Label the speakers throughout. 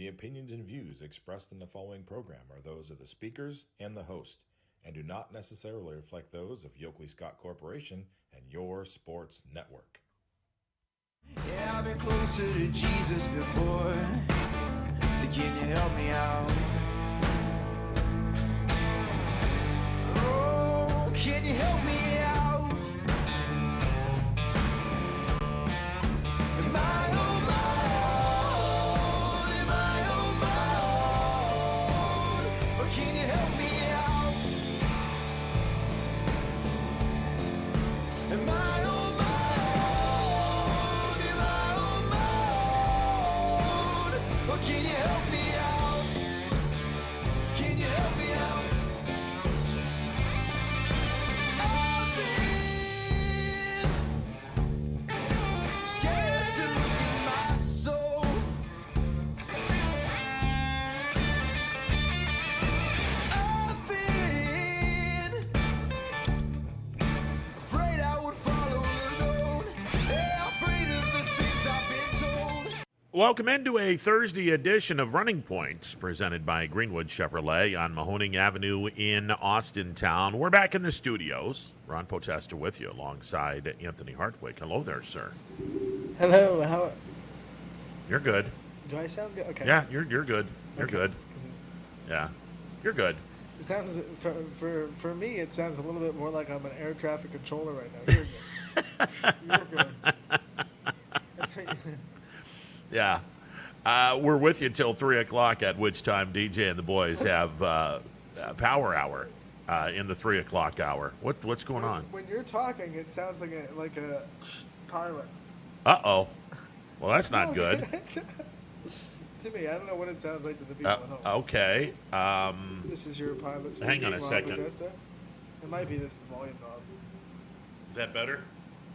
Speaker 1: The opinions and views expressed in the following program are those of the speakers and the host, and do not necessarily reflect those of Yoakley Scott Corporation and your sports network.
Speaker 2: Yeah, I've been closer to Jesus before, so can you help me out? Oh, can you help me out? Am I on my own? Am I on my own? Or can you help me out? Am I on my own? Am I on my own? Or can you help me out? Can you help me out? I've been scared to look in my soul. I've been afraid I would follow alone. Yeah, afraid of the things I've been told.
Speaker 3: Welcome into a Thursday edition of Running Points, presented by Greenwood Chevrolet on Mahoning Avenue in Austintown. We're back in the studios. Ron Potesta with you alongside Anthony Hartwig. Hello there, sir.
Speaker 4: Hello, how
Speaker 3: You're good.
Speaker 4: do I sound good? Okay.
Speaker 3: Yeah, you're good. You're
Speaker 4: Okay.
Speaker 3: good.
Speaker 4: 'Cause
Speaker 3: Yeah, you're good.
Speaker 4: It sounds for me. It sounds a little bit more like I'm an air traffic controller right now. You're good. You're good. That's what,
Speaker 3: Yeah. We're with you till 3 o'clock, at which time DJ and the boys have Power Hour in the 3 o'clock hour. What's going on?
Speaker 4: when you're talking, it sounds like a pilot.
Speaker 3: Uh-oh. Well, that's not good.
Speaker 4: To me, I don't know what it sounds like to the people at home.
Speaker 3: Okay.
Speaker 4: This is your pilot speaking.
Speaker 3: Hang on a
Speaker 4: Ron
Speaker 3: second.
Speaker 4: Podesta. It might be this the volume knob.
Speaker 3: Is that better?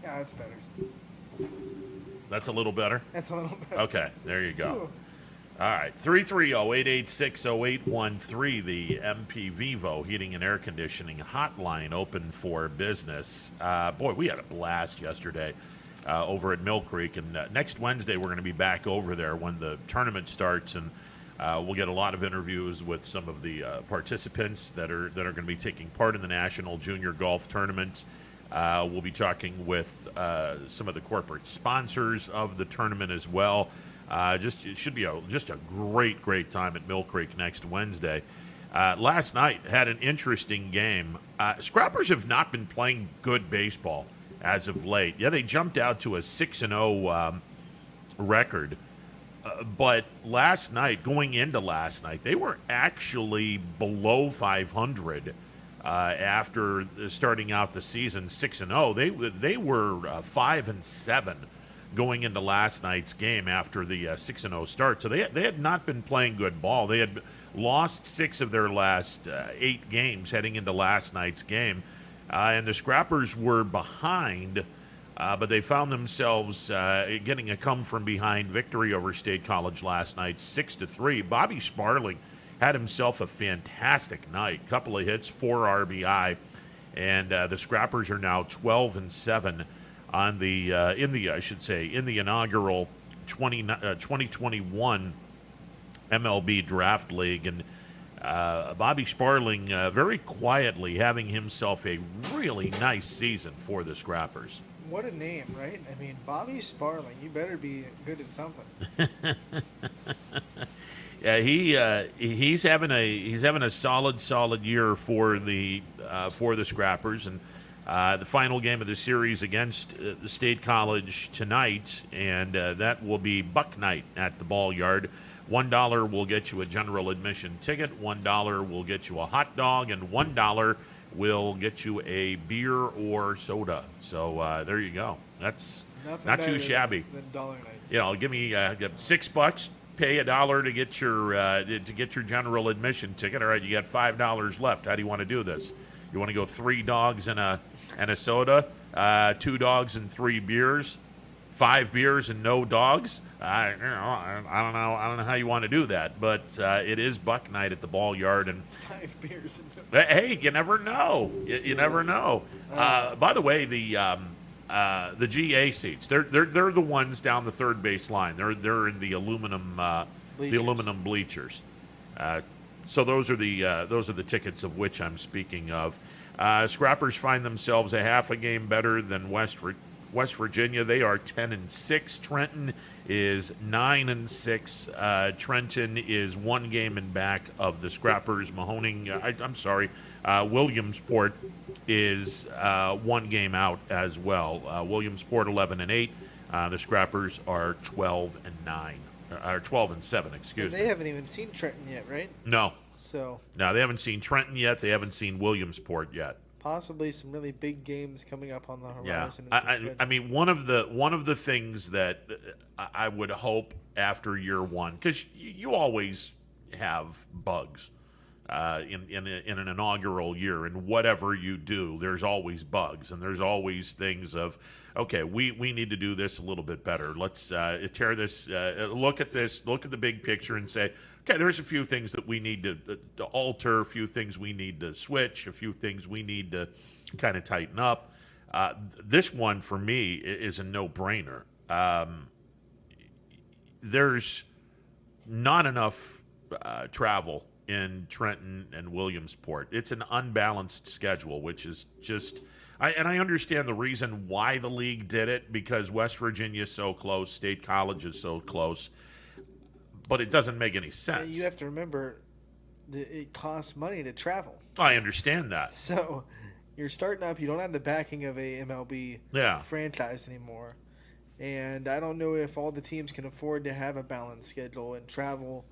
Speaker 4: Yeah, that's better.
Speaker 3: That's a little better?
Speaker 4: That's a little better.
Speaker 3: Okay, there you go.
Speaker 4: Ooh.
Speaker 3: All right, 330-886-0813, the MP Vivo Heating and Air Conditioning hotline open for business. Boy, we had a blast yesterday over at Mill Creek, and next Wednesday we're going to be back over there when the tournament starts, and we'll get a lot of interviews with some of the participants that are going to be taking part in the National Junior Golf Tournament. We'll be talking with some of the corporate sponsors of the tournament as well. It should be just a great time at Mill Creek next Wednesday. Last night had an interesting game. Scrappers have not been playing good baseball as of late. Yeah, they jumped out to a 6-0 record. But last night, going into last night, they were actually below 500 after starting out the season 6-0. They were 5-7 going into last night's game after the 6-0 start. So they had not been playing good ball. They had lost 6 of their last 8 games heading into last night's game. And the Scrappers were behind, but they found themselves getting a come-from-behind victory over State College last night, 6-3. Bobby Sparling had himself a fantastic night. Couple of hits, 4 RBI, and the Scrappers are now 12-7 on the in the inaugural 2021 MLB Draft League. And Bobby Sparling very quietly having himself a really nice season for the Scrappers.
Speaker 4: What a name, right? I mean, Bobby Sparling. You better be good at something.
Speaker 3: Yeah, he's having a solid year for the Scrappers, and the final game of the series against the State College tonight, and that will be Buck Night at the Ball Yard. $1 will get you a general admission ticket, $1 will get you a hot dog, and $1 will get you a beer or soda. So there you go. That's
Speaker 4: Nothing
Speaker 3: not too
Speaker 4: better
Speaker 3: shabby.
Speaker 4: than dollar nights.
Speaker 3: You know, give me $6, pay $1 to get your general admission ticket. All right, you got $5 left. How do you want to do this? You want to go 3 dogs and a soda, 2 dogs and 3 beers, 5 beers and no dogs? I don't know how you want to do that, but it is Buck Night at the Ball Yard, and
Speaker 4: 5 beers.
Speaker 3: hey, you never know. You never know. By the way, the GA seats, they're the ones down the third base line. They're in the aluminum the aluminum bleachers. So those are the tickets of which I'm speaking of. Scrappers find themselves a half a game better than West Virginia. They are 10-6. Trenton is 9-6. Trenton is 1 game in back of the Scrappers. Williamsport is 1 game out as well. Williamsport 11-8. The Scrappers are 12-9. Or 12-7. Excuse me.
Speaker 4: They haven't even seen Trenton yet, right?
Speaker 3: No.
Speaker 4: So
Speaker 3: No, they haven't seen Trenton yet. They haven't seen Williamsport yet.
Speaker 4: possibly some really big games coming up on the
Speaker 3: Yeah,
Speaker 4: horizon.
Speaker 3: I mean, one of the things that I would hope after year one, because you always have bugs in an inaugural year, and whatever you do, there's always bugs, and there's always things of, okay, we need to do this a little bit better. Let's tear this, look at the big picture, and say, okay, there's a few things that we need to alter, a few things we need to switch, a few things we need to kind of tighten up. This one, for me, is a no-brainer. There's not enough travel in Trenton and Williamsport. It's an unbalanced schedule, which is just... I understand the reason why the league did it, because West Virginia is so close, State College is so close, but it doesn't make any sense.
Speaker 4: You have to remember that it costs money to travel.
Speaker 3: I understand that.
Speaker 4: So you're starting up. You don't have the backing of a MLB franchise anymore. And I don't know if all the teams can afford to have a balanced schedule and travel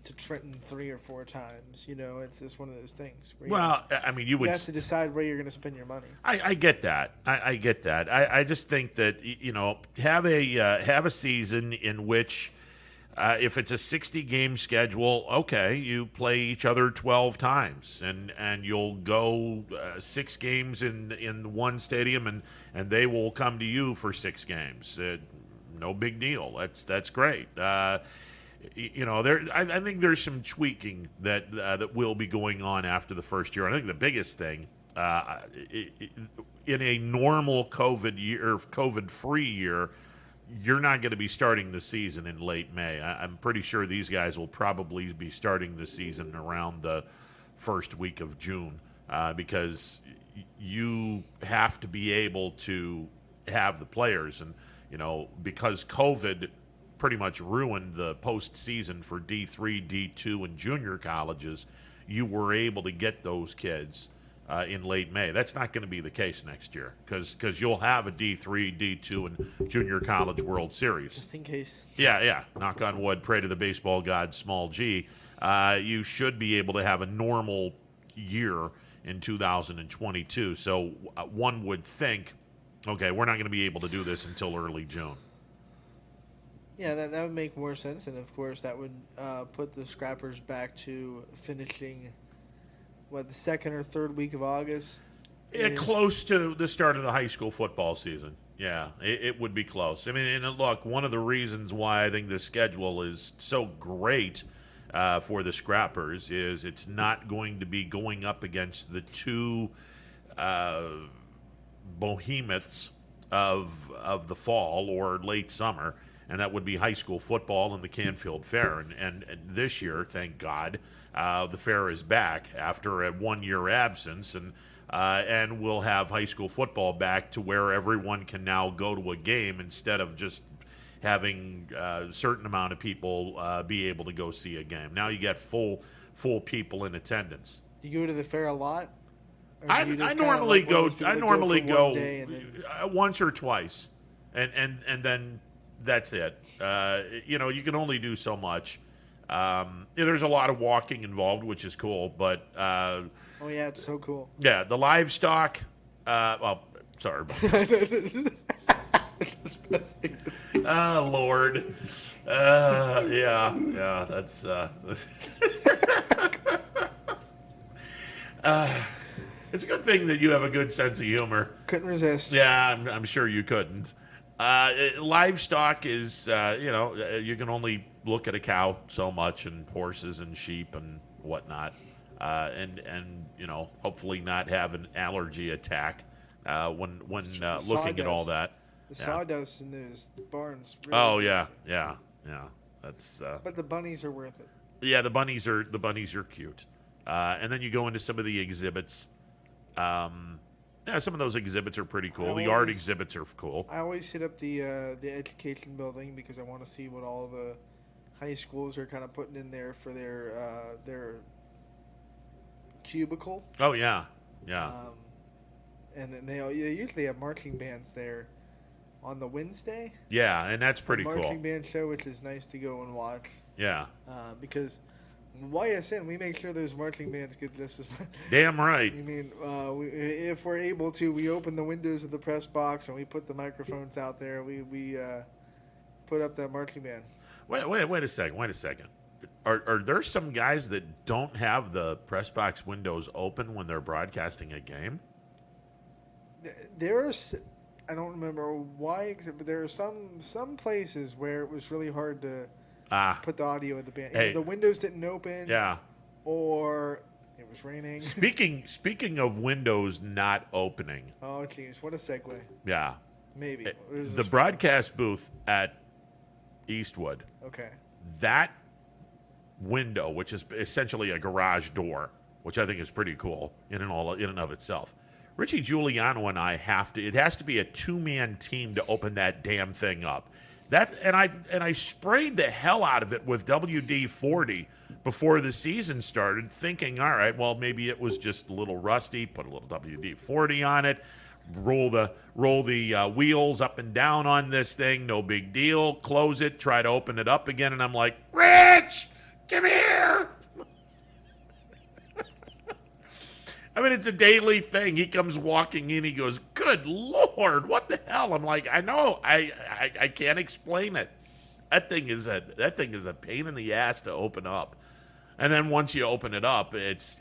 Speaker 4: to Trenton 3 or 4 times. You know, it's just one of those things.
Speaker 3: Well, I mean, you
Speaker 4: have to decide where you're going to spend your money.
Speaker 3: I get that. I get that. I just think that, have a season in which, if it's a 60-game schedule, okay, you play each other 12 times, and you'll go 6 games in one stadium, and they will come to you for 6 games. No big deal. That's great. I think there's some tweaking that will be going on after the first year. I think the biggest thing in a normal COVID year, COVID-free year, you're not going to be starting the season in late May. I'm pretty sure these guys will probably be starting the season around the first week of June, because you have to be able to have the players. And, because COVID pretty much ruined the postseason for D3, D2, and junior colleges, you were able to get those kids in late May. That's not going to be the case next year, because you'll have a D3, D2, and Junior College World Series.
Speaker 4: Just in case.
Speaker 3: Yeah. Knock on wood, pray to the baseball god, small g. You should be able to have a normal year in 2022. So one would think, okay, we're not going to be able to do this until early June.
Speaker 4: Yeah, that would make more sense, and of course that would put the Scrappers back to finishing the second or third week of August?
Speaker 3: Yeah, close to the start of the high school football season. Yeah, it would be close. I mean, and look, one of the reasons why I think the schedule is so great for the Scrappers is it's not going to be going up against the 2 behemoths of the fall or late summer, and that would be high school football and the Canfield Fair. And this year, thank God, the fair is back after a 1-year absence, and we'll have high school football back to where everyone can now go to a game instead of just having a certain amount of people be able to go see a game. Now you get full people in attendance.
Speaker 4: Do you go to the fair a lot?
Speaker 3: I normally go once or twice, and then that's it. You can only do so much. There's a lot of walking involved, which is cool, but oh
Speaker 4: yeah, it's so cool.
Speaker 3: Yeah, the livestock. Sorry about that. Oh Lord. Yeah. That's. It's a good thing that you have a good sense of humor.
Speaker 4: Couldn't resist.
Speaker 3: Yeah, I'm sure you couldn't. Livestock is, you can only look at a cow so much, and horses and sheep and whatnot, and hopefully not have an allergy attack when looking at all that.
Speaker 4: The sawdust in those barns.
Speaker 3: Really yeah. That's.
Speaker 4: But the bunnies are worth it.
Speaker 3: Yeah, the bunnies are cute. And then you go into some of the exhibits. Yeah, some of those exhibits are pretty cool. The art exhibits are cool.
Speaker 4: I always hit up the education building because I want to see what all the high schools are kind of putting in there for their cubicle.
Speaker 3: Oh yeah.
Speaker 4: And then they usually have marching bands there on the Wednesday.
Speaker 3: Yeah, and that's pretty cool.
Speaker 4: Marching band show, which is nice to go and watch.
Speaker 3: Yeah.
Speaker 4: Because YSN, we make sure those marching bands get just as much.
Speaker 3: Damn right.
Speaker 4: I mean, if we're able to, we open the windows of the press box and we put the microphones out there. We put up that marching band.
Speaker 3: Wait a second. Are there some guys that don't have the press box windows open when they're broadcasting a game?
Speaker 4: I don't remember why, but there are some places where it was really hard to put the audio of the band.
Speaker 3: Hey,
Speaker 4: either the windows didn't open.
Speaker 3: Yeah.
Speaker 4: Or it was raining.
Speaker 3: Speaking of windows not opening.
Speaker 4: Oh, jeez. What a segue.
Speaker 3: Yeah.
Speaker 4: Maybe.
Speaker 3: The broadcast booth at Eastwood.
Speaker 4: Okay. That
Speaker 3: window, which is essentially a garage door, which I think is pretty cool in and of itself. Richie Giuliano and I it has to be a two-man team to open that damn thing up. I sprayed the hell out of it with WD-40 before the season started, thinking, all right, well, maybe it was just a little rusty, put a little WD-40 on it, roll the wheels up and down on this thing, no big deal, close it, try to open it up again, and I'm like, Rich, come here. I mean, it's a daily thing. He comes walking in. He goes, "Good Lord, what the hell?" I'm like, "I know. I can't explain it. That thing is a pain in the ass to open up, and then once you open it up, it's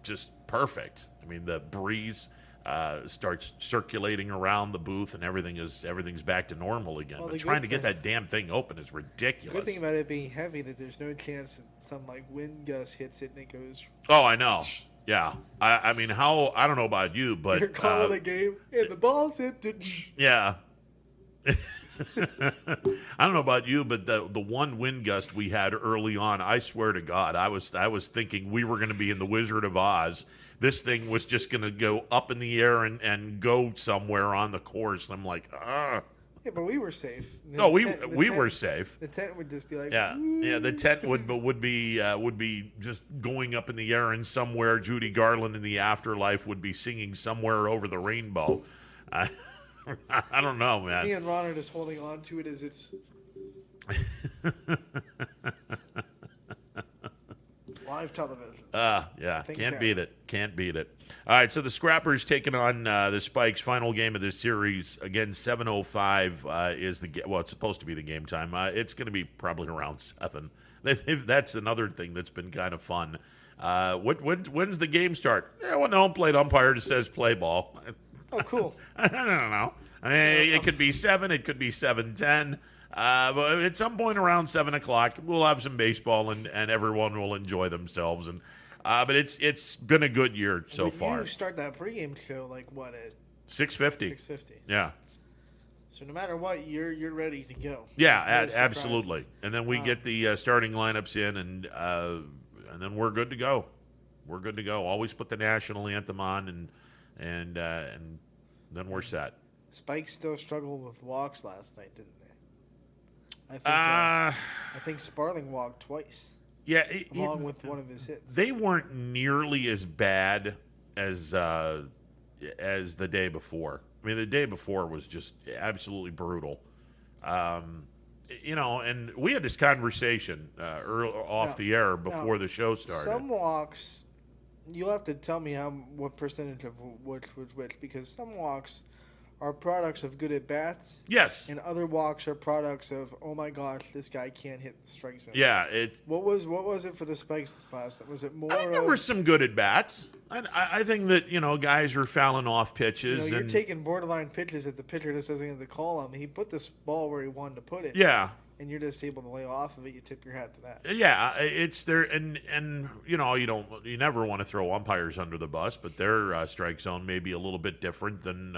Speaker 3: just perfect. I mean, the breeze starts circulating around the booth, and everything's back to normal again.
Speaker 4: Well,
Speaker 3: but trying to get that damn thing open is ridiculous.
Speaker 4: The good thing about it being heavy that there's no chance that some wind gust hits it and it goes.
Speaker 3: Oh, I know. Yeah. I mean, I don't know about you, but
Speaker 4: you're calling the game and the ball's hit.
Speaker 3: Yeah. I don't know about you, but the one wind gust we had early on, I swear to God, I was thinking we were going to be in the Wizard of Oz. This thing was just going to go up in the air and go somewhere on the course. I'm like, ah.
Speaker 4: Yeah, but we were safe.
Speaker 3: We were safe.
Speaker 4: The tent would just be like,
Speaker 3: yeah. The tent would be just going up in the air, and somewhere Judy Garland in the afterlife would be singing somewhere over the rainbow. I don't know, man.
Speaker 4: Me and Ron are just holding on to it as it's live television.
Speaker 3: Yeah, can't beat it. All right, so the Scrappers taking on the Spikes. Final game of this series. Again, 7:05 is it's supposed to be the game time. It's going to be probably around 7. That's another thing that's been kind of fun. When's the game start? Yeah, when the home plate umpire just says play ball.
Speaker 4: Oh, cool.
Speaker 3: I don't know. I mean, it could be 7. It could be 7:10. But at some point around 7 o'clock, we'll have some baseball and everyone will enjoy themselves. And but it's been a good year so far.
Speaker 4: You start that pregame show at
Speaker 3: 6:50.
Speaker 4: 6:50.
Speaker 3: Yeah.
Speaker 4: So no matter what, you're ready to go.
Speaker 3: Yeah, absolutely. And then we get the starting lineups in, and then we're good to go. We're good to go. Always put the national anthem on, and then we're set.
Speaker 4: Spikes still struggled with walks last night, didn't they? I think Sparling walked twice.
Speaker 3: Yeah,
Speaker 4: along with one of his hits.
Speaker 3: They weren't nearly as bad as the day before. I mean, the day before was just absolutely brutal. And we had this conversation off the air before the show started.
Speaker 4: Some walks, you'll have to tell me what percentage of which was which, because some walks are products of good at bats.
Speaker 3: Yes.
Speaker 4: And other walks are products of, oh my gosh, this guy can't hit the strike zone.
Speaker 3: Yeah.
Speaker 4: What was it for the Spikes this last? Was it more?
Speaker 3: I think there were some good at bats. I think that guys are fouling off pitches.
Speaker 4: You're taking borderline pitches that the pitcher just doesn't get to call him. He put this ball where he wanted to put it.
Speaker 3: Yeah.
Speaker 4: And you're just able to lay off of it. You tip your hat to that.
Speaker 3: Yeah, it's there, and you never want to throw umpires under the bus, but their strike zone may be a little bit different than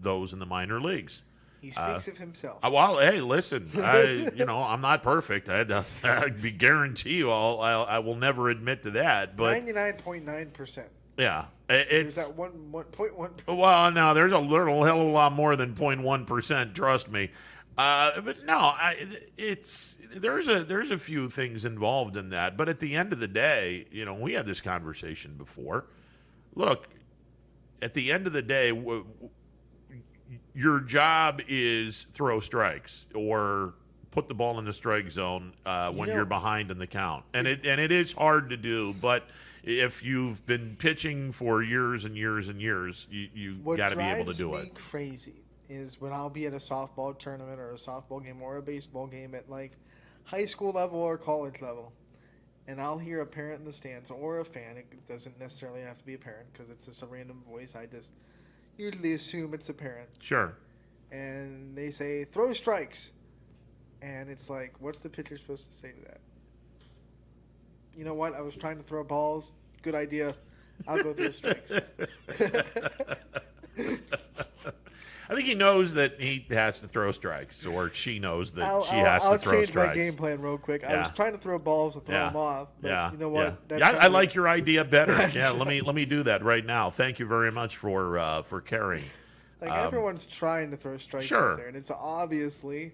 Speaker 3: those in the minor leagues.
Speaker 4: He speaks of himself.
Speaker 3: Well, hey, listen, I'm not perfect. I guarantee you, I will never admit to that. But
Speaker 4: 99.9%.
Speaker 3: Yeah,
Speaker 4: there's that 1.1%.
Speaker 3: Well, no, there's a little hell of a lot more than 0.1%. Trust me. But no, there's a few things involved in that. But at the end of the day, we had this conversation before. Look, at the end of the day, your job is throw strikes or put the ball in the strike zone when you're behind in the count, and it is hard to do. But if you've been pitching for years and years and years, you got to be able to do it.
Speaker 4: What drives me crazy is when I'll be at a softball tournament or a softball game or a baseball game at like high school level or college level, and I'll hear a parent in the stands or a fan. It doesn't necessarily have to be a parent because it's just a random voice. I just usually assume it's a parent.
Speaker 3: Sure.
Speaker 4: And they say, throw strikes. And it's like, what's the pitcher supposed to say to that? You know what? I was trying to throw balls. Good idea. I'll go throw strikes.
Speaker 3: I think he knows that he has to throw strikes, or she knows that she has to throw strikes.
Speaker 4: I'll change my game plan real quick. Yeah. I was trying to throw balls to throw them off, but you know what?
Speaker 3: Yeah. I like your idea better. Yeah, let me do that right now. Thank you very much for caring.
Speaker 4: Like everyone's trying to throw strikes out there, and it's obviously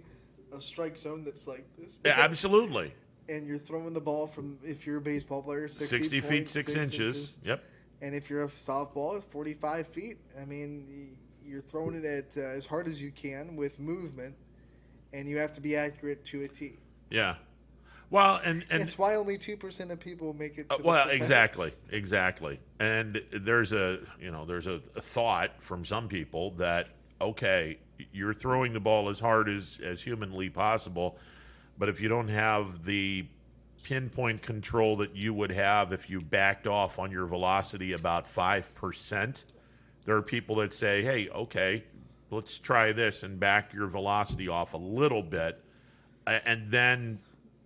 Speaker 4: a strike zone that's like this.
Speaker 3: Yeah, absolutely.
Speaker 4: And you're throwing the ball from, if you're a baseball player,
Speaker 3: 60 feet 6 inches. Yep.
Speaker 4: And if you're a softball, 45 feet. I mean, you're throwing it at as hard as you can with movement, and you have to be accurate to a T.
Speaker 3: Yeah. Well, and
Speaker 4: it's why only 2% of people make it.
Speaker 3: Exactly. And there's a thought from some people that, okay, you're throwing the ball as hard as humanly possible, but if you don't have the pinpoint control that you would have if you backed off on your velocity about 5%, there are people that say, hey, okay, let's try this and back your velocity off a little bit, and then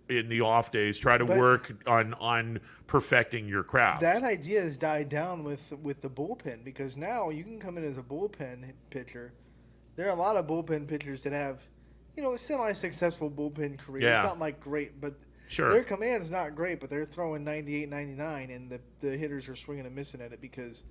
Speaker 3: in the off days try to work on perfecting your craft.
Speaker 4: That idea has died down with the bullpen, because now you can come in as a bullpen pitcher. There are a lot of bullpen pitchers that have, a semi-successful bullpen career.
Speaker 3: Yeah.
Speaker 4: It's not like great, but
Speaker 3: sure,
Speaker 4: their command's not great, but they're throwing 98, 99, and the hitters are swinging and missing at it because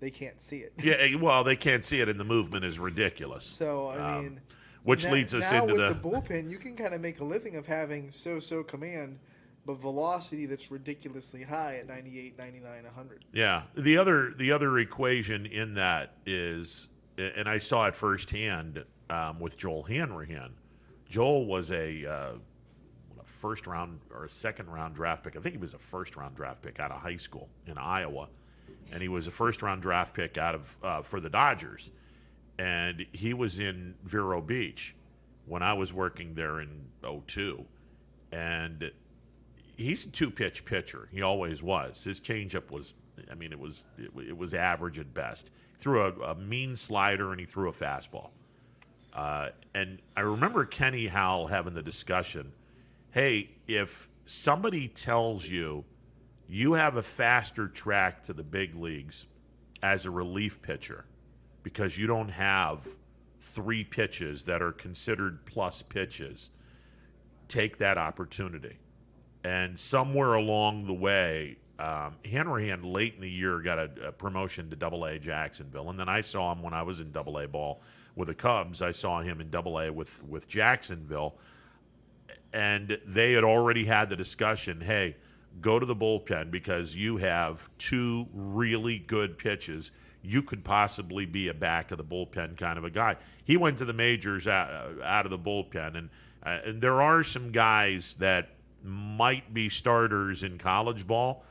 Speaker 4: they can't see it.
Speaker 3: Yeah, well, they can't see it, and the movement is ridiculous.
Speaker 4: So, I mean,
Speaker 3: which leads us into
Speaker 4: the bullpen, you can kind of make a living of having so command, but velocity that's ridiculously high at 98, 99, 100.
Speaker 3: Yeah. The other equation in that is, and I saw it firsthand with Joel Hanrahan. Joel was a first round or a second round draft pick. I think he was a first round draft pick out of high school in Iowa, and he was a first round draft pick out of for the Dodgers. And he was in Vero Beach when I was working there in 2002. And he's a two-pitch pitcher. He always was. His changeup was, it was average at best. He threw a mean slider, and he threw a fastball. And I remember Kenny Howell having the discussion, hey, if somebody tells you you have a faster track to the big leagues as a relief pitcher because you don't have 3 pitches that are considered plus pitches, take that opportunity. And somewhere along the way, Hanrahan late in the year got a promotion to Double-A Jacksonville. And then I saw him when I was in Double-A ball with the Cubs. I saw him in Double-A with Jacksonville. And they had already had the discussion, hey, go to the bullpen because you have 2 really good pitches. You could possibly be a back of the bullpen kind of a guy. He went to the majors out of the bullpen. And there are some guys that might be starters in college ball.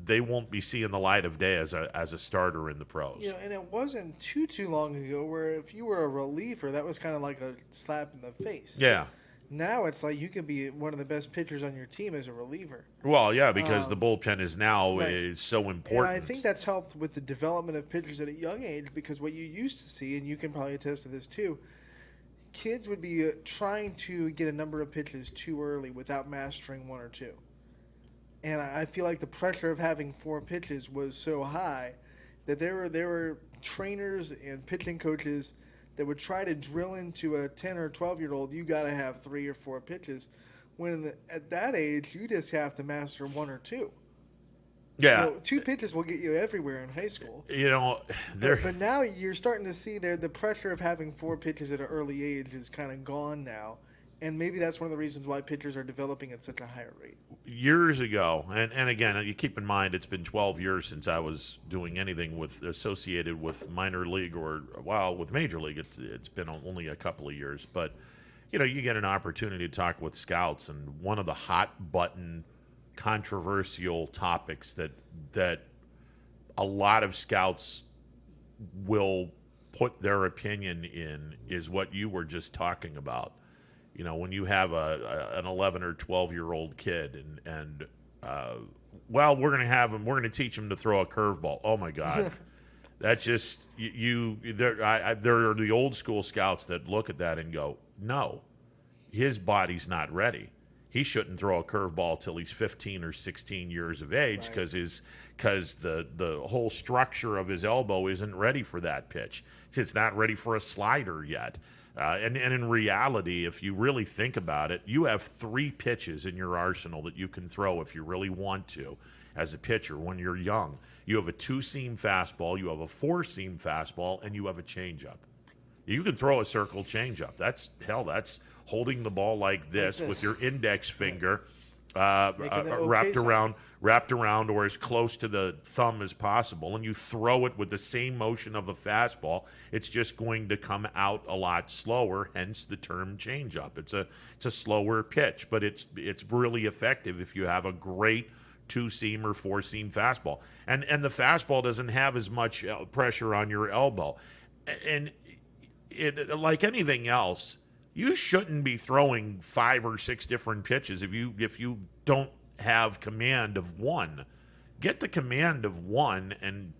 Speaker 3: They won't be seeing the light of day as a starter in the pros.
Speaker 4: And it wasn't too long ago where if you were a reliever, that was kind of like a slap in the face.
Speaker 3: Yeah.
Speaker 4: Now it's like you could be one of the best pitchers on your team as a reliever.
Speaker 3: Well, yeah, because the bullpen is now is so important.
Speaker 4: And I think that's helped with the development of pitchers at a young age, because what you used to see, and you can probably attest to this too, kids would be trying to get a number of pitches too early without mastering 1 or 2. And I feel like the pressure of having 4 pitches was so high that there were trainers and pitching coaches that would try to drill into a 10 or 12-year-old, you got to have 3 or 4 pitches. When at that age, you just have to master 1 or 2.
Speaker 3: Yeah.
Speaker 4: 2 pitches will get you everywhere in high school.
Speaker 3: But
Speaker 4: now you're starting to see the pressure of having 4 pitches at an early age is kind of gone now. And maybe that's one of the reasons why pitchers are developing at such a higher rate.
Speaker 3: Years ago, and again, you keep in mind it's been 12 years since I was doing anything associated with minor league with major league. It's been only a couple of years, but you get an opportunity to talk with scouts, and one of the hot button controversial topics that a lot of scouts will put their opinion in is what you were just talking about. When you have an 11 or 12-year-old kid and we're going to teach him to throw a curveball. Oh my God. That's just there are the old school scouts that look at that and go, no, his body's not ready. He shouldn't throw a curveball till he's 15 or 16 years of age because the whole structure of his elbow isn't ready for that pitch. It's not ready for a slider yet. And in reality, if you really think about it, you have 3 pitches in your arsenal that you can throw if you really want to as a pitcher when you're young. You have a 2-seam fastball, you have a 4-seam fastball, and you have a changeup. You can throw a circle changeup. That's holding the ball like this with your index finger wrapped around or as close to the thumb as possible, and you throw it with the same motion of a fastball. It's just going to come out a lot slower, hence the term changeup. It's a slower pitch, but it's really effective if you have a great 2-seam or 4-seam fastball. And the fastball doesn't have as much pressure on your elbow. And like anything else, you shouldn't be throwing 5 or 6 different pitches if you don't have command of one. Get the command of one, and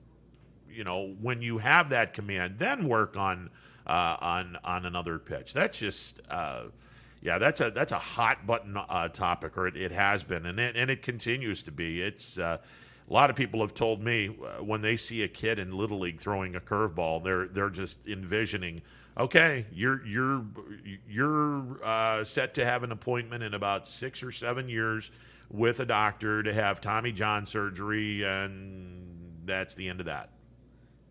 Speaker 3: when you have that command, then work on another pitch. That's just that's a hot button topic, or it has been, and it continues to be. It's a lot of people have told me when they see a kid in Little League throwing a curveball, they're just envisioning, okay, you're set to have an appointment in about 6 or 7 years with a doctor to have Tommy John surgery, and that's the end of that.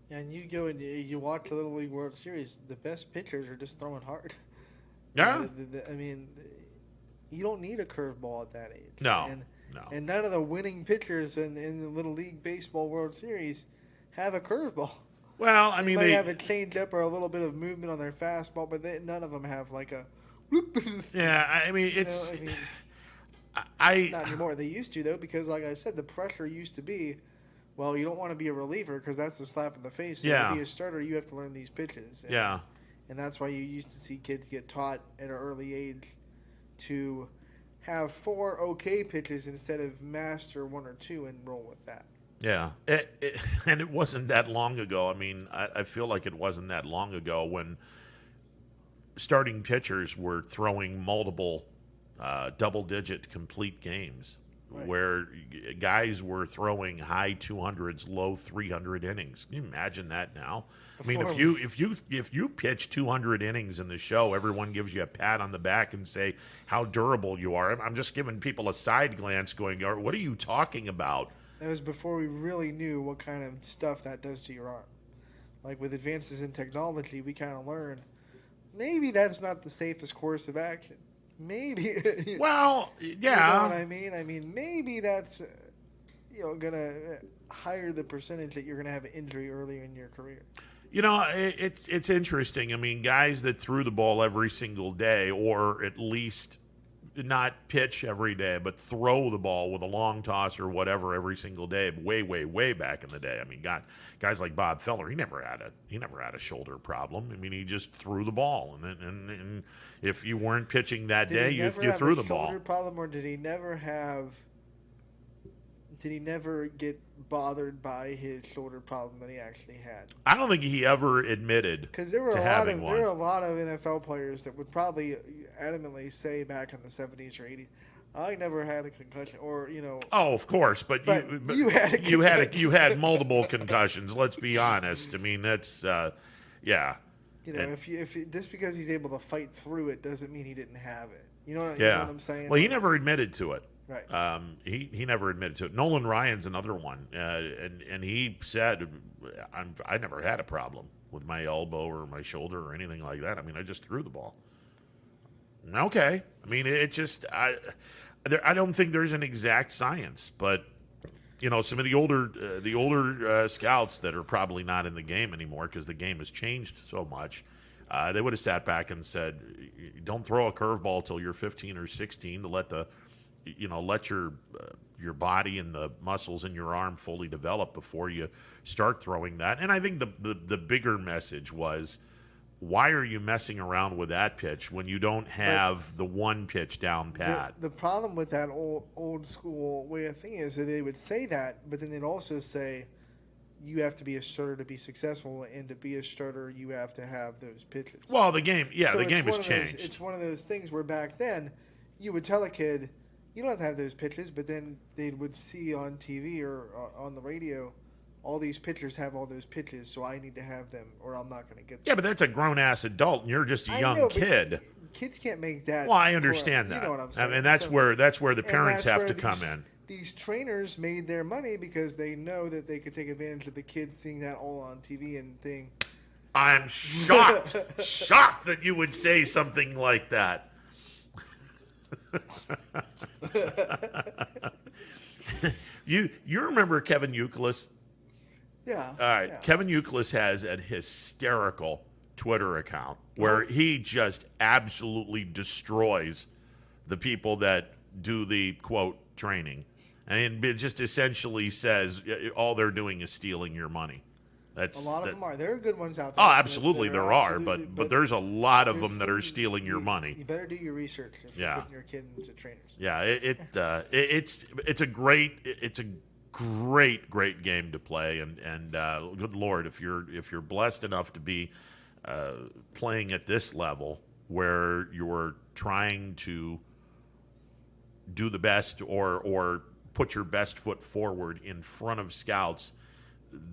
Speaker 4: And you go and you watch the Little League World Series, the best pitchers are just throwing hard.
Speaker 3: Yeah.
Speaker 4: I mean, you don't need a curveball at that age.
Speaker 3: No.
Speaker 4: And none of the winning pitchers in the Little League Baseball World Series have a curveball.
Speaker 3: Well, I mean,
Speaker 4: they have a changeup or a little bit of movement on their fastball, but none of them have like a whoop.
Speaker 3: Yeah, I mean, it's...
Speaker 4: not anymore. They used to, though, because, like I said, the pressure used to be, well, you don't want to be a reliever because that's a slap in the face. So to be a starter, you have to learn these pitches. And that's why you used to see kids get taught at an early age to have 4 okay pitches instead of master 1 or 2 and roll with that.
Speaker 3: Yeah, and it wasn't that long ago. I mean, I feel like it wasn't that long ago when starting pitchers were throwing multiple double-digit complete games, where guys were throwing high 200s, low 300 innings. Can you imagine that now? I mean, if you pitch 200 innings in the show, everyone gives you a pat on the back and say how durable you are. I'm just giving people a side glance, going, "What are you talking about?"
Speaker 4: That was before we really knew what kind of stuff that does to your arm. Like with advances in technology, we kind of learned maybe that's not the safest course of action. Maybe.
Speaker 3: Well, yeah.
Speaker 4: You know what I mean? I mean, maybe that's gonna higher the percentage that you're gonna have an injury earlier in your career.
Speaker 3: It's interesting. I mean, guys that threw the ball every single day, or at least not pitch every day, but throw the ball with a long toss or whatever every single day, way back in the day. I mean, guys like Bob Feller, he never had a shoulder problem. I mean, he just threw the ball, and if you weren't pitching that day, you threw the ball.
Speaker 4: Shoulder problem, or did he never get bothered by his shoulder problem that he actually had?
Speaker 3: I don't think he ever admitted
Speaker 4: because there were a lot of NFL players that would probably adamantly say back in the 70s or 80s, I never had a concussion, or
Speaker 3: Oh, of course, but you had multiple concussions. Let's be honest. I mean, that's yeah.
Speaker 4: You know, just because he's able to fight through it doesn't mean he didn't have it. You know what I'm saying?
Speaker 3: Well, he never admitted to it.
Speaker 4: Right.
Speaker 3: He never admitted to it. Nolan Ryan's another one, and he said, I never had a problem with my elbow or my shoulder or anything like that. I mean, I just threw the ball. Okay. I mean, it just I don't think there's an exact science, but you know, some of the older scouts that are probably not in the game anymore because the game has changed so much. They would have sat back and said, "Don't throw a curveball till you're 15 or 16 to let your body and the muscles in your arm fully develop before you start throwing that." And I think the bigger message was, why are you messing around with that pitch when you don't have the one pitch down pat?
Speaker 4: The problem with that old school way of thinking is that they would say that, but then they'd also say, you have to be a starter to be successful, and to be a starter, you have to have those pitches.
Speaker 3: Well, the game has changed.
Speaker 4: It's one of those things where back then, you would tell a kid, you don't have to have those pitches, but then they would see on TV or on the radio, all these pitchers have all those pitches, so I need to have them, or I'm not going to get them.
Speaker 3: Yeah, but that's a grown-ass adult, and you're just a young kid.
Speaker 4: Kids can't make that.
Speaker 3: Well, I understand that.
Speaker 4: You know what I'm saying.
Speaker 3: I mean, that's where the parents have to come in.
Speaker 4: These trainers made their money because they know that they could take advantage of the kids seeing that all on TV and think.
Speaker 3: I'm shocked that you would say something like that. You remember Kevin Youkilis?
Speaker 4: Yeah.
Speaker 3: All right.
Speaker 4: Yeah.
Speaker 3: Kevin Youkilis has an hysterical Twitter account where he just absolutely destroys the people that do the quote training. And it just essentially says all they're doing is stealing your money.
Speaker 4: A lot of them are. There are good ones out there.
Speaker 3: Oh, absolutely, there are. But there's a lot of them that are stealing your money.
Speaker 4: You better do your research if you're putting your kid into trainers.
Speaker 3: Yeah, it's a great game to play, and good Lord, if you're blessed enough to be playing at this level where you're trying to do the best or put your best foot forward in front of scouts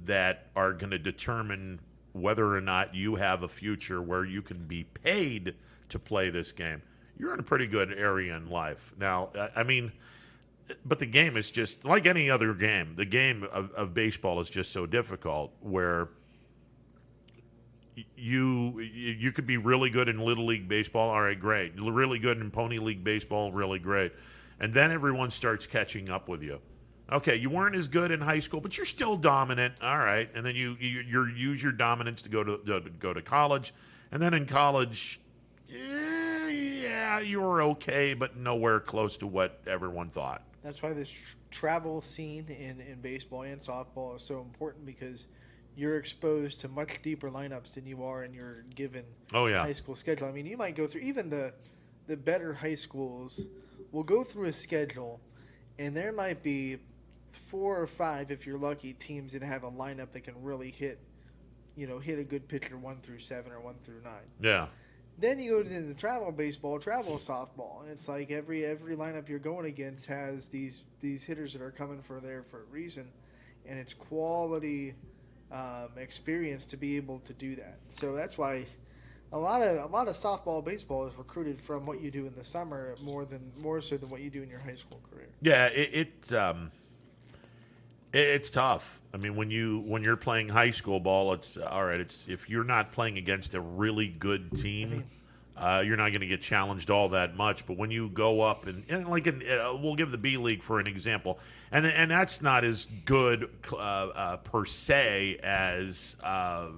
Speaker 3: that are going to determine whether or not you have a future where you can be paid to play this game, you're in a pretty good area in life. Now, I mean, but the game is just like any other game. The game of baseball is just so difficult where you could be really good in Little League Baseball. All right, great. Really good in Pony League Baseball. Really great. And then everyone starts catching up with you. Okay, you weren't as good in high school, but you're still dominant. All right, and then you use your dominance to go to college, and then in college, you were okay, but nowhere close to what everyone thought.
Speaker 4: That's why this travel scene in baseball and softball is so important, because you're exposed to much deeper lineups than you are in your given high school schedule. I mean, you might go through even the better high schools will go through a schedule, and there might be 4 or 5, if you're lucky, teams that have a lineup that can really hit a good pitcher 1 through 7 or 1 through 9.
Speaker 3: Yeah.
Speaker 4: Then you go to the travel baseball, travel softball, and it's like every lineup you're going against has these hitters that are coming for a reason, and it's quality experience to be able to do that. So that's why a lot of softball, baseball is recruited from what you do in the summer more so than what you do in your high school career.
Speaker 3: Yeah, it's tough. I mean, when you're playing high school ball, it's all right. It's if you're not playing against a really good team, you're not going to get challenged all that much. But when you go up and we'll give the B League for an example, and that's not as good per se as a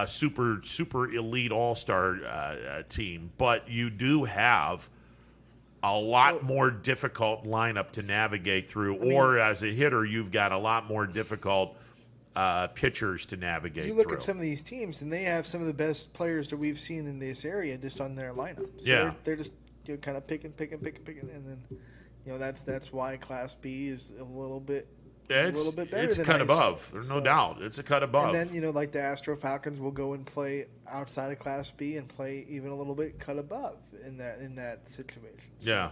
Speaker 3: super elite all-star team, but you do have a lot more difficult lineup to navigate through, or as a hitter, you've got a lot more difficult pitchers to navigate through.
Speaker 4: You look at some of these teams, and they have some of the best players that we've seen in this area just on their lineup. So they're just kind of picking, and then that's why Class B is a little bit better.
Speaker 3: It's a cut above. There's no doubt. It's a cut above.
Speaker 4: And then like the Astro Falcons will go and play outside of Class B and play even a little bit cut above in that situation. So,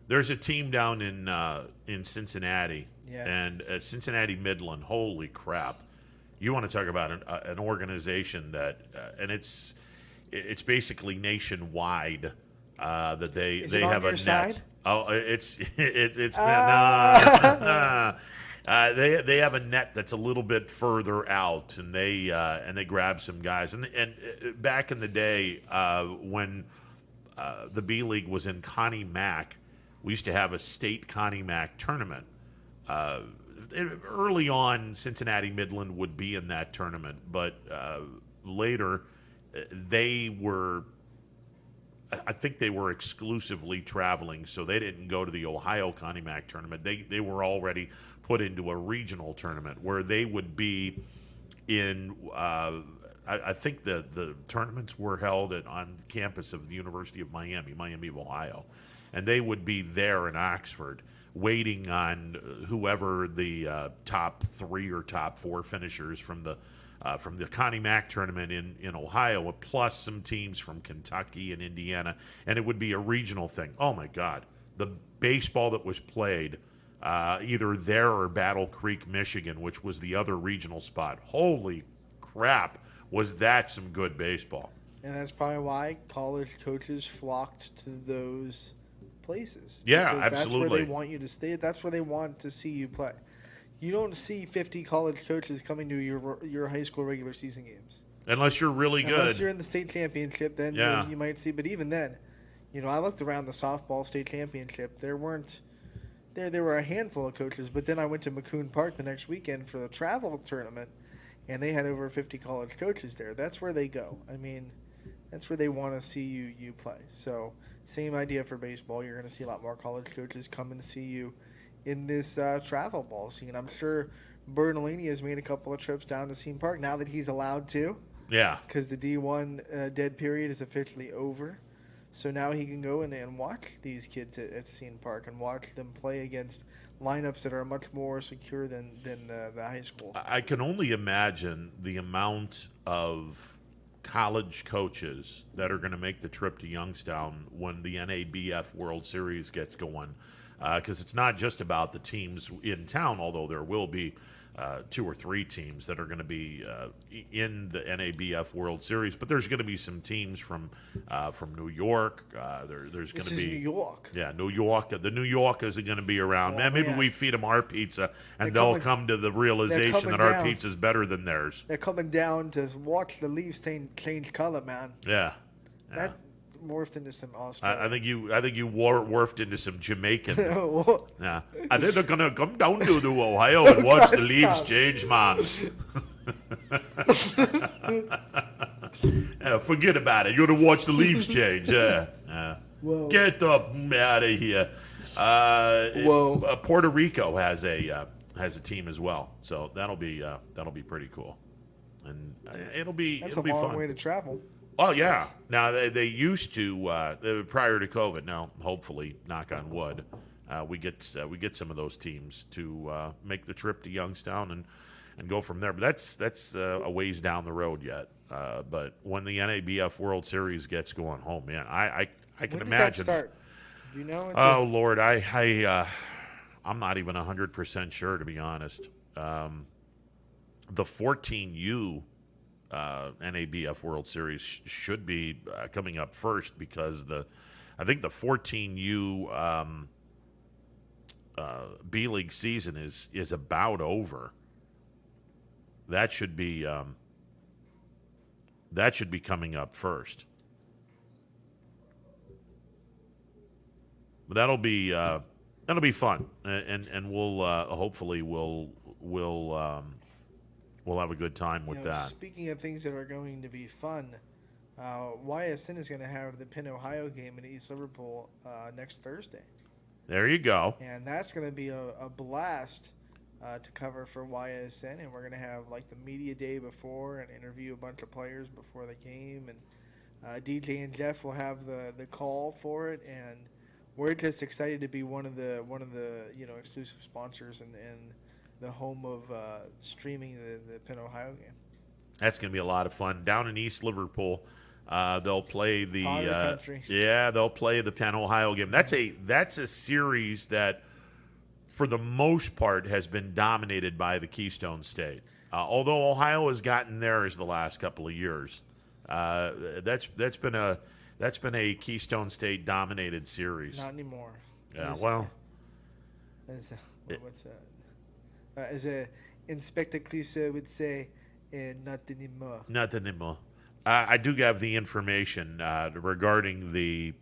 Speaker 3: there's a team down in Cincinnati, and Cincinnati Midland. Holy crap! You want to talk about an organization that, and it's basically nationwide, that they have a
Speaker 4: side?
Speaker 3: net. Oh, it's they have a net that's a little bit further out, and they grab some guys. And back in the day, when the B League was in Connie Mack, we used to have a state Connie Mack tournament. Early on, Cincinnati Midland would be in that tournament, but later they were, I think they were exclusively traveling, so they didn't go to the Ohio Connie Mack tournament. They were already put into a regional tournament where they would be in, I think the tournaments were held on campus of the University of Miami of Ohio, and they would be there in Oxford waiting on whoever the top 3 or top 4 finishers from the Connie Mack tournament in Ohio, plus some teams from Kentucky and Indiana, and it would be a regional thing. Oh my God, the baseball that was played either there or Battle Creek, Michigan, which was the other regional spot. Holy crap, was that some good baseball.
Speaker 4: And that's probably why college coaches flocked to those places.
Speaker 3: Yeah,
Speaker 4: because
Speaker 3: absolutely.
Speaker 4: That's where they want you to stay. That's where they want to see you play. You don't see 50 college coaches coming to your high school regular season games.
Speaker 3: Unless you're really good.
Speaker 4: Unless you're in the state championship, then you might see. But even then, I looked around the softball state championship. There were a handful of coaches, but then I went to McCoon Park the next weekend for the travel tournament, and they had over 50 college coaches there. That's where they go. I mean, that's where they want to see you play. So same idea for baseball. You're going to see a lot more college coaches coming to see you in this travel ball scene. I'm sure Bertolini has made a couple of trips down to Scene Park now that he's allowed to.
Speaker 3: Yeah.
Speaker 4: Because the D1 dead period is officially over. So now he can go and watch these kids at Scene Park and watch them play against lineups that are much more secure than the high school.
Speaker 3: I can only imagine the amount of college coaches that are going to make the trip to Youngstown when the NABF World Series gets going, because it's not just about the teams in town, although there will be 2 or 3 teams that are going to be in the NABF World Series, but there's going to be some teams from New York. There's going to be
Speaker 4: New York.
Speaker 3: Yeah, New York. The New Yorkers are going to be around. Man, maybe we feed them our pizza, and they'll come to the realization that our pizza is better than theirs.
Speaker 4: They're coming down to watch the leaves change color, man.
Speaker 3: Yeah.
Speaker 4: That morphed into some Australian.
Speaker 3: I think you morphed into some Jamaican. Yeah, I think they're gonna come down to Ohio and watch the leaves change, man. Yeah, forget about it. You're gonna watch the leaves change. Yeah. Get up out of here. Puerto Rico has a team as well, so that'll be pretty cool, and it'll be
Speaker 4: That's
Speaker 3: it'll be
Speaker 4: a long
Speaker 3: fun.
Speaker 4: way to travel.
Speaker 3: Oh yeah. Now they used to prior to COVID. Now hopefully, knock on wood, we get some of those teams to make the trip to Youngstown and go from there. But that's a ways down the road yet. But when the NABF World Series gets going, oh man, I can imagine.
Speaker 4: When does that start? Do you know?
Speaker 3: Oh Lord, I'm not even 100% sure, to be honest. The 14U. NABF World Series should be coming up first, because I think the 14U B League season is about over. That should be coming up first. But that'll be fun, and we'll hopefully we'll have a good time with that.
Speaker 4: Speaking of things that are going to be fun, YSN is going to have the Penn Ohio game in East Liverpool next Thursday.
Speaker 3: There you go.
Speaker 4: And that's going to be a blast to cover for YSN. And we're going to have like the media day before and interview a bunch of players before the game. And DJ and Jeff will have the call for it. And we're just excited to be one of the exclusive sponsors and the home of streaming the Penn Ohio game.
Speaker 3: That's going to be a lot of fun. Down in East Liverpool, they'll play the they'll play the Penn Ohio game. That's a series that, for the most part, has been dominated by the Keystone State. Although Ohio has gotten theirs the last couple of years, that's been a Keystone State dominated series.
Speaker 4: Not anymore.
Speaker 3: Yeah,
Speaker 4: what's that? As Inspector Clouseau would say, not anymore.
Speaker 3: Not anymore. I do have the information regarding the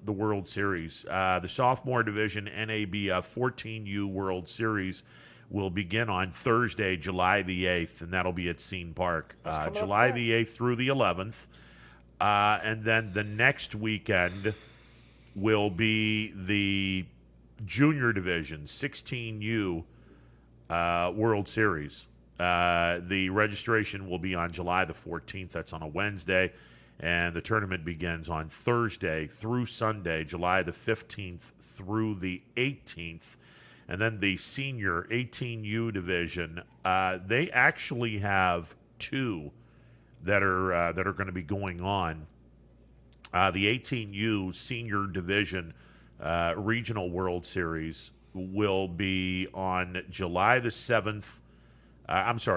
Speaker 3: World Series. The sophomore division NABF 14U World Series will begin on Thursday, July the 8th, and that'll be at Scene Park. July the 8th through the 11th. And then the next weekend will be the junior division 16U World Series. The registration will be on July the 14th. That's on a Wednesday. And the tournament begins on Thursday through Sunday, July the 15th through the 18th. And then the senior 18U division, they actually have two that are going to be going on. The 18U senior division regional World Series will be on July the 7th.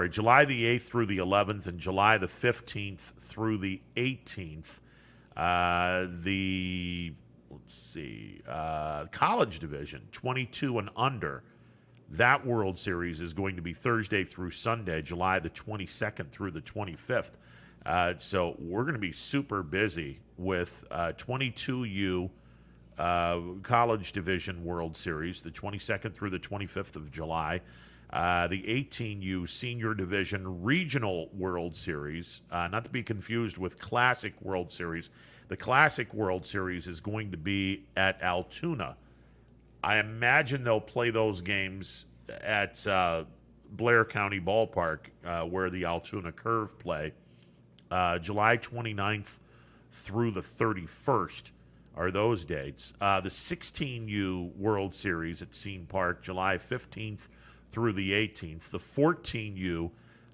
Speaker 3: July the 8th through the 11th and July the 15th through the 18th. College division, 22 and under. That World Series is going to be Thursday through Sunday, July the 22nd through the 25th. So we're going to be super busy with 22U College Division World Series, the 22nd through the 25th of July. The 18U Senior Division Regional World Series, not to be confused with Classic World Series. The Classic World Series is going to be at Altoona. I imagine they'll play those games at Blair County Ballpark, where the Altoona Curve play. July 29th through the 31st are those dates. The 16U World Series at Scene Park, July 15th through the 18th. The 14U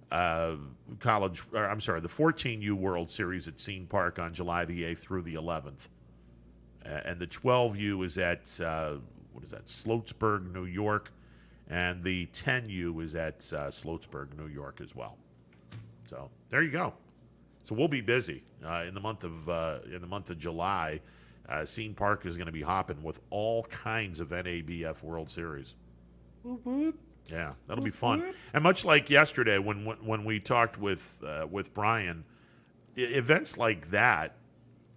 Speaker 3: the 14U World Series at Scene Park on July the 8th through the 11th. And the 12U is at, Sloatsburg, New York. And the 10U is at Sloatsburg, New York as well. So there you go. So we'll be busy in the month of July. Scene Park is going to be hopping with all kinds of NABF World Series. Yeah, that'll be fun. And much like yesterday when we talked with Brian, events like that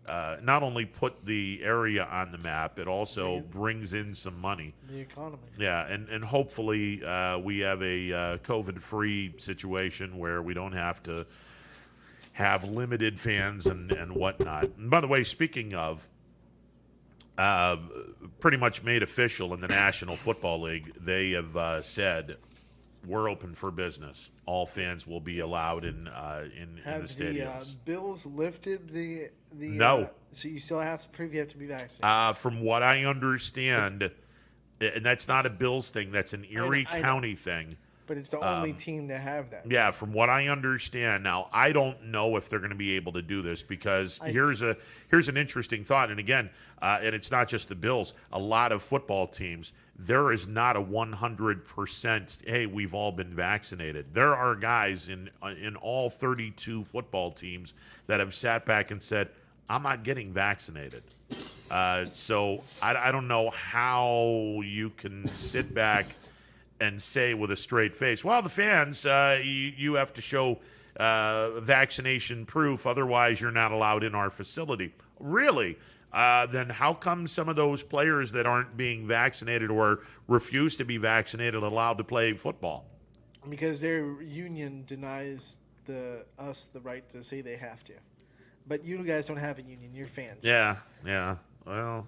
Speaker 3: not only put the area on the map, it also brings in some money.
Speaker 4: The economy.
Speaker 3: Yeah, and hopefully we have a COVID-free situation where we don't have to have limited fans and whatnot. And by the way, speaking of, pretty much made official in the National Football League, they have said we're open for business. All fans will be allowed in the stadiums.
Speaker 4: Have the Bills lifted the
Speaker 3: no?
Speaker 4: So you still have to prove you have to be vaccinated.
Speaker 3: From what I understand, and that's not a Bills thing. That's an Erie County thing.
Speaker 4: But it's the only team to have that.
Speaker 3: Yeah, from what I understand. Now, I don't know if they're going to be able to do this because here's an interesting thought. And again, and it's not just the Bills. A lot of football teams, there is not a 100%, hey, we've all been vaccinated. There are guys in all 32 football teams that have sat back and said, I'm not getting vaccinated. So I don't know how you can sit back and say with a straight face, well, the fans, you have to show vaccination proof, otherwise you're not allowed in our facility. Really? Then how come some of those players that aren't being vaccinated or refuse to be vaccinated allowed to play football?
Speaker 4: Because their union denies us the right to say they have to. But you guys don't have a union. You're fans.
Speaker 3: Yeah. Well,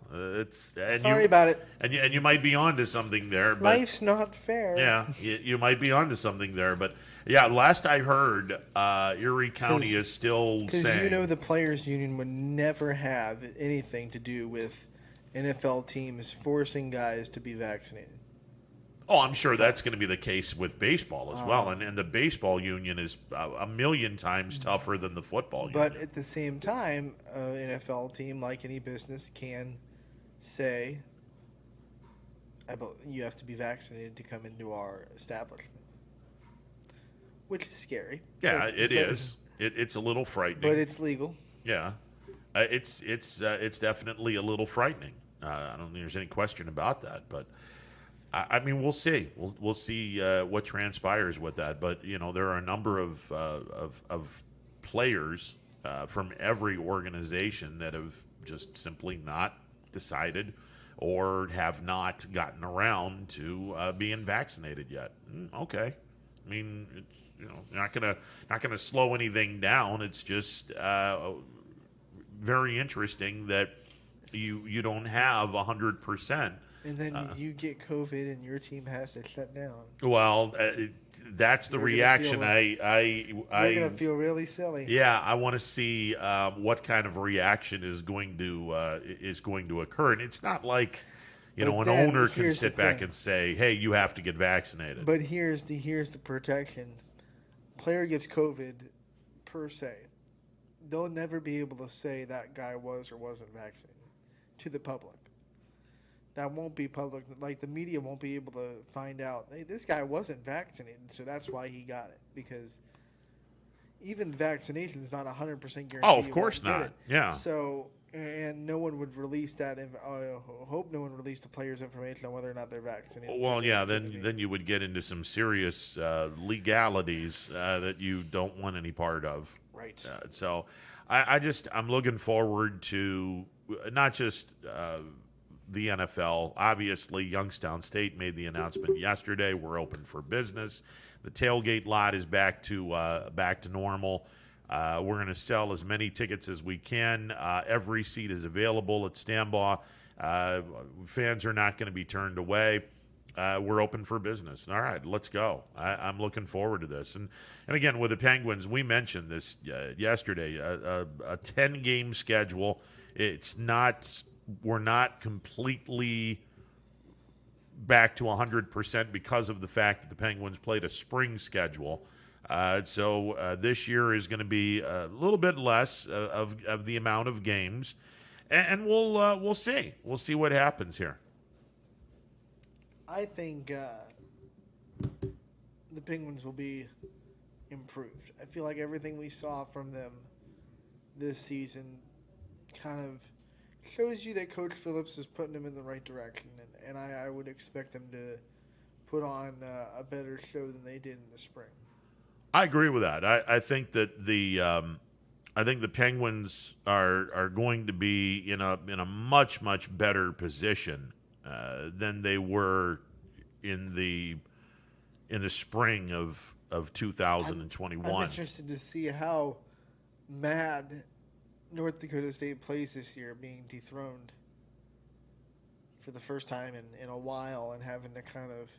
Speaker 4: sorry about it.
Speaker 3: And you might be onto something there. But,
Speaker 4: life's not fair.
Speaker 3: Yeah, you might be onto something there. But, yeah, last I heard, Erie County is still saying.
Speaker 4: Because the players' union would never have anything to do with NFL teams forcing guys to be vaccinated.
Speaker 3: Oh, I'm sure that's going to be the case with baseball as well. And the baseball union is a million times tougher than the football union.
Speaker 4: But at the same time, an NFL team, like any business, can say, you have to be vaccinated to come into our establishment. which is scary.
Speaker 3: Yeah, it is. It's a little frightening,
Speaker 4: but it's legal.
Speaker 3: Yeah, it's definitely a little frightening. I don't think there's any question about that. But I mean, we'll see. We'll see what transpires with that. But there are a number of players from every organization that have just simply not decided or have not gotten around to being vaccinated yet. Okay, I mean, it's not gonna slow anything down. It's just very interesting that you don't have 100%.
Speaker 4: And then you get COVID and your team has to shut down.
Speaker 3: Well, that's the reaction. You're
Speaker 4: gonna feel really silly.
Speaker 3: Yeah, I want to see what kind of reaction is going to occur, and it's not like an owner can sit back and say, "Hey, you have to get vaccinated."
Speaker 4: But here's the protection: player gets COVID, per se, they'll never be able to say that guy was or wasn't vaccinated to the public. That won't be public. Like, the media won't be able to find out, hey, this guy wasn't vaccinated, so that's why he got it. Because even vaccination is not 100% guaranteed.
Speaker 3: Oh, of course not. Yeah.
Speaker 4: So, and no one would release that. I hope no one released the player's information on whether or not they're vaccinated.
Speaker 3: Well, yeah, then you would get into some serious legalities that you don't want any part of.
Speaker 4: Right.
Speaker 3: So I'm looking forward to not just the NFL. Obviously, Youngstown State made the announcement yesterday. We're open for business. The tailgate lot is back to normal. We're going to sell as many tickets as we can. Every seat is available at Stambaugh. Fans are not going to be turned away. We're open for business. All right, let's go. I'm looking forward to this. And again, with the Penguins, we mentioned this yesterday, a 10-game schedule. We're not completely back to 100% because of the fact that the Penguins played a spring schedule. So this year is going to be a little bit less of the amount of games, and we'll see. We'll see what happens here.
Speaker 4: I think the Penguins will be improved. I feel like everything we saw from them this season kind of shows you that Coach Phillips is putting them in the right direction, and I would expect them to put on a better show than they did in the spring.
Speaker 3: I agree with that. I think that the Penguins are going to be in a much better position than they were in the spring of 2021.
Speaker 4: I'm interested to see how mad North Dakota State plays this year, being dethroned for the first time in a while and having to kind of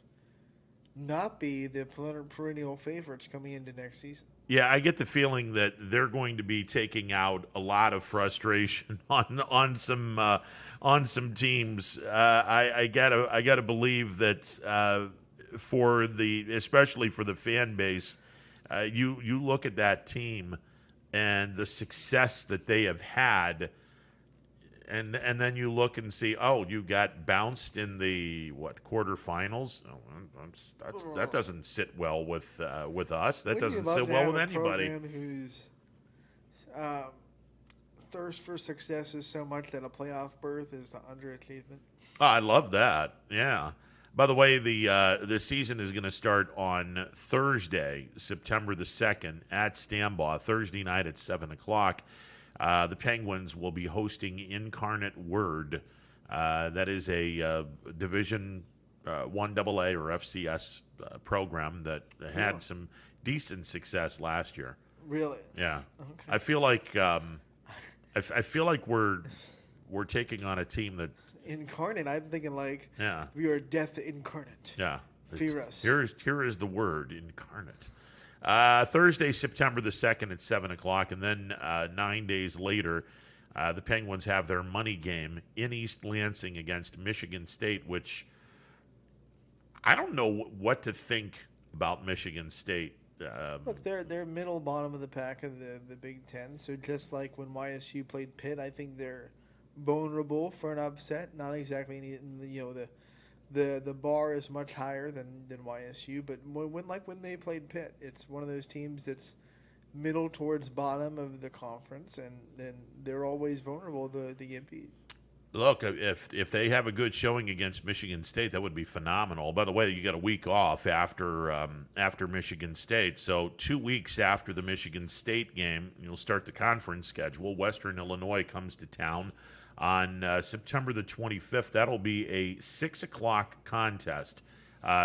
Speaker 4: not be the perennial favorites coming into next season.
Speaker 3: Yeah, I get the feeling that they're going to be taking out a lot of frustration on some teams. I gotta believe that especially for the fan base, you look at that team and the success that they have had, and then you look and see, oh, you got bounced in the quarterfinals. Oh, that doesn't sit well with us. That doesn't sit well with anybody.
Speaker 4: Whose thirst for success is so much that a playoff berth is the underachievement.
Speaker 3: Oh, I love that. Yeah. By the way, the season is going to start on Thursday, September the 2nd at Stambaugh, Thursday night at 7 o'clock. The Penguins will be hosting Incarnate Word. That is a Division 1AA or FCS program that had some decent success last year.
Speaker 4: Really?
Speaker 3: Yeah. Okay. I feel like we're taking on a team that.
Speaker 4: Incarnate. I'm thinking we are death incarnate.
Speaker 3: Yeah.
Speaker 4: Fear us.
Speaker 3: Here is the word, incarnate. Thursday, September the 2nd at 7 o'clock, and then 9 days later, the Penguins have their money game in East Lansing against Michigan State, which I don't know what to think about Michigan State.
Speaker 4: Look, they're middle bottom of the pack of the Big Ten, so just like when YSU played Pitt, I think they're vulnerable for an upset. Not exactly in the the bar is much higher than YSU. But when they played Pitt, it's one of those teams that's middle towards bottom of the conference, and then they're always vulnerable to get beat.
Speaker 3: Look, if they have a good showing against Michigan State, that would be phenomenal. By the way, you got a week off after Michigan State, so 2 weeks after the Michigan State game, you'll start the conference schedule. Western Illinois comes to town on September the 25th. That'll be a 6 o'clock contest,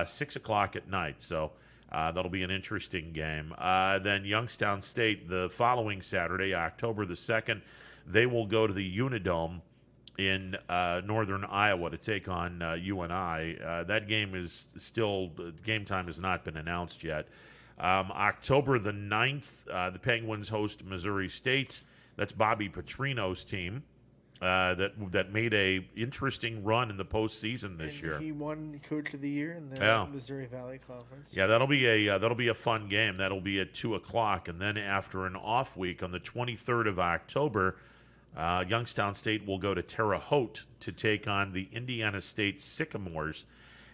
Speaker 3: 6 o'clock at night. So that'll be an interesting game. Then Youngstown State the following Saturday, October the 2nd, they will go to the Unidome in northern Iowa to take on UNI. That game is still, game time has not been announced yet. October the 9th, the Penguins host Missouri State. That's Bobby Petrino's team that made a interesting run in the postseason this year.
Speaker 4: He won Coach of the Year in the Missouri Valley Conference.
Speaker 3: Yeah, that'll be a fun game. That'll be at 2 o'clock, and then after an off week on the 23rd of October, Youngstown State will go to Terre Haute to take on the Indiana State Sycamores.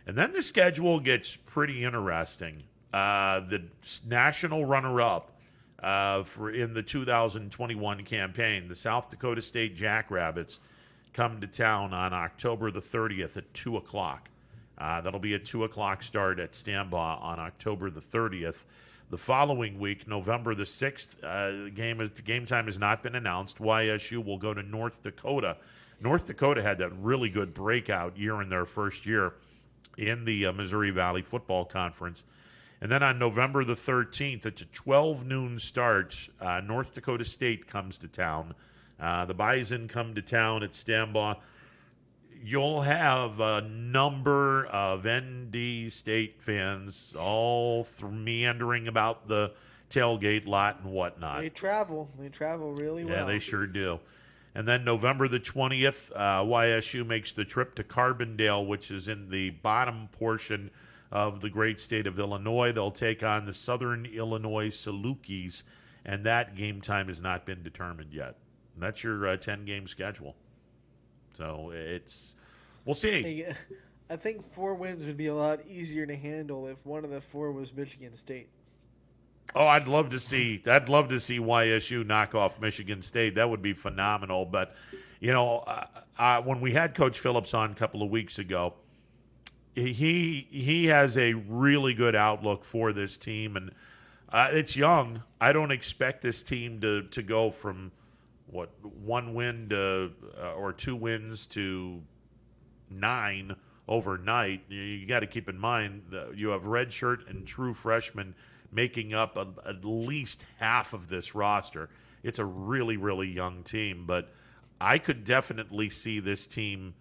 Speaker 3: And then the schedule gets pretty interesting. The national runner-up in the 2021 campaign, the South Dakota State Jackrabbits, come to town on October the 30th at 2 o'clock. That'll be a 2 o'clock start at Stambaugh on October the 30th. The following week, November the 6th, the game time has not been announced. YSU will go to North Dakota. North Dakota had that really good breakout year in their first year in the Missouri Valley Football Conference. And then on November the 13th, it's a 12 noon start. North Dakota State comes to town. The Bison come to town at Stambaugh. You'll have a number of ND State fans all meandering about the tailgate lot and whatnot.
Speaker 4: They travel really well.
Speaker 3: Yeah, they sure do. And then November the 20th, YSU makes the trip to Carbondale, which is in the bottom portion of the great state of Illinois. They'll take on the Southern Illinois Salukis, and that game time has not been determined yet. And that's your 10-game schedule. So we'll see.
Speaker 4: I think 4 wins would be a lot easier to handle if one of the 4 was Michigan State.
Speaker 3: Oh, I'd love to see YSU knock off Michigan State. That would be phenomenal. But, when we had Coach Phillips on a couple of weeks ago, he has a really good outlook for this team, and it's young. I don't expect this team to go from 1 win or 2 wins to 9 overnight. You got to keep in mind that you have redshirt and true freshmen making up at least half of this roster. It's a really, really young team, but I could definitely see this team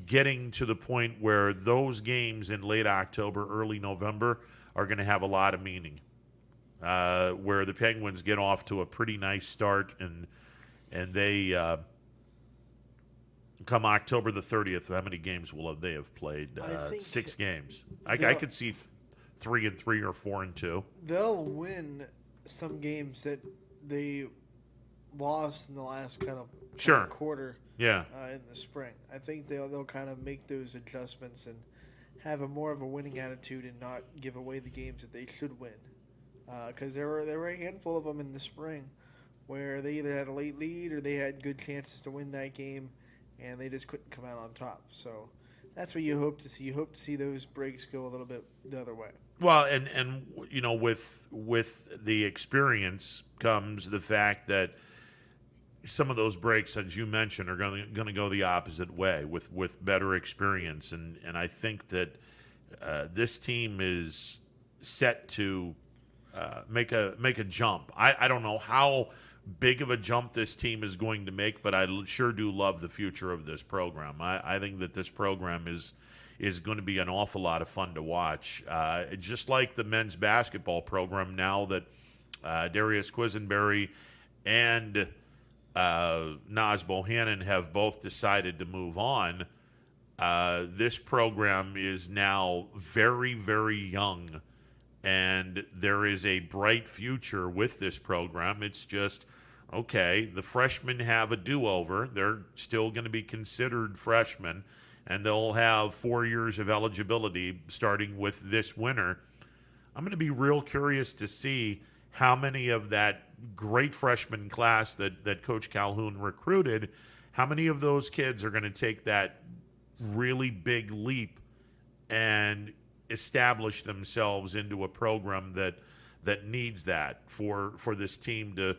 Speaker 3: getting to the point where those games in late October, early November are going to have a lot of meaning. Where the Penguins get off to a pretty nice start, and they come October the 30th. How many games will they have played? 6 games. I could see 3-3 or 4-2.
Speaker 4: They'll win some games that they lost in the last kind of quarter.
Speaker 3: Yeah.
Speaker 4: In the spring, I think they'll kind of make those adjustments and have more of a winning attitude and not give away the games that they should win. Because there were a handful of them in the spring where they either had a late lead or they had good chances to win that game, and they just couldn't come out on top. So that's what you hope to see. You hope to see those breaks go a little bit the other way.
Speaker 3: Well, and with the experience comes the fact that some of those breaks, as you mentioned, are going to go the opposite way with better experience, and I think that this team is set to make a jump. I don't know how big of a jump this team is going to make, but I sure do love the future of this program. I think that this program is going to be an awful lot of fun to watch. Just like the men's basketball program, now that Darius Quisenberry and Naz Bohannon have both decided to move on, this program is now very, very young, and there is a bright future with this program. It's just, okay, the freshmen have a do-over. They're still going to be considered freshmen, and they'll have 4 years of eligibility starting with this winter. I'm going to be real curious to see how many of that great freshman class that Coach Calhoun recruited, how many of those kids are going to take that really big leap and establish themselves into a program that needs that for this team to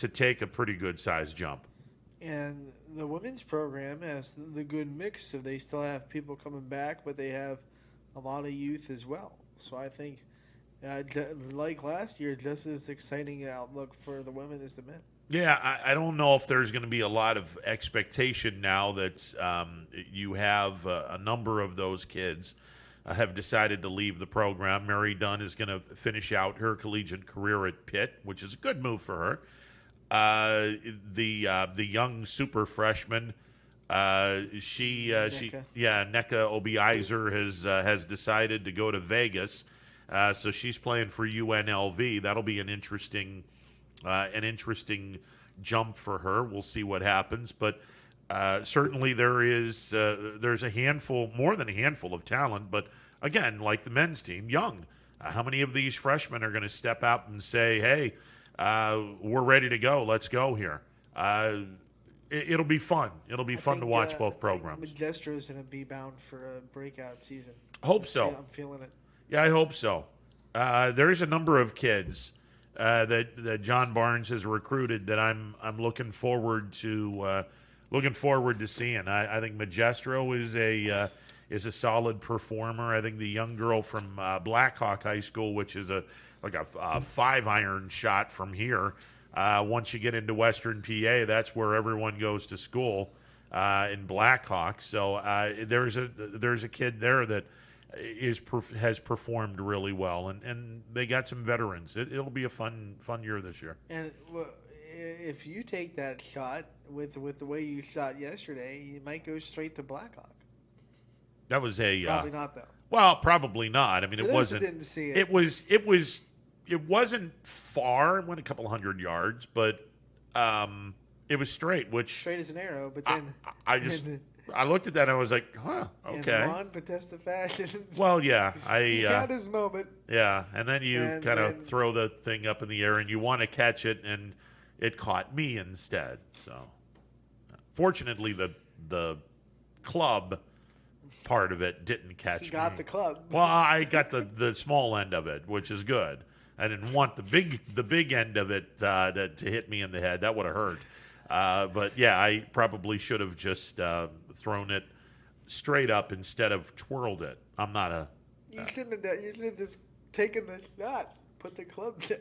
Speaker 3: take a pretty good sized jump.
Speaker 4: And the women's program has the good mix of they still have people coming back, but they have a lot of youth as well. So I think, like last year, just as exciting outlook for the women as the men.
Speaker 3: Yeah, I don't know if there's going to be a lot of expectation now that you have a number of those kids have decided to leave the program. Mary Dunn is going to finish out her collegiate career at Pitt, which is a good move for her. The young super freshman, Nneka Obiizer has decided to go to Vegas, so she's playing for UNLV. That'll be an interesting jump for her. We'll see what happens, but certainly there's a handful, more than a handful of talent. But again, like the men's team, young. How many of these freshmen are going to step out and say, "Hey, we're ready to go. Let's go here." It'll be fun. It'll be fun to watch both programs.
Speaker 4: Magistro is going to be bound for a breakout season.
Speaker 3: Hope so.
Speaker 4: I'm feeling it.
Speaker 3: Yeah, I hope so. There's a number of kids that John Barnes has recruited that I'm looking forward to seeing. I think Magistro is a solid performer. I think the young girl from Blackhawk High School, which is a 5-iron shot from here. Once you get into Western PA, that's where everyone goes to school in Blackhawk. So there's a kid there that has performed really well, and they got some veterans. It'll be a fun year this year.
Speaker 4: And if you take that shot with the way you shot yesterday, you might go straight to Blackhawk.
Speaker 3: That was
Speaker 4: probably not though.
Speaker 3: Well, probably not. I mean,
Speaker 4: it wasn't. Didn't see it.
Speaker 3: It wasn't far. It went a couple hundred yards, but it was straight.
Speaker 4: Straight as an arrow. But then
Speaker 3: I looked at that and I was like, huh, okay.
Speaker 4: In Ron Podesta fashion.
Speaker 3: Well, yeah.
Speaker 4: He had his moment.
Speaker 3: Yeah, and then you kind of throw the thing up in the air and you want to catch it, and it caught me instead. So, fortunately, the club part of it didn't catch me.
Speaker 4: You got the club.
Speaker 3: Well, I got the small end of it, which is good. I didn't want the big end of it to hit me in the head. That would have hurt. But yeah, I probably should have just thrown it straight up instead of twirled it. I'm not a.
Speaker 4: You shouldn't have. You should have just taken the shot, put the club down.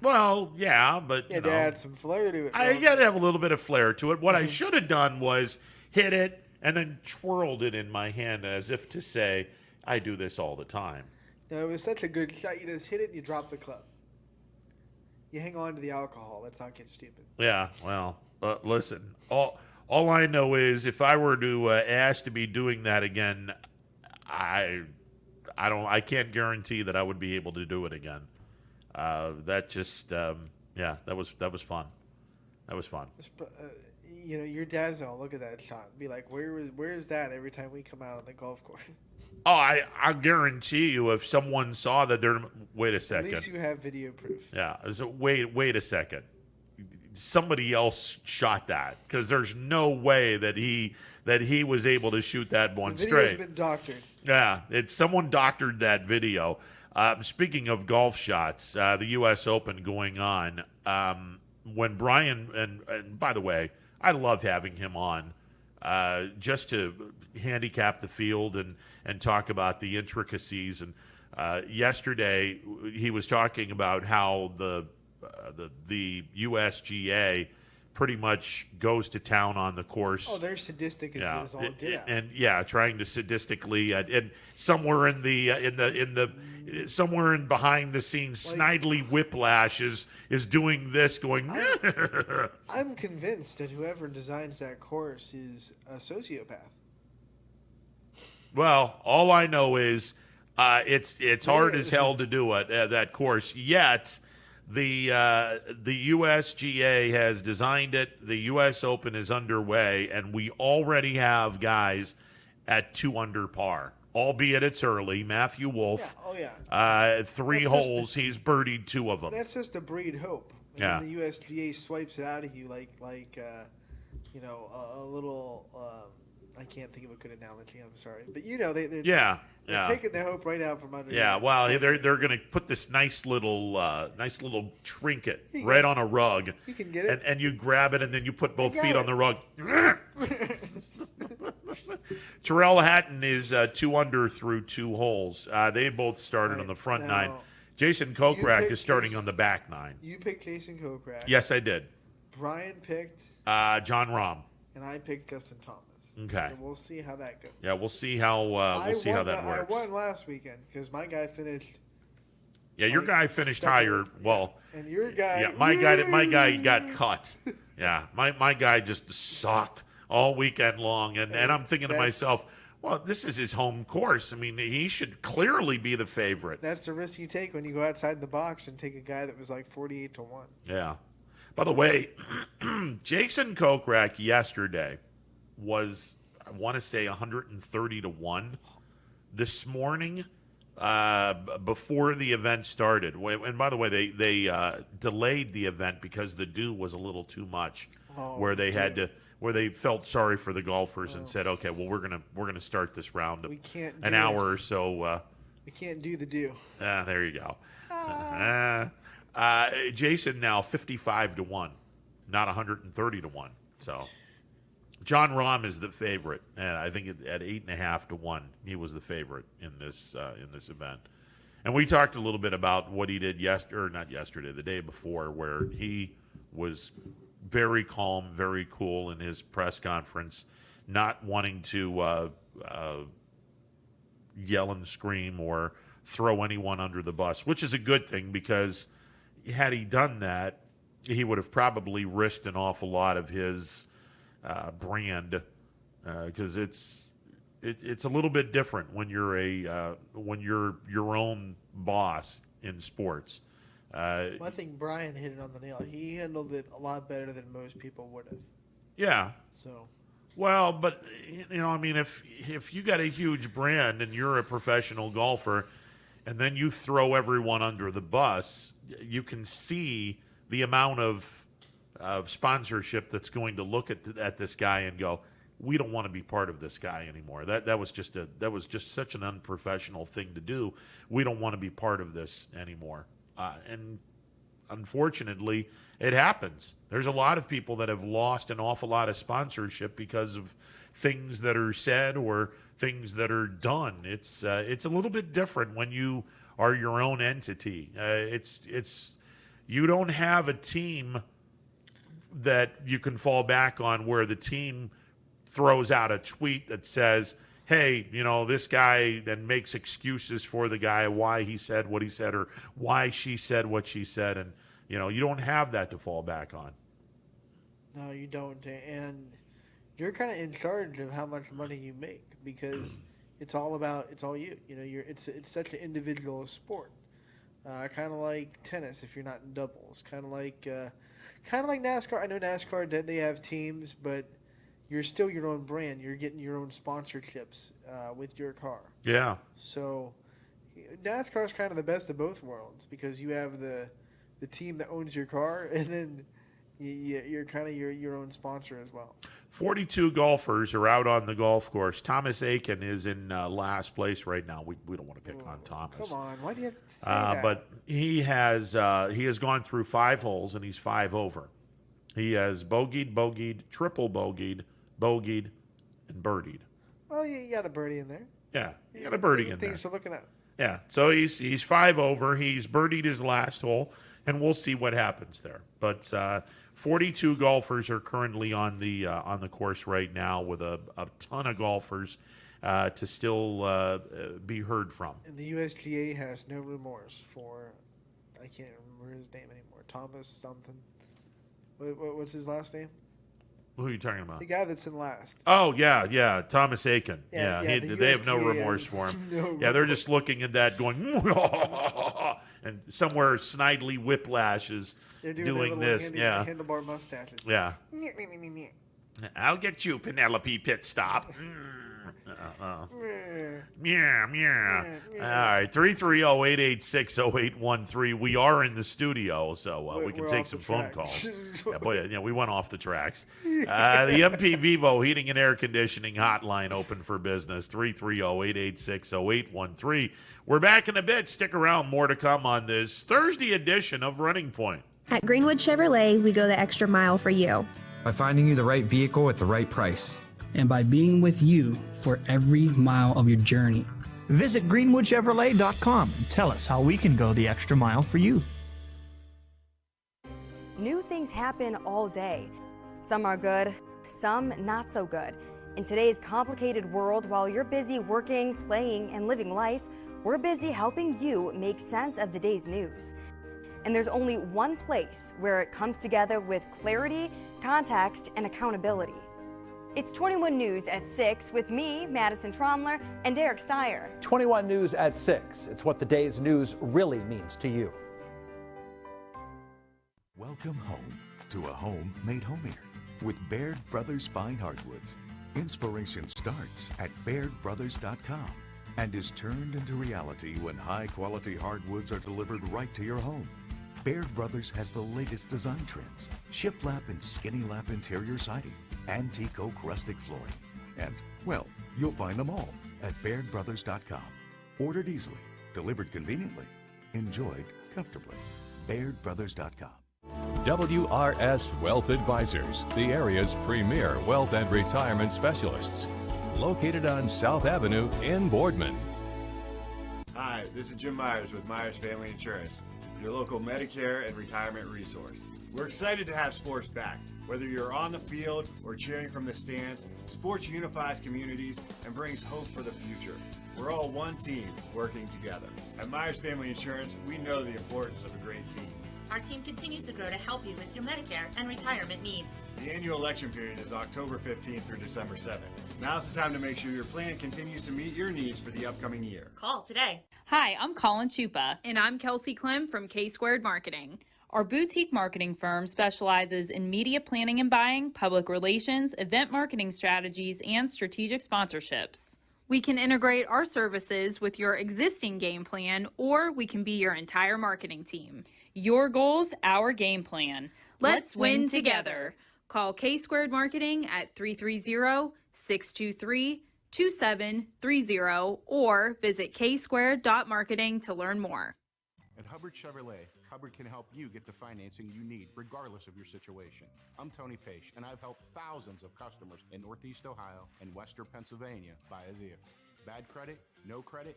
Speaker 3: Well, yeah, but
Speaker 4: you had to add some flair to it.
Speaker 3: I got to have a little bit of flair to it. What I should have done was hit it and then twirled it in my hand as if to say, I do this all the time.
Speaker 4: No, it was such a good shot. You just hit it and you drop the club. You hang on to the alcohol. Let's not get stupid.
Speaker 3: Yeah, well, listen. All I know is if I were to ask to be doing that again, I can't guarantee that I would be able to do it again. That just that was fun. That was fun.
Speaker 4: Your dad's gonna look at that shot and be like, "Where is that?" Every time we come out on the golf course.
Speaker 3: Oh, I guarantee you, if someone saw that, wait a second.
Speaker 4: At least you have video proof.
Speaker 3: Yeah. So wait a second. Somebody else shot that, because there's no way that he was able to shoot that one straight. The video's
Speaker 4: been doctored.
Speaker 3: Yeah, someone doctored that video. Speaking of golf shots, the U.S. Open going on. When Brian and by the way, I love having him on just to handicap the field and talk about the intricacies. And yesterday he was talking about how the USGA pretty much goes to town on the course.
Speaker 4: Oh, they're sadistic as all get out.
Speaker 3: And trying to sadistically and somewhere somewhere in behind the scenes, Snidely Whiplash is doing this, going.
Speaker 4: I'm convinced that whoever designs that course is a sociopath.
Speaker 3: Well, all I know is it's hard as hell to do it that course. Yet The USGA has designed it. The U.S. Open is underway, and we already have guys at 2 under par, albeit it's early. Matthew Wolff, 3 holes, he's birdied 2 of them.
Speaker 4: That's just to breed hope. And then the USGA swipes it out of you like a little. I can't think of a good analogy. I'm sorry, but they're taking the hope right out from under.
Speaker 3: Yeah, well, they're going to put this nice little trinket right on a rug.
Speaker 4: You can get it,
Speaker 3: and you grab it, and then you put both feet on the rug. Terrell Hatton is 2 under through 2 holes. They both started on the front 9. Jason Kokrak is starting on the back 9.
Speaker 4: You picked Jason Kokrak.
Speaker 3: Yes, I did.
Speaker 4: Brian picked
Speaker 3: Jon Rahm,
Speaker 4: and I picked Justin Thomas.
Speaker 3: Okay.
Speaker 4: So we'll see how that goes.
Speaker 3: Yeah, we'll see how that works.
Speaker 4: I won last weekend because my guy finished.
Speaker 3: Yeah, your guy finished higher. Well,
Speaker 4: and your guy.
Speaker 3: Yeah, my guy got cut. Yeah, my guy just sucked all weekend long, and I'm thinking to myself, well, this is his home course. I mean, he should clearly be the favorite.
Speaker 4: That's the risk you take when you go outside the box and take a guy that was like 48-1.
Speaker 3: Yeah. By the way, Jason Kokrak yesterday was, I want to say, 130-1. This morning, before the event started, and by the way, they delayed the event because the dew was a little too much, where they felt sorry for the golfers and said, okay, well, we're gonna start this round an hour or so.
Speaker 4: We can't do the dew.
Speaker 3: There you go. Jason now 55-1, not 130-1. So Jon Rahm is the favorite, and I think at 8.5-1, he was the favorite in this event. And we talked a little bit about what he did the day before, where he was very calm, very cool in his press conference, not wanting to yell and scream or throw anyone under the bus, which is a good thing, because had he done that, he would have probably risked an awful lot of his brand, because it's a little bit different when you're your own boss in sports.
Speaker 4: I think Brian hit it on the nail. He handled it a lot better than most people would have.
Speaker 3: Yeah.
Speaker 4: So.
Speaker 3: Well, but I mean, if you got a huge brand and you're a professional golfer, and then you throw everyone under the bus, you can see the amount of sponsorship that's going to look at this guy and go, we don't want to be part of this guy anymore. That was just such an unprofessional thing to do. We don't want to be part of this anymore. And unfortunately, it happens. There's a lot of people that have lost an awful lot of sponsorship because of things that are said or things that are done. It's a little bit different when you are your own entity. You don't have a team that you can fall back on where the team throws out a tweet that says, hey, this guy, then makes excuses for the guy, why he said what he said or why she said what she said. And, you don't have that to fall back on.
Speaker 4: No, you don't. And you're kind of in charge of how much money you make, because it's all you. It's such an individual sport. Kind of like tennis if you're not in doubles. Kind of like NASCAR. I know NASCAR, they have teams, but you're still your own brand. You're getting your own sponsorships with your car.
Speaker 3: Yeah.
Speaker 4: So NASCAR is kind of the best of both worlds, because you have the team that owns your car, and then you're kind of your own sponsor as well. 42
Speaker 3: golfers are out on the golf course. Thomas Aiken is in last place right now. We don't want to pick on Thomas.
Speaker 4: Come on, why do you have to say that?
Speaker 3: But he has gone through 5 holes, and he's 5 over. He has bogeyed, triple bogeyed, and birdied.
Speaker 4: Well, you got a birdie in there.
Speaker 3: Yeah, you got a birdie in there.
Speaker 4: Things to looking at.
Speaker 3: Yeah, so he's 5 over. He's birdied his last hole, and we'll see what happens there. But 42 golfers are currently on the course right now, with a ton of golfers to still be heard from.
Speaker 4: And the USGA has no remorse for, I can't remember his name anymore, Thomas something. What's his last name?
Speaker 3: Who are you talking about?
Speaker 4: The guy that's in last.
Speaker 3: Oh, yeah, Thomas Aiken. Yeah,
Speaker 4: the
Speaker 3: they have no remorse for him.
Speaker 4: No
Speaker 3: yeah, they're just looking at that going, and somewhere Snidely Whiplash is doing this.
Speaker 4: Handlebar mustaches.
Speaker 3: Yeah. I'll get you, Penelope Pitstop. Yeah. All right, 330-886-0813. We are in the studio, so we can take some phone calls. We went off the tracks. The MP Vivo Heating and Air Conditioning Hotline open for business, 330-886-0813. We're back in a bit. Stick around. More to come on this Thursday edition of Running Point.
Speaker 5: At Greenwood Chevrolet, we go the extra mile for you.
Speaker 6: By finding you the right vehicle at the right price.
Speaker 7: And by being with you for every mile of your journey.
Speaker 8: Visit greenwoodchevrolet.com and tell us how we can go the extra mile for you.
Speaker 9: New things happen all day. Some are good, some not so good. In today's complicated world, while you're busy working, playing, and living life, we're busy helping you make sense of the day's news. And there's only one place where it comes together with clarity, context, and accountability. It's 21 News at 6 with me, Madison Tromler, and Derek Steyer.
Speaker 10: 21 News at 6. It's what the day's news really means to you.
Speaker 11: Welcome home to a home made homier with Baird Brothers Fine Hardwoods. Inspiration starts at BairdBrothers.com and is turned into reality when high-quality hardwoods are delivered right to your home. Baird Brothers has the latest design trends, shiplap and skinny lap interior siding, antique oak rustic flooring, and, well, you'll find them all at BairdBrothers.com. Ordered easily, delivered conveniently, enjoyed comfortably. BairdBrothers.com.
Speaker 12: WRS Wealth Advisors, the area's premier wealth and retirement specialists. Located on South Avenue in Boardman.
Speaker 13: Hi, this is Jim Myers with Myers Family Insurance, your local Medicare and retirement resource. We're excited to have sports back. Whether you're on the field or cheering from the stands, sports unifies communities and brings hope for the future. We're all one team working together. At Myers Family Insurance, we know the importance of a great team.
Speaker 14: Our team continues to grow to help you with your Medicare and retirement needs.
Speaker 13: The annual election period is October 15th through December 7th. Now's the time to make sure your plan continues to meet your needs for the upcoming year.
Speaker 14: Call today.
Speaker 15: Hi, I'm Colin Chupa. And I'm Kelsey Clem from K-Squared Marketing. Our boutique marketing firm specializes in media planning and buying, public relations, event marketing strategies, and strategic sponsorships. We can integrate our services with your existing game plan, or we can be your entire marketing team. Your goals, our game plan. Let's win together. Call K-Squared Marketing at 330-623-2730 or visit ksquared.marketing to learn more.
Speaker 16: At Hubbard Chevrolet, Hubbard can help you get the financing you need regardless of your situation. I'm Tony Page, and I've helped thousands of customers in Northeast Ohio and Western Pennsylvania buy a vehicle. Bad credit, no problem.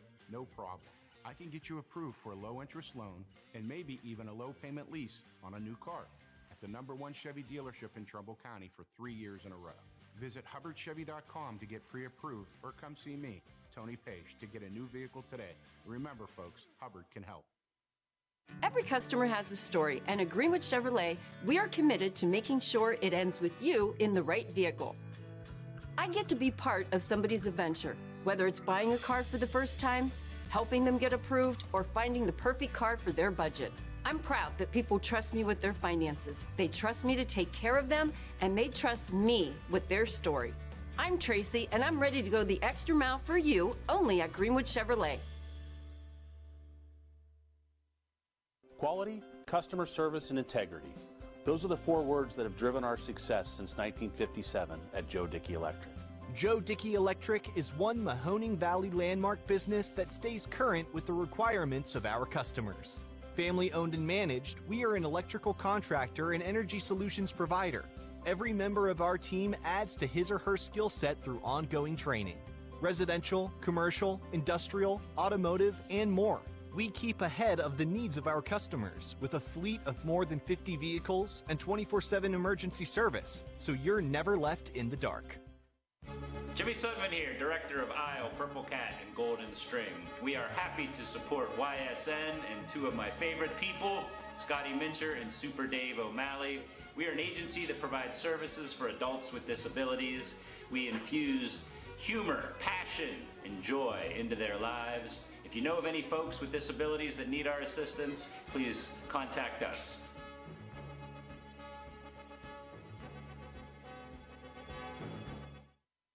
Speaker 16: I can get you approved for a low-interest loan and maybe even a low-payment lease on a new car at the #1 Chevy dealership in Trumbull County for 3 years in a row. Visit HubbardChevy.com to get pre-approved or come see me, Tony Page, to get a new vehicle today. Remember, folks, Hubbard can help.
Speaker 17: Every customer has a story, and at Greenwood Chevrolet, we are committed to making sure it ends with you in the right vehicle. I get to be part of somebody's adventure, whether it's buying a car for the first time, helping them get approved, or finding the perfect car for their budget. I'm proud that people trust me with their finances. They trust me to take care of them, and they trust me with their story. I'm Tracy, and I'm ready to go the extra mile for you, only at Greenwood Chevrolet.
Speaker 18: Quality, customer service, and integrity. Those are the 4 words that have driven our success since 1957 at Joe Dickey Electric.
Speaker 19: Joe Dickey Electric is one Mahoning Valley landmark business that stays current with the requirements of our customers. Family owned and managed, we are an electrical contractor and energy solutions provider. Every member of our team adds to his or her skill set through ongoing training. Residential, commercial, industrial, automotive, and more. We keep ahead of the needs of our customers with a fleet of more than 50 vehicles and 24/7 emergency service, so you're never left in the dark.
Speaker 20: Jimmy Sudman here, Director of Isle, Purple Cat, and Golden String. We are happy to support YSN and 2 of my favorite people, Scotty Mincher and Super Dave O'Malley. We are an agency that provides services for adults with disabilities. We infuse humor, passion, and joy into their lives. If you know of any folks with disabilities that need our assistance, please contact us.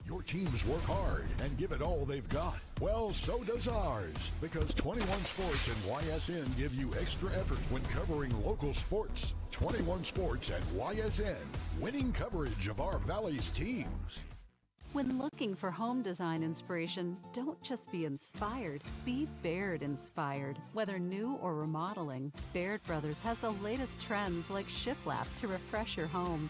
Speaker 21: Your teams work hard and give it all they've got. Well, so does ours, because 21 Sports and YSN give you extra effort when covering local sports. 21 Sports and YSN, winning coverage of our Valley's teams.
Speaker 22: When looking for home design inspiration, don't just be inspired, be Baird inspired. Whether new or remodeling, Baird Brothers has the latest trends like shiplap to refresh your home.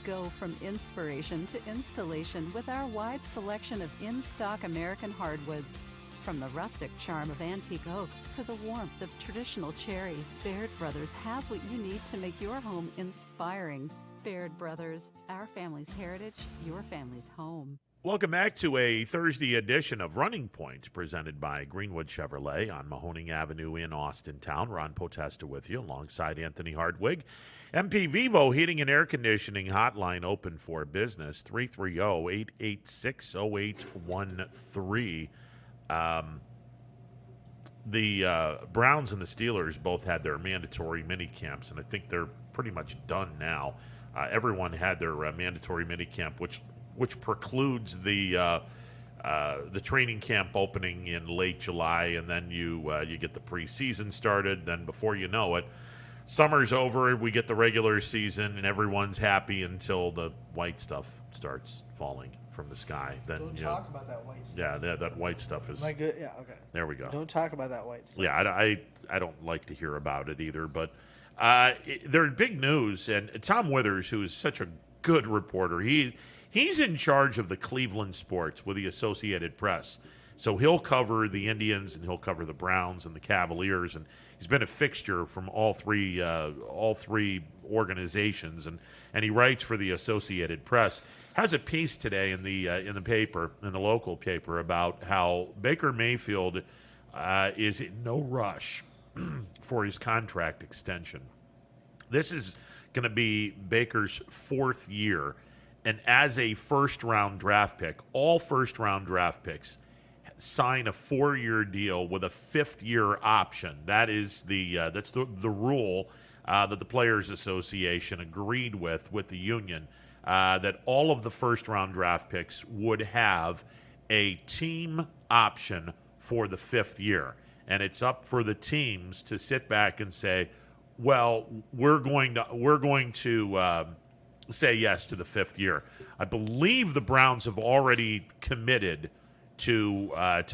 Speaker 22: Go from inspiration to installation with our wide selection of in-stock American hardwoods. From the rustic charm of antique oak to the warmth of traditional cherry, Baird Brothers has what you need to make your home inspiring. Baird Brothers, our family's heritage, your family's home.
Speaker 3: Welcome back to a Thursday edition of Running Point, presented by Greenwood Chevrolet on Mahoning Avenue in Austintown. Ron Potesta with you, alongside Anthony Hardwig. MP Vivo Heating and Air Conditioning hotline open for business, 330-886-0813. The Browns and the Steelers both had their mandatory mini camps, and I think they're pretty much done now. Everyone had their mandatory mini camp, which precludes the training camp opening in late July, and then you get the preseason started. Then before you know it, summer's over, we get the regular season, and everyone's happy until the white stuff starts falling from the sky. Then
Speaker 4: don't talk about that white stuff.
Speaker 3: Yeah, that white stuff is.
Speaker 4: Am I good? Yeah, okay.
Speaker 3: There we go.
Speaker 4: Don't talk about that white stuff.
Speaker 3: Yeah, I don't like to hear about it either, but they're big news, and Tom Withers, who is such a good reporter, he's in charge of the Cleveland sports with the Associated Press. So he'll cover the Indians, and he'll cover the Browns and the Cavaliers, and he's been a fixture from all three organizations, and he writes for the Associated Press. Has a piece today in the paper, in the local paper, about how Baker Mayfield is in no rush for his contract extension. This is going to be Baker's fourth year, and as a first-round draft pick, all first-round draft picks sign a 4-year deal with a 5th-year option. That is that's the rule that the Players Association agreed with the union, that all of the first-round draft picks would have a team option for the 5th year. And it's up for the teams to sit back and say, well, we're going to say yes to the 5th year. I believe the Browns have already committed to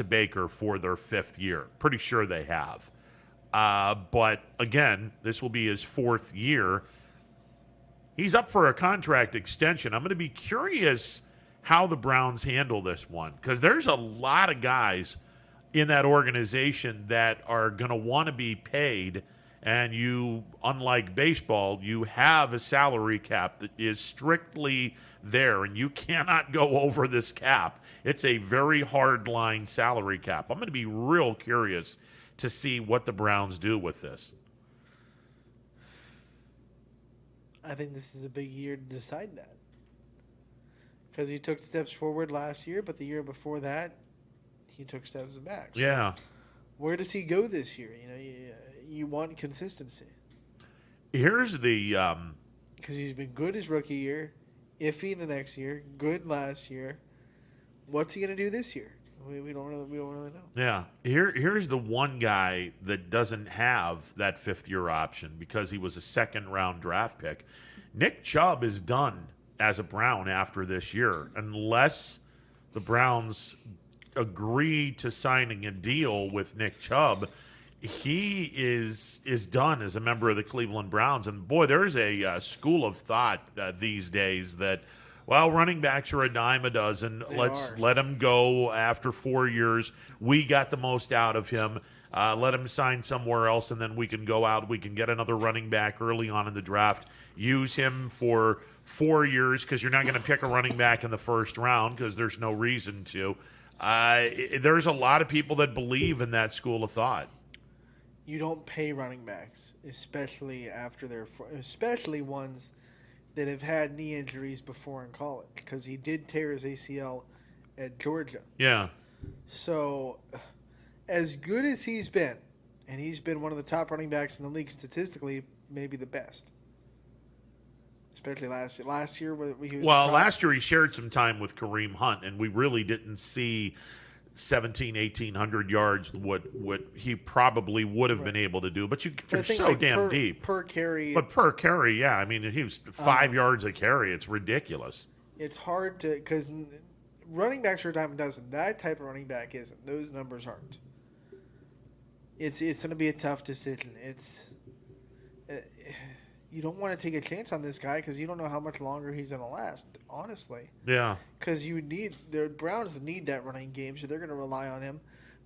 Speaker 3: Baker for their 5th year. Pretty sure they have. But again, this will be his 4th year. He's up for a contract extension. I'm going to be curious how the Browns handle this one, because there's a lot of guys in that organization that are going to want to be paid, and you, unlike baseball, you have a salary cap that is strictly there, and you cannot go over this cap. It's a very hard-line salary cap. I'm going to be real curious to see what the Browns do with this.
Speaker 4: I think this is a big year to decide that, because he took steps forward last year, but the year before that, he took steps back. So
Speaker 3: yeah.
Speaker 4: Where does he go this year? You want consistency.
Speaker 3: Here's the
Speaker 4: because he's been good his rookie year, iffy the next year, good last year. What's he going to do this year? We don't really know.
Speaker 3: Yeah. Here's the one guy that doesn't have that 5th year option because he was a 2nd-round draft pick. Nick Chubb is done as a Brown after this year, unless the Browns agree to signing a deal with Nick Chubb. He is done as a member of the Cleveland Browns. And boy, there's a school of thought these days that, well, running backs are a dime a dozen. Let's let him go after 4 years. We got the most out of him. Let him sign somewhere else, and then we can go out. We can get another running back early on in the draft. Use him for 4 years, because you're not going to pick a running back in the 1st round because there's no reason to. There's a lot of people that believe in that school of thought.
Speaker 4: You don't pay running backs, especially especially ones that have had knee injuries before in college, because he did tear his ACL at Georgia.
Speaker 3: Yeah.
Speaker 4: So as good as he's been, and he's been one of the top running backs in the league statistically, maybe the best. Especially last year. Last year, he was
Speaker 3: last year he shared some time with Kareem Hunt, and we really didn't see 1,800 yards, what he probably would have been able to do. But they're so damn deep.
Speaker 4: Per carry.
Speaker 3: But per carry, yeah. I mean, he was 5 yards a carry. It's ridiculous.
Speaker 4: It's hard to, because running backs are a dime a dozen. That type of running back isn't. Those numbers aren't. It's going to be a tough decision. You don't want to take a chance on this guy because you don't know how much longer he's going to last, honestly.
Speaker 3: Yeah.
Speaker 4: Because the Browns need that running game, so they're going to rely on him.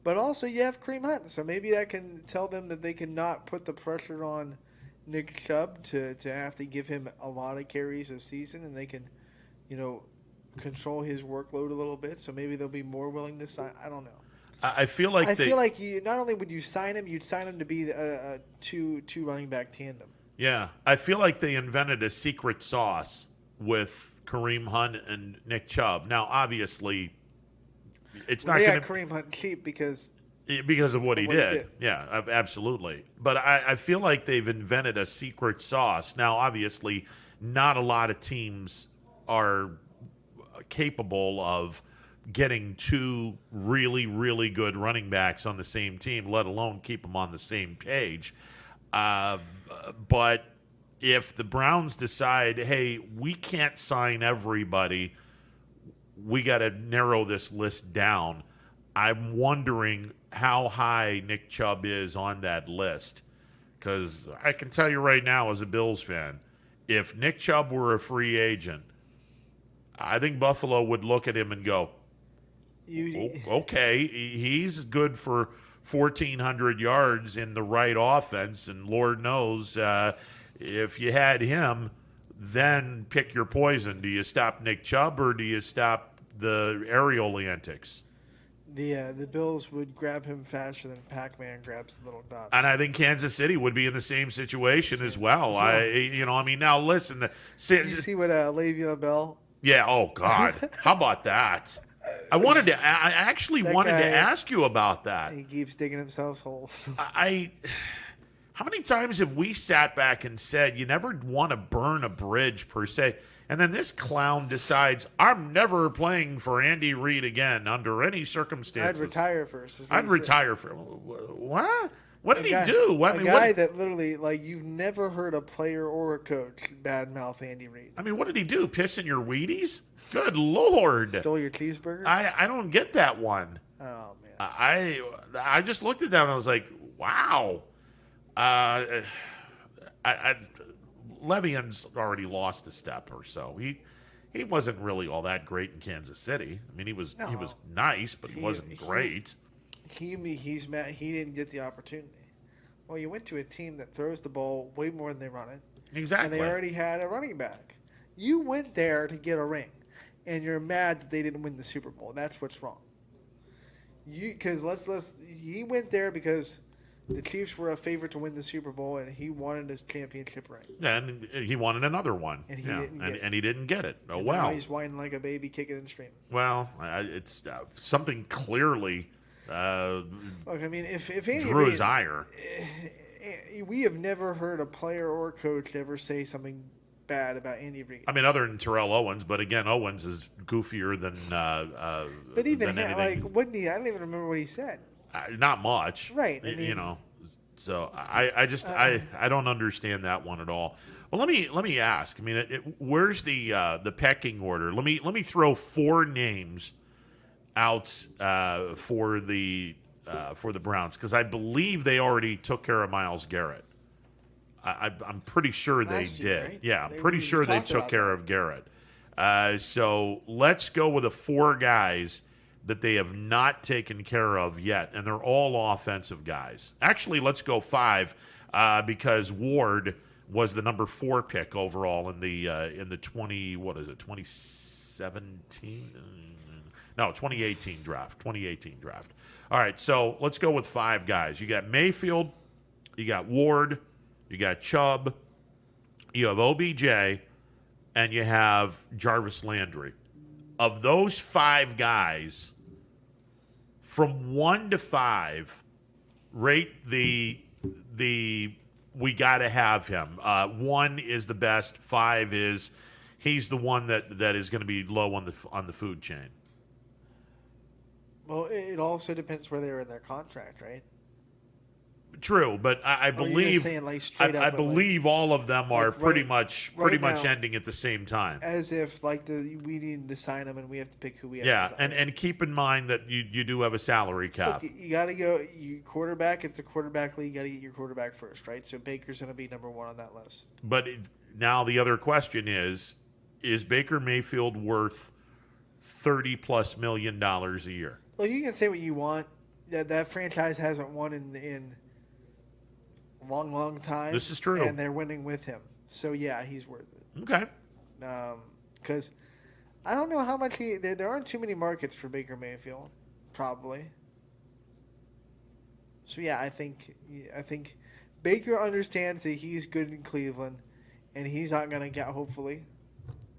Speaker 4: But also, you have Kareem Hunt, so maybe that can tell them that they cannot put the pressure on Nick Chubb to have to give him a lot of carries a season, and they can, control his workload a little bit. So maybe they'll be more willing to sign. I don't know.
Speaker 3: I feel like
Speaker 4: you not only would you sign him, you'd sign him to be a two running back tandem.
Speaker 3: Yeah, I feel like they invented a secret sauce with Kareem Hunt and Nick Chubb. Now, obviously, it's not going to
Speaker 4: Kareem Hunt cheap because
Speaker 3: of what he did. Yeah, absolutely. But I feel like they've invented a secret sauce. Now, obviously, not a lot of teams are capable of getting two really, really good running backs on the same team, let alone keep them on the same page. But if the Browns decide, hey, we can't sign everybody, we got to narrow this list down, I'm wondering how high Nick Chubb is on that list. Because I can tell you right now as a Bills fan, if Nick Chubb were a free agent, I think Buffalo would look at him and go, okay, he's good for 1,400 yards in the right offense, and Lord knows if you had him, then pick your poison. Do you stop Nick Chubb or do you stop the aerial antics?
Speaker 4: The Bills would grab him faster than Pac-Man grabs the little dots.
Speaker 3: And I think Kansas City would be in the same situation as well. Now listen.
Speaker 4: Did you see what Le'Veon Bell?
Speaker 3: Yeah. Oh God. How about that? I actually wanted to ask you about that.
Speaker 4: He keeps digging himself holes.
Speaker 3: How many times have we sat back and said, you never want to burn a bridge per se, and then this clown decides, I'm never playing for Andy Reid again under any circumstances.
Speaker 4: I'd retire first.
Speaker 3: I'd retire first. What? What did he do?
Speaker 4: That literally, you've never heard a player or a coach badmouth Andy Reid.
Speaker 3: I mean, what did he do? Piss in your Wheaties? Good Lord.
Speaker 4: Stole your cheeseburger?
Speaker 3: I don't get that one.
Speaker 4: Oh, man.
Speaker 3: I just looked at that and I was like, wow. Le'Veon's already lost a step or so. He wasn't really all that great in Kansas City. I mean, he was nice, but he wasn't great.
Speaker 4: He's mad he didn't get the opportunity. Well, you went to a team that throws the ball way more than they run it.
Speaker 3: Exactly.
Speaker 4: And they already had a running back. You went there to get a ring, and you're mad that they didn't win the Super Bowl. That's what's wrong. He went there because the Chiefs were a favorite to win the Super Bowl, and he wanted his championship ring.
Speaker 3: And he wanted another one. And he didn't get it. Oh, well.
Speaker 4: Now he's whining like a baby, kicking and screaming.
Speaker 3: Well, it's something clearly
Speaker 4: look, I mean, if Andy
Speaker 3: drew
Speaker 4: Reid,
Speaker 3: his ire.
Speaker 4: We have never heard a player or coach ever say something bad about Andy Reid.
Speaker 3: I mean, other than Terrell Owens, but again, Owens is goofier than
Speaker 4: but even
Speaker 3: than anything.
Speaker 4: wouldn't he? I don't even remember what he said.
Speaker 3: Not much,
Speaker 4: right? I mean,
Speaker 3: so I don't understand that one at all. Well, let me ask. I mean, where's the pecking order? Let me throw four names out for the Browns because I believe they already took care of Myles Garrett. I'm pretty sure they did. Right? Yeah, I'm pretty sure they took care of Garrett. So let's go with the four guys that they have not taken care of yet, and they're all offensive guys. Actually, let's go five because Ward was the number 4 pick overall in the 2018 draft. 2018 draft. All right, so let's go with 5 guys. You got Mayfield, you got Ward, you got Chubb, you have OBJ, and you have Jarvis Landry. Of those 5 guys, from 1 to 5, rate the we got to have him. 1 is the best. 5 is he's the one that is going to be low on the food chain.
Speaker 4: Well, it also depends where they are in their contract, right?
Speaker 3: True, but I believe I believe all of them are pretty much ending at the same time.
Speaker 4: As if we need to sign them and we have to pick who we have.
Speaker 3: Yeah,
Speaker 4: to sign.
Speaker 3: and keep in mind that you do have a salary cap.
Speaker 4: Look, you got to go. Quarterback. It's a quarterback league. You got to get your quarterback first, right? So Baker's going to be number 1 on that list.
Speaker 3: But now the other question is Baker Mayfield worth $30+ million a year?
Speaker 4: Well, you can say what you want. That franchise hasn't won in a long time.
Speaker 3: This is true.
Speaker 4: And they're winning with him. So, yeah, he's worth it.
Speaker 3: Okay.
Speaker 4: Because I don't know how much there aren't too many markets for Baker Mayfield, probably. So, yeah, I think Baker understands that he's good in Cleveland, and he's not going to get, hopefully.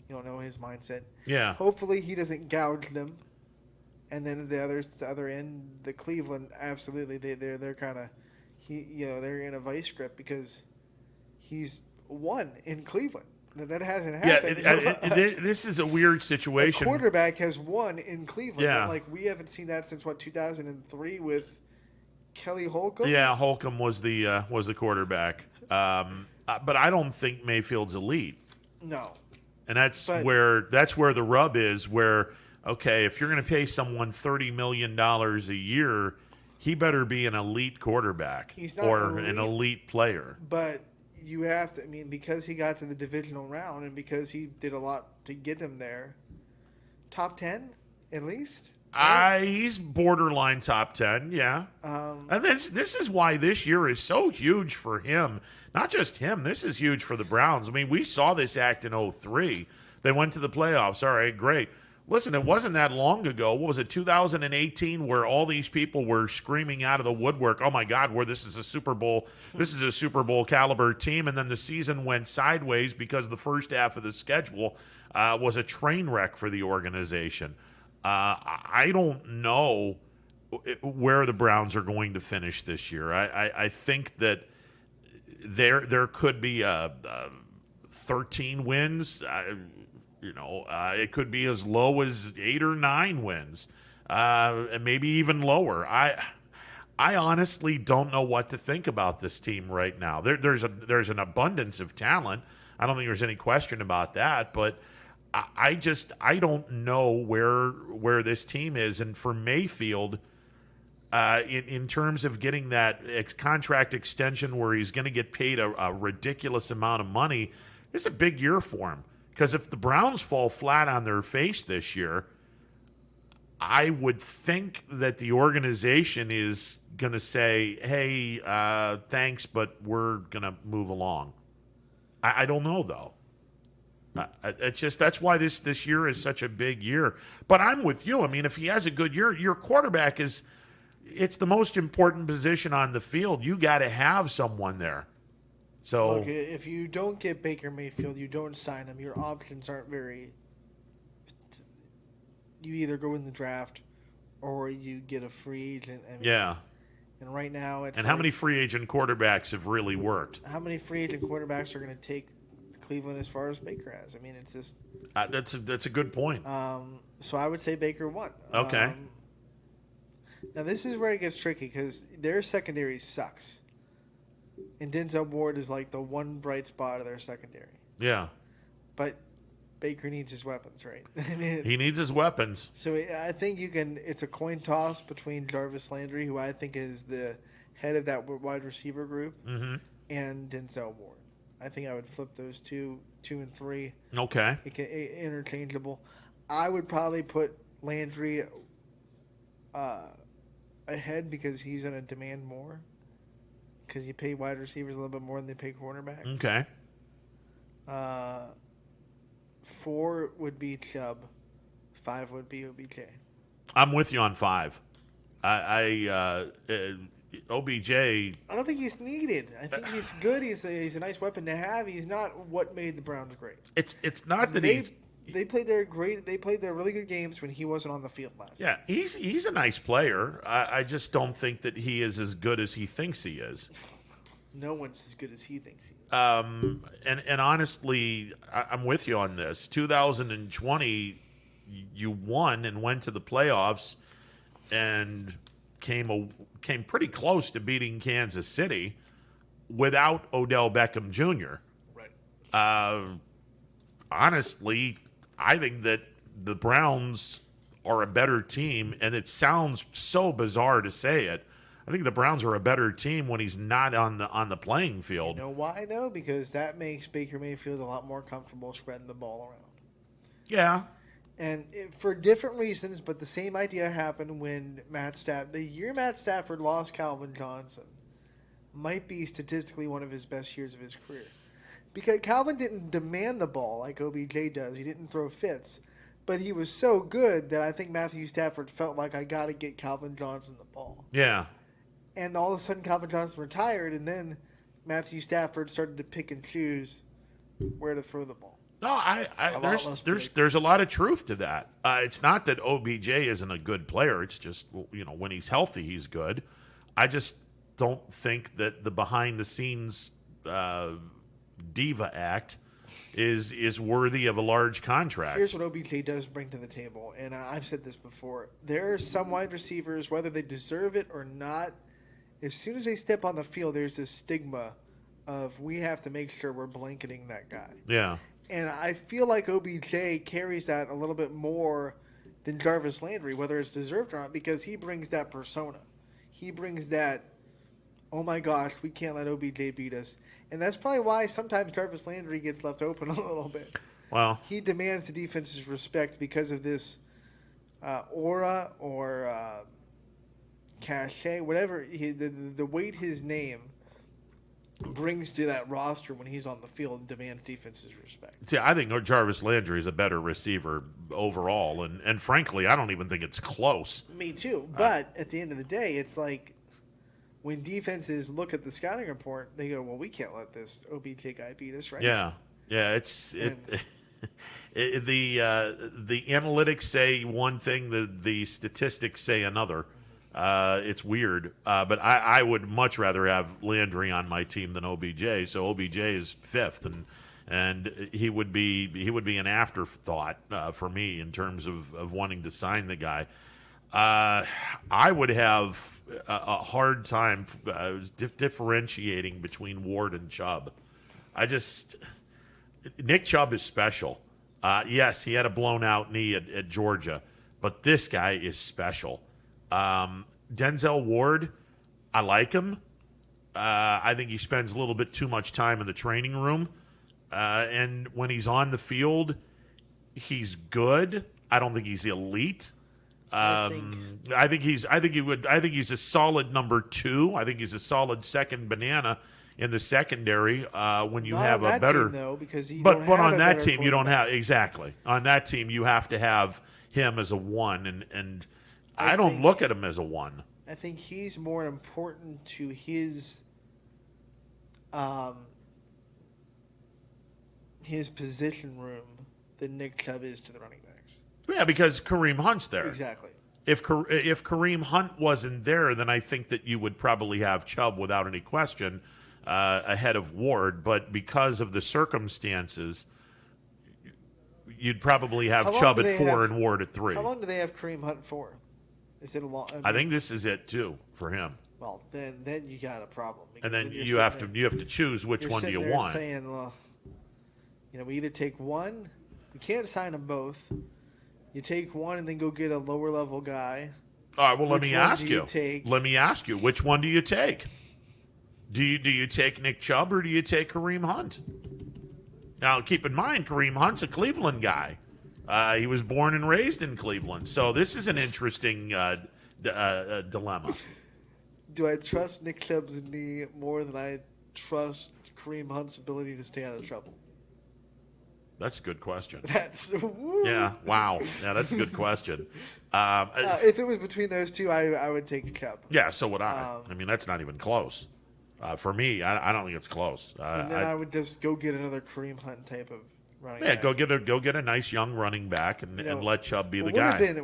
Speaker 4: You don't know his mindset.
Speaker 3: Yeah.
Speaker 4: Hopefully he doesn't gouge them. And then the other end, the Cleveland, absolutely, they're kind of, they're in a vice grip because he's won in Cleveland. That hasn't happened.
Speaker 3: Yeah, this is a weird situation.
Speaker 4: A quarterback has won in Cleveland.
Speaker 3: Yeah.
Speaker 4: Like, we haven't seen that since 2003 with Kelly Holcomb.
Speaker 3: Yeah, Holcomb was the quarterback. But I don't think Mayfield's elite.
Speaker 4: No.
Speaker 3: And that's where the rub is. Where, okay, if you're going to pay someone $30 million a year, he better be an elite quarterback or an elite player.
Speaker 4: But you have to, because he got to the divisional round and because he did a lot to get them there, top 10 at least?
Speaker 3: He's borderline top 10, yeah. And this is why this year is so huge for him. Not just him. This is huge for the Browns. We saw this act in 2003. They went to the playoffs. All right, great. Listen, it wasn't that long ago. What was it, 2018, where all these people were screaming out of the woodwork, oh, my God, this is a Super Bowl caliber team. And then the season went sideways because the first half of the schedule was a train wreck for the organization. I don't know where the Browns are going to finish this year. I think that there could be 13 wins. It could be as low as 8 or 9 wins, and maybe even lower. I honestly don't know what to think about this team right now. There's an abundance of talent. I don't think there's any question about that, but I don't know where this team is. And for Mayfield, in terms of getting that contract extension where he's going to get paid a ridiculous amount of money, it's a big year for him. Because if the Browns fall flat on their face this year, I would think that the organization is going to say, hey, thanks, but we're going to move along. I don't know, though. It's just that's why this year is such a big year. But I'm with you. If he has a good year, your quarterback it's the most important position on the field. You got to have someone there. So
Speaker 4: look, if you don't get Baker Mayfield, you don't sign him. Your options aren't very. You either go in the draft, or you get a free agent.
Speaker 3: Yeah.
Speaker 4: And right now it's.
Speaker 3: And how many free agent quarterbacks have really worked?
Speaker 4: How many free agent quarterbacks are going to take Cleveland as far as Baker has? It's just.
Speaker 3: That's a good point.
Speaker 4: So I would say Baker won.
Speaker 3: Okay.
Speaker 4: Now this is where it gets tricky because their secondary sucks. And Denzel Ward is like the one bright spot of their secondary.
Speaker 3: Yeah.
Speaker 4: But Baker needs his weapons, right?
Speaker 3: He needs his weapons.
Speaker 4: So I think it's a coin toss between Jarvis Landry, who I think is the head of that wide receiver group, and Denzel Ward. I think I would flip those two and 3.
Speaker 3: Okay.
Speaker 4: Interchangeable. I would probably put Landry ahead because he's going to demand more. Because you pay wide receivers a little bit more than they pay cornerbacks.
Speaker 3: Okay.
Speaker 4: 4 would be Chubb. 5 would be OBJ.
Speaker 3: I'm with you on 5. OBJ.
Speaker 4: I don't think he's needed. I think he's good. He's a nice weapon to have. He's not what made the Browns great.
Speaker 3: It's not that he's.
Speaker 4: They played their really good games when he wasn't on the field last.
Speaker 3: Yeah, he's a nice player. I just don't think that he is as good as he thinks he is.
Speaker 4: No one's as good as he thinks he is.
Speaker 3: And honestly, I'm with you on this. 2020, you won and went to the playoffs and came pretty close to beating Kansas City without Odell Beckham Jr.
Speaker 4: Right.
Speaker 3: Honestly, I think that the Browns are a better team, and it sounds so bizarre to say it. I think the Browns are a better team when he's not on the playing field.
Speaker 4: You know why, though? Because that makes Baker Mayfield a lot more comfortable spreading the ball around.
Speaker 3: Yeah.
Speaker 4: And for different reasons, but the same idea happened when the year Matt Stafford lost Calvin Johnson might be statistically one of his best years of his career. Because Calvin didn't demand the ball like OBJ does. He didn't throw fits. But he was so good that I think Matthew Stafford felt like, I got to get Calvin Johnson the ball.
Speaker 3: Yeah.
Speaker 4: And all of a sudden Calvin Johnson retired, and then Matthew Stafford started to pick and choose where to throw the ball.
Speaker 3: No, there's a lot of truth to that. It's not that OBJ isn't a good player. It's just, when he's healthy, he's good. I just don't think that the behind-the-scenes diva act is worthy of a large contract.
Speaker 4: Here's what OBJ does bring to the table, and I've said this before. There are some wide receivers, whether they deserve it or not, as soon as they step on the field, there's this stigma of we have to make sure we're blanketing that guy.
Speaker 3: Yeah.
Speaker 4: And I feel like OBJ carries that a little bit more than Jarvis Landry, whether it's deserved or not, because he brings that persona. He brings that, oh my gosh, we can't let OBJ beat us. And that's probably why sometimes Jarvis Landry gets left open a little bit.
Speaker 3: Well,
Speaker 4: he demands the defense's respect because of this aura or cachet, whatever, the weight his name brings to that roster when he's on the field and demands defense's respect.
Speaker 3: See, I think Jarvis Landry is a better receiver overall, and frankly, I don't even think it's close.
Speaker 4: Me too, but at the end of the day, it's like, when defenses look at the scouting report, they go, well, we can't let this OBJ guy beat us, right?
Speaker 3: Yeah. Yeah, the analytics say one thing, the statistics say another. It's weird. But I would much rather have Landry on my team than OBJ. So OBJ is fifth, and he would be an afterthought for me in terms of wanting to sign the guy. I would have a hard time differentiating between Ward and Chubb. Nick Chubb is special. Yes, he had a blown-out knee at Georgia, but this guy is special. Denzel Ward, I like him. I think he spends a little bit too much time in the training room, and when he's on the field, he's good. I don't think he's elite. I think he's a solid number 2. I think he's a solid second banana in the secondary when you have a better. But on that team you don't have exactly. On that team you have to have him as a 1, and I don't look at him as a 1.
Speaker 4: I think he's more important to his position room than Nick Chubb is to the running backs.
Speaker 3: Yeah, because Kareem Hunt's there.
Speaker 4: Exactly.
Speaker 3: If Kareem Hunt wasn't there, then I think that you would probably have Chubb without any question ahead of Ward. But because of the circumstances, you'd probably have Chubb at 4 and Ward at 3.
Speaker 4: How long do they have Kareem Hunt for? Is it a long?
Speaker 3: I think this is it too for him.
Speaker 4: Well, then you got a problem.
Speaker 3: And then you have to choose which one do you want.
Speaker 4: Saying, well, we either take one. We can't sign them both. You take one and then go get a lower level guy.
Speaker 3: All right. Well, let me ask you. Which one do you take? Do you take Nick Chubb or do you take Kareem Hunt? Now, keep in mind, Kareem Hunt's a Cleveland guy. He was born and raised in Cleveland, so this is an interesting dilemma.
Speaker 4: Do I trust Nick Chubb's knee more than I trust Kareem Hunt's ability to stay out of trouble?
Speaker 3: That's a good question.
Speaker 4: Woo.
Speaker 3: Yeah. Wow. Yeah, that's a good question.
Speaker 4: If it was between those two, I would take Chubb.
Speaker 3: Yeah, so would I. I mean, that's not even close. For me, I don't think it's close.
Speaker 4: And then I would just go get another Kareem Hunt type of running
Speaker 3: Yeah,
Speaker 4: back.
Speaker 3: go get a nice young running back and let Chubb be the guy.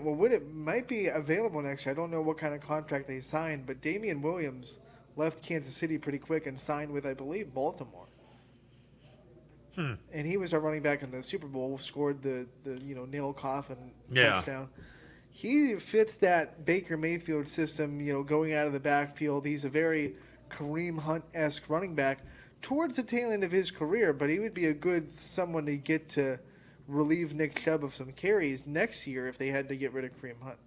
Speaker 4: Might be available next year. I don't know what kind of contract they signed, but Damian Williams left Kansas City pretty quick and signed with, I believe, Baltimore. And he was our running back in the Super Bowl, scored the nail coffin touchdown. He fits that Baker Mayfield system, going out of the backfield. He's a very Kareem Hunt-esque running back towards the tail end of his career, but he would be a good someone to get to relieve Nick Chubb of some carries next year if they had to get rid of Kareem Hunt.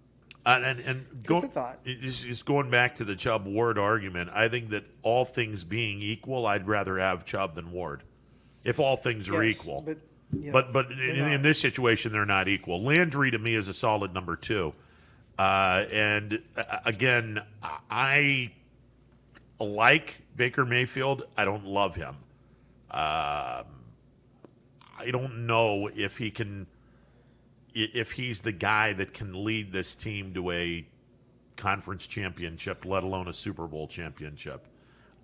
Speaker 3: Just a thought. Is going back to the Chubb-Ward argument, I think that all things being equal, I'd rather have Chubb than Ward. If all things are equal. But in this situation, they're not equal. Landry, to me, is a solid number 2. And again, I like Baker Mayfield. I don't love him. I don't know if he's the guy that can lead this team to a conference championship, let alone a Super Bowl championship.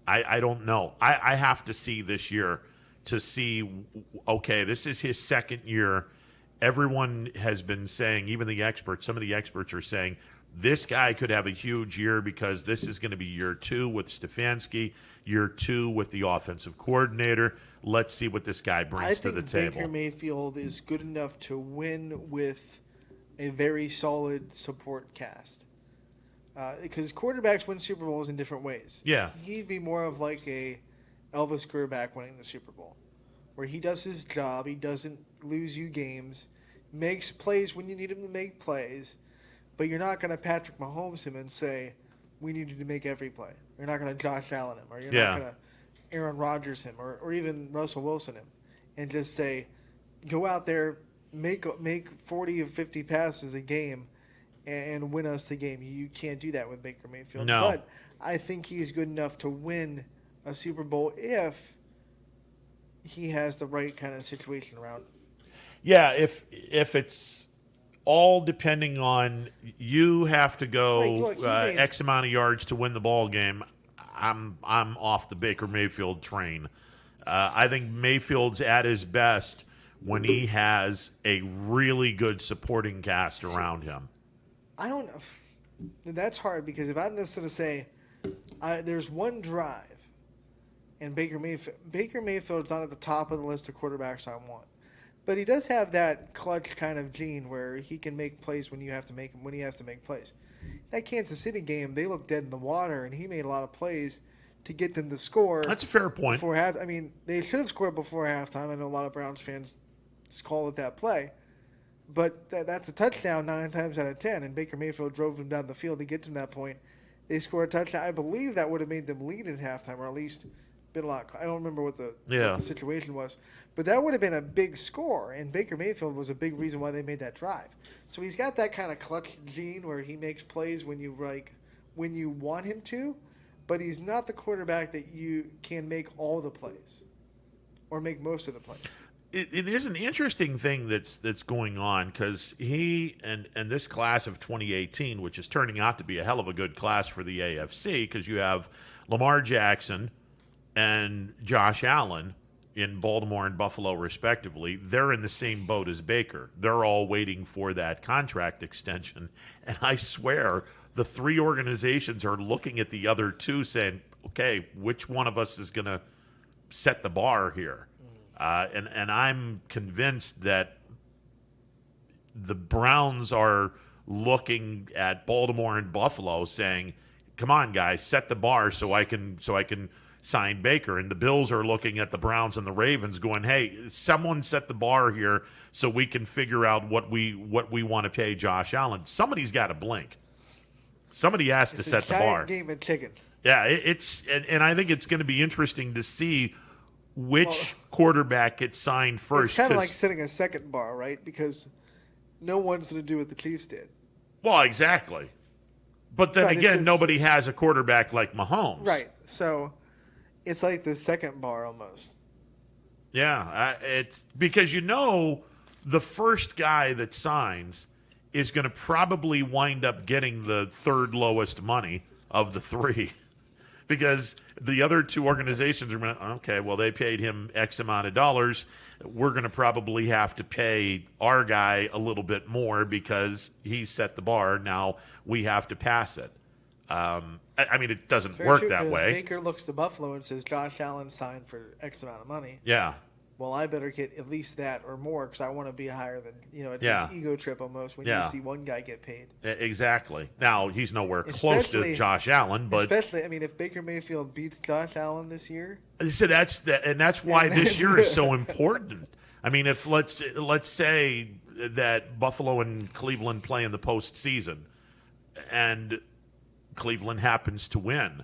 Speaker 3: I don't know. I have to see this year to see, okay, this is his second year. Everyone has been saying, even the experts, some of the experts are saying, this guy could have a huge year because this is going to be year 2 with Stefanski, year 2 with the offensive coordinator. Let's see what this guy brings to the table.
Speaker 4: I think Baker Mayfield is good enough to win with a very solid support cast. Because quarterbacks win Super Bowls in different ways.
Speaker 3: Yeah.
Speaker 4: He'd be more of like a Elvis Grbac winning the Super Bowl, where he does his job, he doesn't lose you games, makes plays when you need him to make plays, but you're not going to Patrick Mahomes him and say, we need you to make every play. You're not going to Josh Allen him, or you're not going to Aaron Rodgers him, or even Russell Wilson him, and just say, go out there, make 40 or 50 passes a game, and win us the game. You can't do that with Baker Mayfield.
Speaker 3: No.
Speaker 4: But I think he's good enough to win a Super Bowl if he has the right kind of situation around him.
Speaker 3: Yeah, if it's all depending on you have to go X amount of yards to win the ball game, I'm off the Baker Mayfield train. I think Mayfield's at his best when he has a really good supporting cast around him.
Speaker 4: I don't know. That's hard because if I'm just going to say there's one drive, and Baker Mayfield's not at the top of the list of quarterbacks I want. But he does have that clutch kind of gene where he can make plays when he has to make plays. That Kansas City game, they looked dead in the water, and he made a lot of plays to get them to score.
Speaker 3: That's a fair point.
Speaker 4: They should have scored before halftime. I know a lot of Browns fans call it that play. But that's a touchdown 9 times out of 10, and Baker Mayfield drove them down the field to get to that point. They scored a touchdown. I believe that would have made them lead at halftime, or at least been a lot. I don't remember what the situation was, but that would have been a big score, and Baker Mayfield was a big reason why they made that drive. So he's got that kind of clutch gene where he makes plays when you want him to, but he's not the quarterback that you can make all the plays or make most of the plays.
Speaker 3: It is an interesting thing that's going on because he and this class of 2018, which is turning out to be a hell of a good class for the AFC, because you have Lamar Jackson and Josh Allen in Baltimore and Buffalo, respectively. They're in the same boat as Baker. They're all waiting for that contract extension. And I swear the 3 organizations are looking at the other 2 saying, okay, which one of us is going to set the bar here? And I'm convinced that the Browns are looking at Baltimore and Buffalo saying, come on, guys, set the bar so I can sign Baker. And the Bills are looking at the Browns and the Ravens going, hey, someone set the bar here so we can figure out what we want to pay Josh Allen. Somebody's got to blink. Somebody has to set the bar.
Speaker 4: Game of chicken.
Speaker 3: Yeah, and I think it's going to be interesting to see which quarterback gets signed first.
Speaker 4: It's kind of like setting a second bar, right? Because no one's going to do what the Chiefs did.
Speaker 3: Well, exactly. But then again, nobody has a quarterback like Mahomes.
Speaker 4: Right. So it's like the second bar almost.
Speaker 3: Yeah. It's because the first guy that signs is going to probably wind up getting the third lowest money of the 3. because the other two organizations are going to, okay, well, they paid him X amount of dollars. We're going to probably have to pay our guy a little bit more because he set the bar. Now we have to pass it. I mean, it doesn't work that way.
Speaker 4: Baker looks to Buffalo and says, Josh Allen signed for X amount of money.
Speaker 3: Yeah.
Speaker 4: Well, I better get at least that or more because I want to be higher than, it's his ego trip almost when you see one guy get paid.
Speaker 3: Exactly. Now, he's nowhere close to Josh Allen, but
Speaker 4: especially, I mean, if Baker Mayfield beats Josh Allen this year.
Speaker 3: So that's why this year is so important. I mean, if let's say that Buffalo and Cleveland play in the postseason and Cleveland happens to win,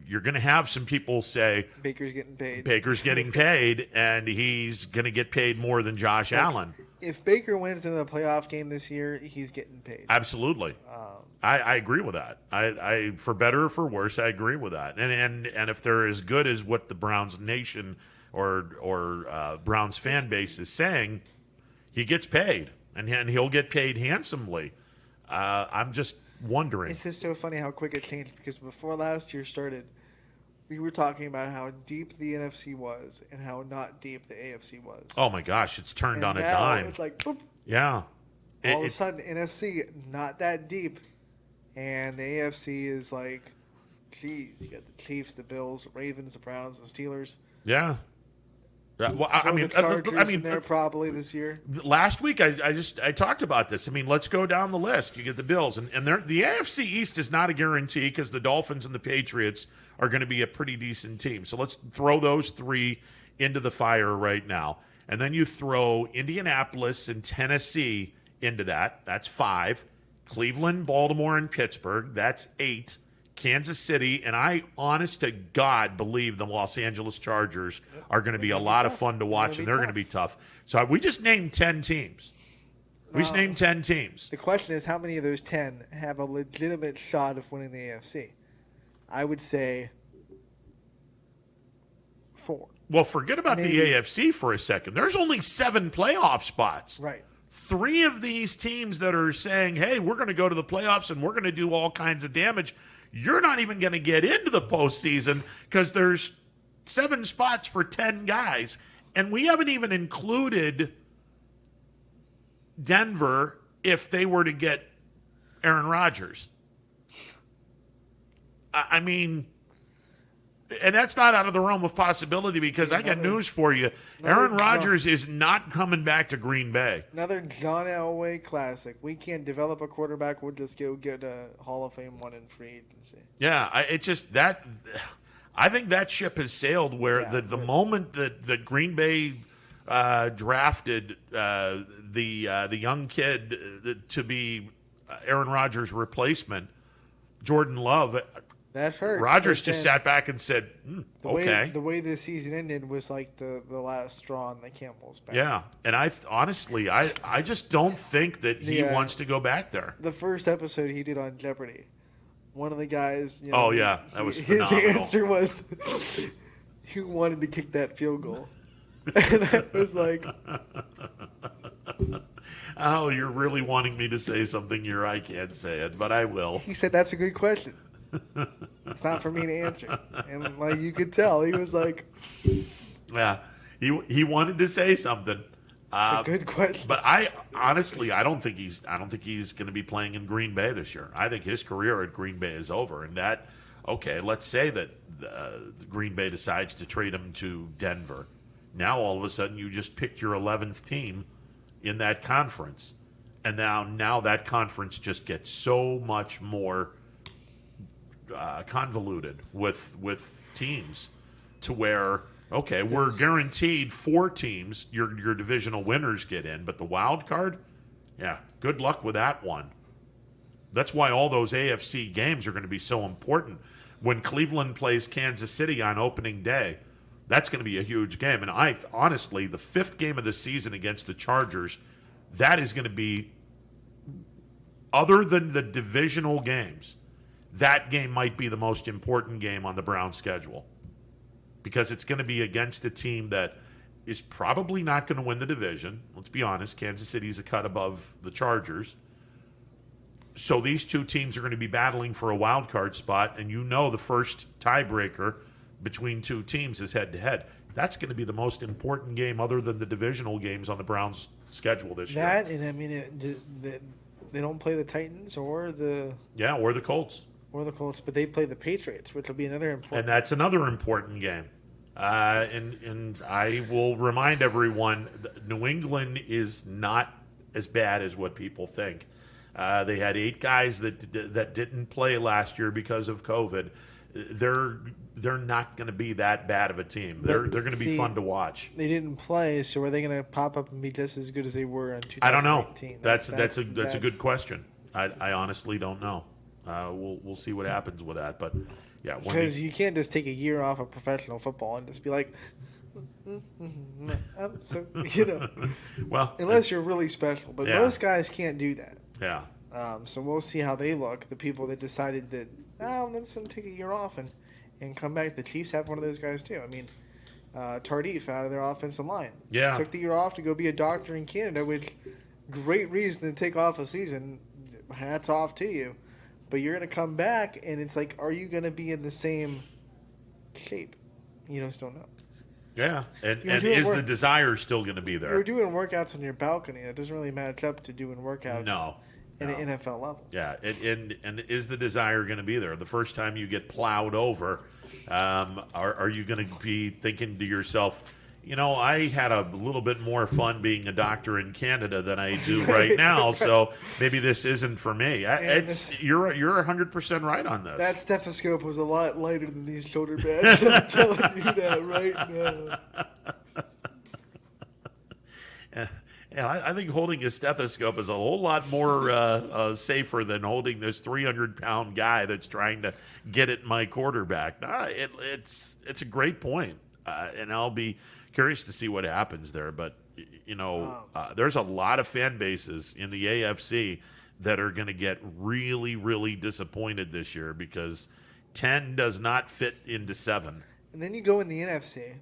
Speaker 3: you're going to have some people say
Speaker 4: Baker's getting paid.
Speaker 3: Baker's getting paid, and he's going to get paid more than Josh Allen.
Speaker 4: If Baker wins in the playoff game this year, he's getting paid.
Speaker 3: Absolutely. I agree with that. I for better or for worse, I agree with that. And if they're as good as what the Browns nation or Browns fan base is saying, he gets paid, and he'll get paid handsomely. I'm just wondering.
Speaker 4: It's just so funny how quick it changed because before last year started, we were talking about how deep the NFC was and how not deep the AFC was.
Speaker 3: Oh my gosh, it's turned on a dime.
Speaker 4: It's like, boop.
Speaker 3: Yeah.
Speaker 4: All of a sudden, the NFC not that deep, and the AFC is like, geez, you got the Chiefs, the Bills, the Ravens, the Browns, the Steelers.
Speaker 3: Yeah. Well,
Speaker 4: the Chargers in there probably this year.
Speaker 3: Last week, I talked about this. I mean, let's go down the list. You get the Bills, and the AFC East is not a guarantee because the Dolphins and the Patriots are going to be a pretty decent team. So let's throw those three into the fire right now, and then you throw Indianapolis and Tennessee into that. That's 5. Cleveland, Baltimore, and Pittsburgh. That's 8. Kansas City, and I, honest to God, believe the Los Angeles Chargers are going to be a lot of fun to watch, and they're going to be tough. So we just named 10 teams. We just named 10 teams.
Speaker 4: The question is, how many of those 10 have a legitimate shot of winning the AFC? I would say 4.
Speaker 3: Well, forget about the AFC for a second. There's only 7 playoff spots.
Speaker 4: Right.
Speaker 3: 3 of these teams that are saying, hey, we're going to go to the playoffs and we're going to do all kinds of damage. You're not even going to get into the postseason because there's 7 spots for 10 guys. And we haven't even included Denver if they were to get Aaron Rodgers. I mean, and that's not out of the realm of possibility because I got news for you. Aaron Rodgers is not coming back to Green Bay.
Speaker 4: Another John Elway classic. We can't develop a quarterback. We'll just go get a Hall of Fame one in free agency.
Speaker 3: Yeah, I think that ship has sailed where the moment that the Green Bay drafted the young kid to be Aaron Rodgers' replacement, Jordan Love,
Speaker 4: that hurt.
Speaker 3: Rodgers just sat back and said, okay.
Speaker 4: The way the season ended was like the last straw on the camel's back.
Speaker 3: Yeah, and I honestly just don't think that he wants to go back there.
Speaker 4: The first episode he did on Jeopardy, one of the guys,
Speaker 3: that was phenomenal.
Speaker 4: His answer was, "Who wanted to kick that field goal?" And I was like,
Speaker 3: "Oh, you're really wanting me to say something here? I can't say it, but I will."
Speaker 4: He said, "That's a good question. It's not for me to answer." And like you could tell, he was like,
Speaker 3: "Yeah, he wanted to say something."
Speaker 4: It's a good question.
Speaker 3: But I honestly, I don't think he's going to be playing in Green Bay this year. I think his career at Green Bay is over. And let's say that Green Bay decides to trade him to Denver. Now all of a sudden you just picked your 11th team in that conference, and now that conference just gets so much more convoluted with teams to where we're guaranteed 4 teams, your divisional winners get in, but the wild card, good luck with that one. That's why all those AFC games are going to be so important. When Cleveland plays Kansas City on opening day, that's going to be a huge game. And honestly, the 5th game of the season against the Chargers, that is going to be, other than the divisional games, that game might be the most important game on the Browns' schedule because it's going to be against a team that is probably not going to win the division. Let's be honest, Kansas City's a cut above the Chargers. So these two teams are going to be battling for a wild card spot, and the first tiebreaker between two teams is head-to-head. That's going to be the most important game other than the divisional games on the Browns' schedule this year.
Speaker 4: That, and I mean, they don't play the Titans or the...
Speaker 3: Yeah, or the Colts.
Speaker 4: But they play the Patriots, which will be another important...
Speaker 3: And that's another important game. And I will remind everyone, New England is not as bad as what people think. They had 8 guys that didn't play last year because of COVID. They're not going to be that bad of a team. They're going to be fun to watch.
Speaker 4: They didn't play, so are they going to pop up and be just as good as they were in 2018?
Speaker 3: I don't know. That's a good question. I honestly don't know. We'll see what happens with that, but yeah,
Speaker 4: because you can't just take a year off of professional football and just be like, so
Speaker 3: well,
Speaker 4: unless you're really special, but most guys can't do that.
Speaker 3: Yeah.
Speaker 4: So we'll see how they look. The people that decided that let's take a year off and come back. The Chiefs have one of those guys too. I mean, Tardif out of their offensive line.
Speaker 3: Yeah.
Speaker 4: Just took the year off to go be a doctor in Canada, which great reason to take off a season. Hats off to you. But you're going to come back, and it's like, are you going to be in the same shape? You just don't know.
Speaker 3: Yeah, and is the desire still going to be there?
Speaker 4: You're doing workouts on your balcony. That doesn't really match up to doing workouts at an NFL level.
Speaker 3: Yeah, and is the desire going to be there? The first time you get plowed over, are you going to be thinking to yourself, I had a little bit more fun being a doctor in Canada than I do right now, so maybe this isn't for me. You're 100% right on this.
Speaker 4: That stethoscope was a lot lighter than these shoulder pads. I'm telling you that right now.
Speaker 3: Yeah, I think holding a stethoscope is a whole lot more safer than holding this 300-pound guy that's trying to get at my quarterback. It's a great point, and I'll be curious to see what happens there. But there's a lot of fan bases in the AFC that are going to get really, really disappointed this year because 10 does not fit into 7.
Speaker 4: And then you go in the NFC.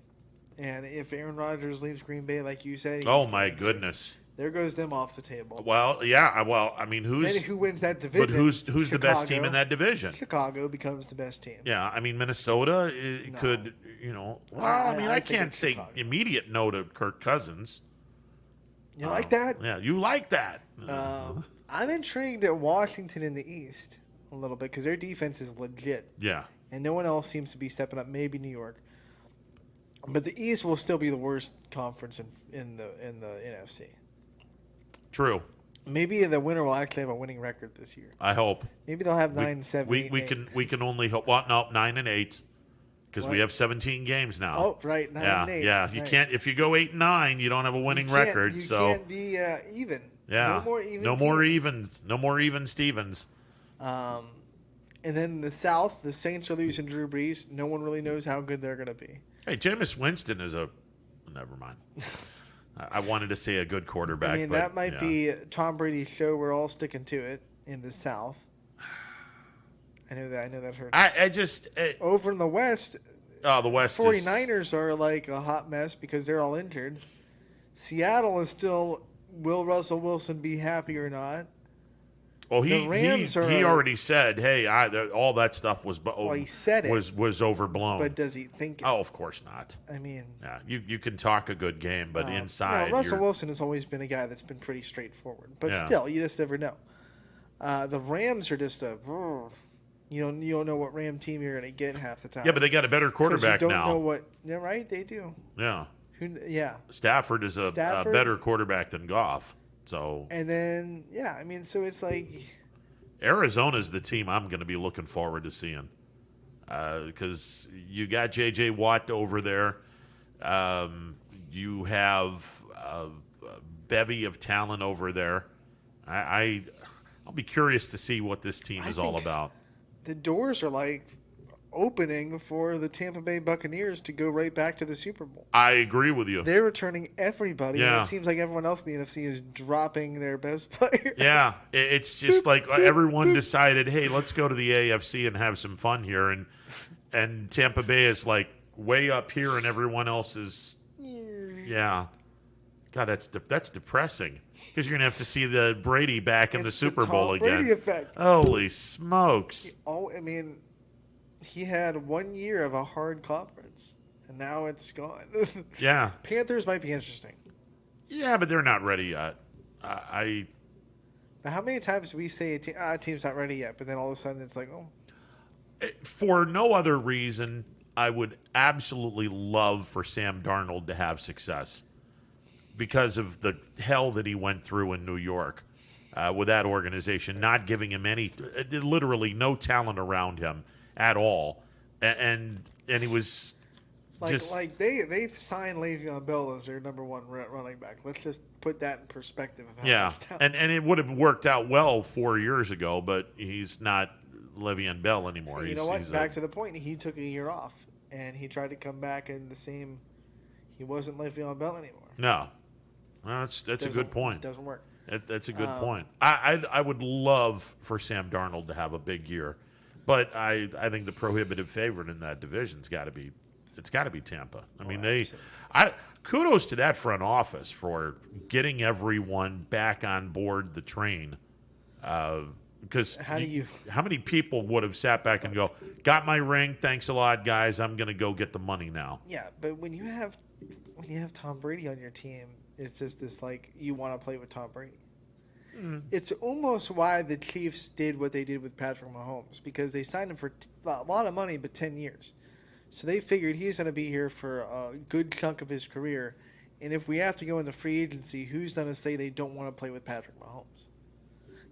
Speaker 4: And if Aaron Rodgers leaves Green Bay, like you said,
Speaker 3: oh my goodness,
Speaker 4: there goes them off the table.
Speaker 3: Well, yeah. Well, I mean, who
Speaker 4: wins that division?
Speaker 3: But who's the best team in that division?
Speaker 4: Chicago becomes the best team.
Speaker 3: Yeah, I mean, Minnesota could, I can't say immediate no to Kirk Cousins.
Speaker 4: You like that?
Speaker 3: Yeah, you like that.
Speaker 4: I'm intrigued at Washington in the East a little bit because their defense is legit.
Speaker 3: Yeah,
Speaker 4: and no one else seems to be stepping up. Maybe New York. But the East will still be the worst conference in the NFC.
Speaker 3: True.
Speaker 4: Maybe the winner will actually have a winning record this year.
Speaker 3: I hope.
Speaker 4: Maybe they'll have 9-7.
Speaker 3: We can only hope. Well, no, 9-8, because we have 17 games now.
Speaker 4: Oh, right, 9-8.
Speaker 3: Yeah. You can't if you go 8-9, you don't have a winning record.
Speaker 4: You can't be even.
Speaker 3: Yeah.
Speaker 4: No more evens.
Speaker 3: No more even Stevens.
Speaker 4: And then the South, the Saints are losing Drew Brees. No one really knows how good they're going to be.
Speaker 3: Hey, Jameis Winston is never mind. I wanted to say a good quarterback.
Speaker 4: I mean, that might be Tom Brady's show. We're all sticking to it in the South. I know that hurts.
Speaker 3: Over
Speaker 4: in the West.
Speaker 3: Oh, the West.
Speaker 4: 49ers are like a hot mess because they're all injured. Seattle is still. Will Russell Wilson be happy or not?
Speaker 3: Well, he already said, "Hey, all that stuff was
Speaker 4: he said it
Speaker 3: was overblown."
Speaker 4: But does he think it?
Speaker 3: Oh, of course not.
Speaker 4: I mean,
Speaker 3: yeah, you can talk a good game, but inside,
Speaker 4: Russell Wilson has always been a guy that's been pretty straightforward. But still, you just never know. The Rams are just you don't know what Ram team you're going to get half the time.
Speaker 3: Yeah, but they got a better quarterback now.
Speaker 4: You don't know what? Yeah, right. They do.
Speaker 3: Yeah.
Speaker 4: Yeah.
Speaker 3: Stafford is a better quarterback than Goff. So
Speaker 4: and then so it's like
Speaker 3: Arizona's the team I'm going to be looking forward to seeing because you got J.J. Watt over there. You have a bevy of talent over there. I'll be curious to see what this team is all about.
Speaker 4: The doors are like opening for the Tampa Bay Buccaneers to go right back to the Super Bowl.
Speaker 3: I agree with you.
Speaker 4: They're returning everybody, and it seems like everyone else in the NFC is dropping their best player.
Speaker 3: Yeah, it's just like everyone decided, hey, let's go to the AFC and have some fun here, and Tampa Bay is like way up here, and everyone else is, God, that's depressing because you're gonna have to see the Brady back in the Super Bowl
Speaker 4: Tom
Speaker 3: again.
Speaker 4: Brady effect.
Speaker 3: Holy smokes!
Speaker 4: He had 1 year of a hard conference, and now it's gone.
Speaker 3: Yeah.
Speaker 4: Panthers might be interesting.
Speaker 3: Yeah, but they're not ready yet.
Speaker 4: Now, how many times do we say a team's not ready yet, but then all of a sudden it's like, oh.
Speaker 3: For no other reason, I would absolutely love for Sam Darnold to have success because of the hell that he went through in New York with that organization, not giving him literally no talent around him at all, and he was
Speaker 4: they've signed Le'Veon Bell as their number one running back. Let's just put that in perspective of how much talent.
Speaker 3: and it would have worked out well 4 years ago, but he's not Le'Veon Bell anymore.
Speaker 4: You know what? Back to the point, he took a year off and he tried to come back in the same. He wasn't Le'Veon Bell anymore.
Speaker 3: No, well, that's a good point.
Speaker 4: It doesn't work.
Speaker 3: That's a good point. I would love for Sam Darnold to have a big year, but I think the prohibitive favorite in that division's got to be Tampa. I mean, kudos to that front office for getting everyone back on board the train. Because how many people would have sat back and go, got my ring, thanks a lot, guys, I'm going to go get the money now.
Speaker 4: Yeah, but when you have Tom Brady on your team, it's just this you want to play with Tom Brady. It's almost why the Chiefs did what they did with Patrick Mahomes, because they signed him for a lot of money, but 10 years. So they figured he's going to be here for a good chunk of his career. And if we have to go into free agency, who's going to say they don't want to play with Patrick Mahomes?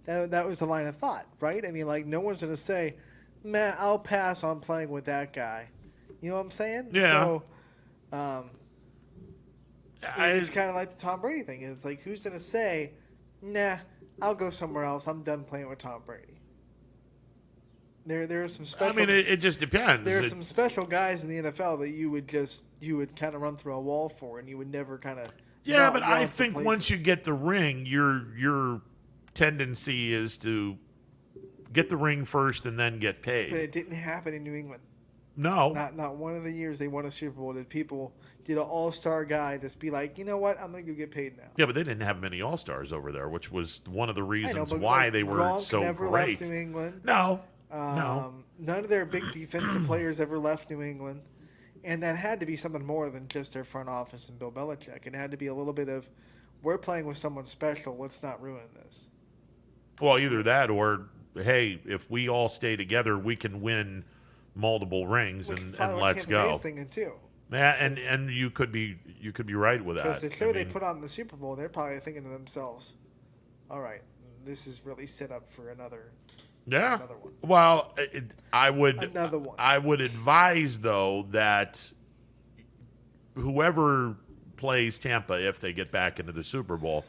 Speaker 4: That was the line of thought, right? I mean, no one's going to say, man, I'll pass on playing with that guy. You know what I'm saying?
Speaker 3: Yeah.
Speaker 4: So it's kind of like the Tom Brady thing. It's like, who's going to say, nah, I'll go somewhere else. I'm done playing with Tom Brady. There are some special.
Speaker 3: I mean, it just depends.
Speaker 4: There are some special guys in the NFL that you would kind of run through a wall for, and you would never kind of.
Speaker 3: Yeah, but I think once you get the ring, your tendency is to get the ring first and then get paid.
Speaker 4: But it didn't happen in New England.
Speaker 3: No.
Speaker 4: Not one of the years they won a Super Bowl did an all-star guy just be like, you know what, I'm going to go get paid now.
Speaker 3: Yeah, but they didn't have many all-stars over there, which was one of the reasons why they were
Speaker 4: Gronk
Speaker 3: so
Speaker 4: never
Speaker 3: great.
Speaker 4: Left New England.
Speaker 3: No.
Speaker 4: None of their big defensive players ever left New England. And that had to be something more than just their front office and Bill Belichick. It had to be a little bit of, we're playing with someone special, let's not ruin this.
Speaker 3: Well, either that or, hey, if we all stay together, we can win multiple rings and let's go.
Speaker 4: Too.
Speaker 3: Yeah, and you could be right with that.
Speaker 4: Because the show they put on the Super Bowl, they're probably thinking to themselves, all right, this is really set up for another.
Speaker 3: Yeah.
Speaker 4: Another one.
Speaker 3: Well, I would advise though that whoever plays Tampa, if they get back into the Super Bowl,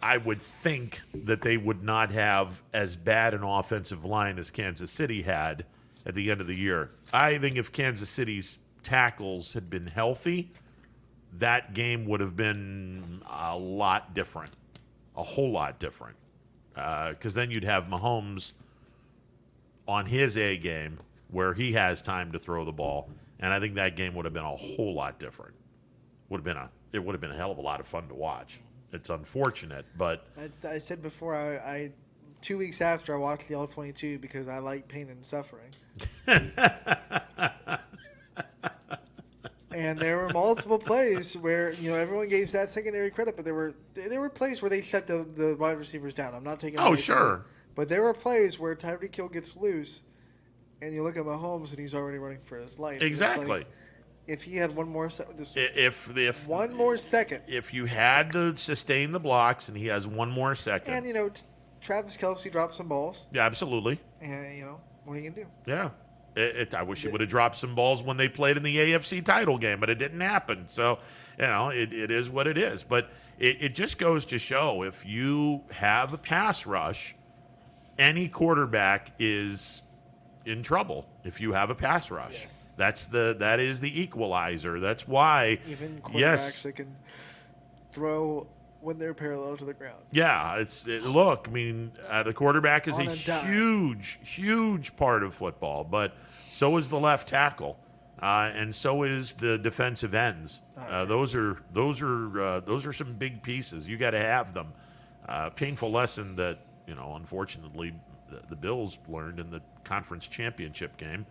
Speaker 3: I would think that they would not have as bad an offensive line as Kansas City had at the end of the year. I think if Kansas City's tackles had been healthy, that game would have been a lot different, a whole lot different, because then you'd have Mahomes on his A game where he has time to throw the ball, and I think that game would have been a whole lot different. It would have been a hell of a lot of fun to watch. It's unfortunate, but
Speaker 4: I said before, I 2 weeks after I watched the All-22 because I like pain and suffering. And there were multiple plays where everyone gave that secondary credit, but there were plays where they shut the wide receivers down. I'm not taking.
Speaker 3: Oh, sure.
Speaker 4: But there were plays where Tyreek Hill gets loose, and you look at Mahomes, and he's already running for his life.
Speaker 3: Exactly.
Speaker 4: If he had one more second,
Speaker 3: one more second, if you had to sustain the blocks, and he has one more second,
Speaker 4: and Travis Kelce dropped some balls.
Speaker 3: Yeah, absolutely.
Speaker 4: And what are you gonna do?
Speaker 3: Yeah. I wish he would have dropped some balls when they played in the AFC title game, but it didn't happen. So, it is what it is. But it just goes to show if you have a pass rush, any quarterback is in trouble if you have a pass rush.
Speaker 4: Yes.
Speaker 3: That is the equalizer. That's why
Speaker 4: even quarterbacks that can throw when they're parallel to the ground.
Speaker 3: Yeah, look, I mean, the quarterback is a huge part of football, but so is the left tackle. and so is the defensive ends. Those are some big pieces. You got to have them. Painful lesson that unfortunately the Bills learned in the conference championship game.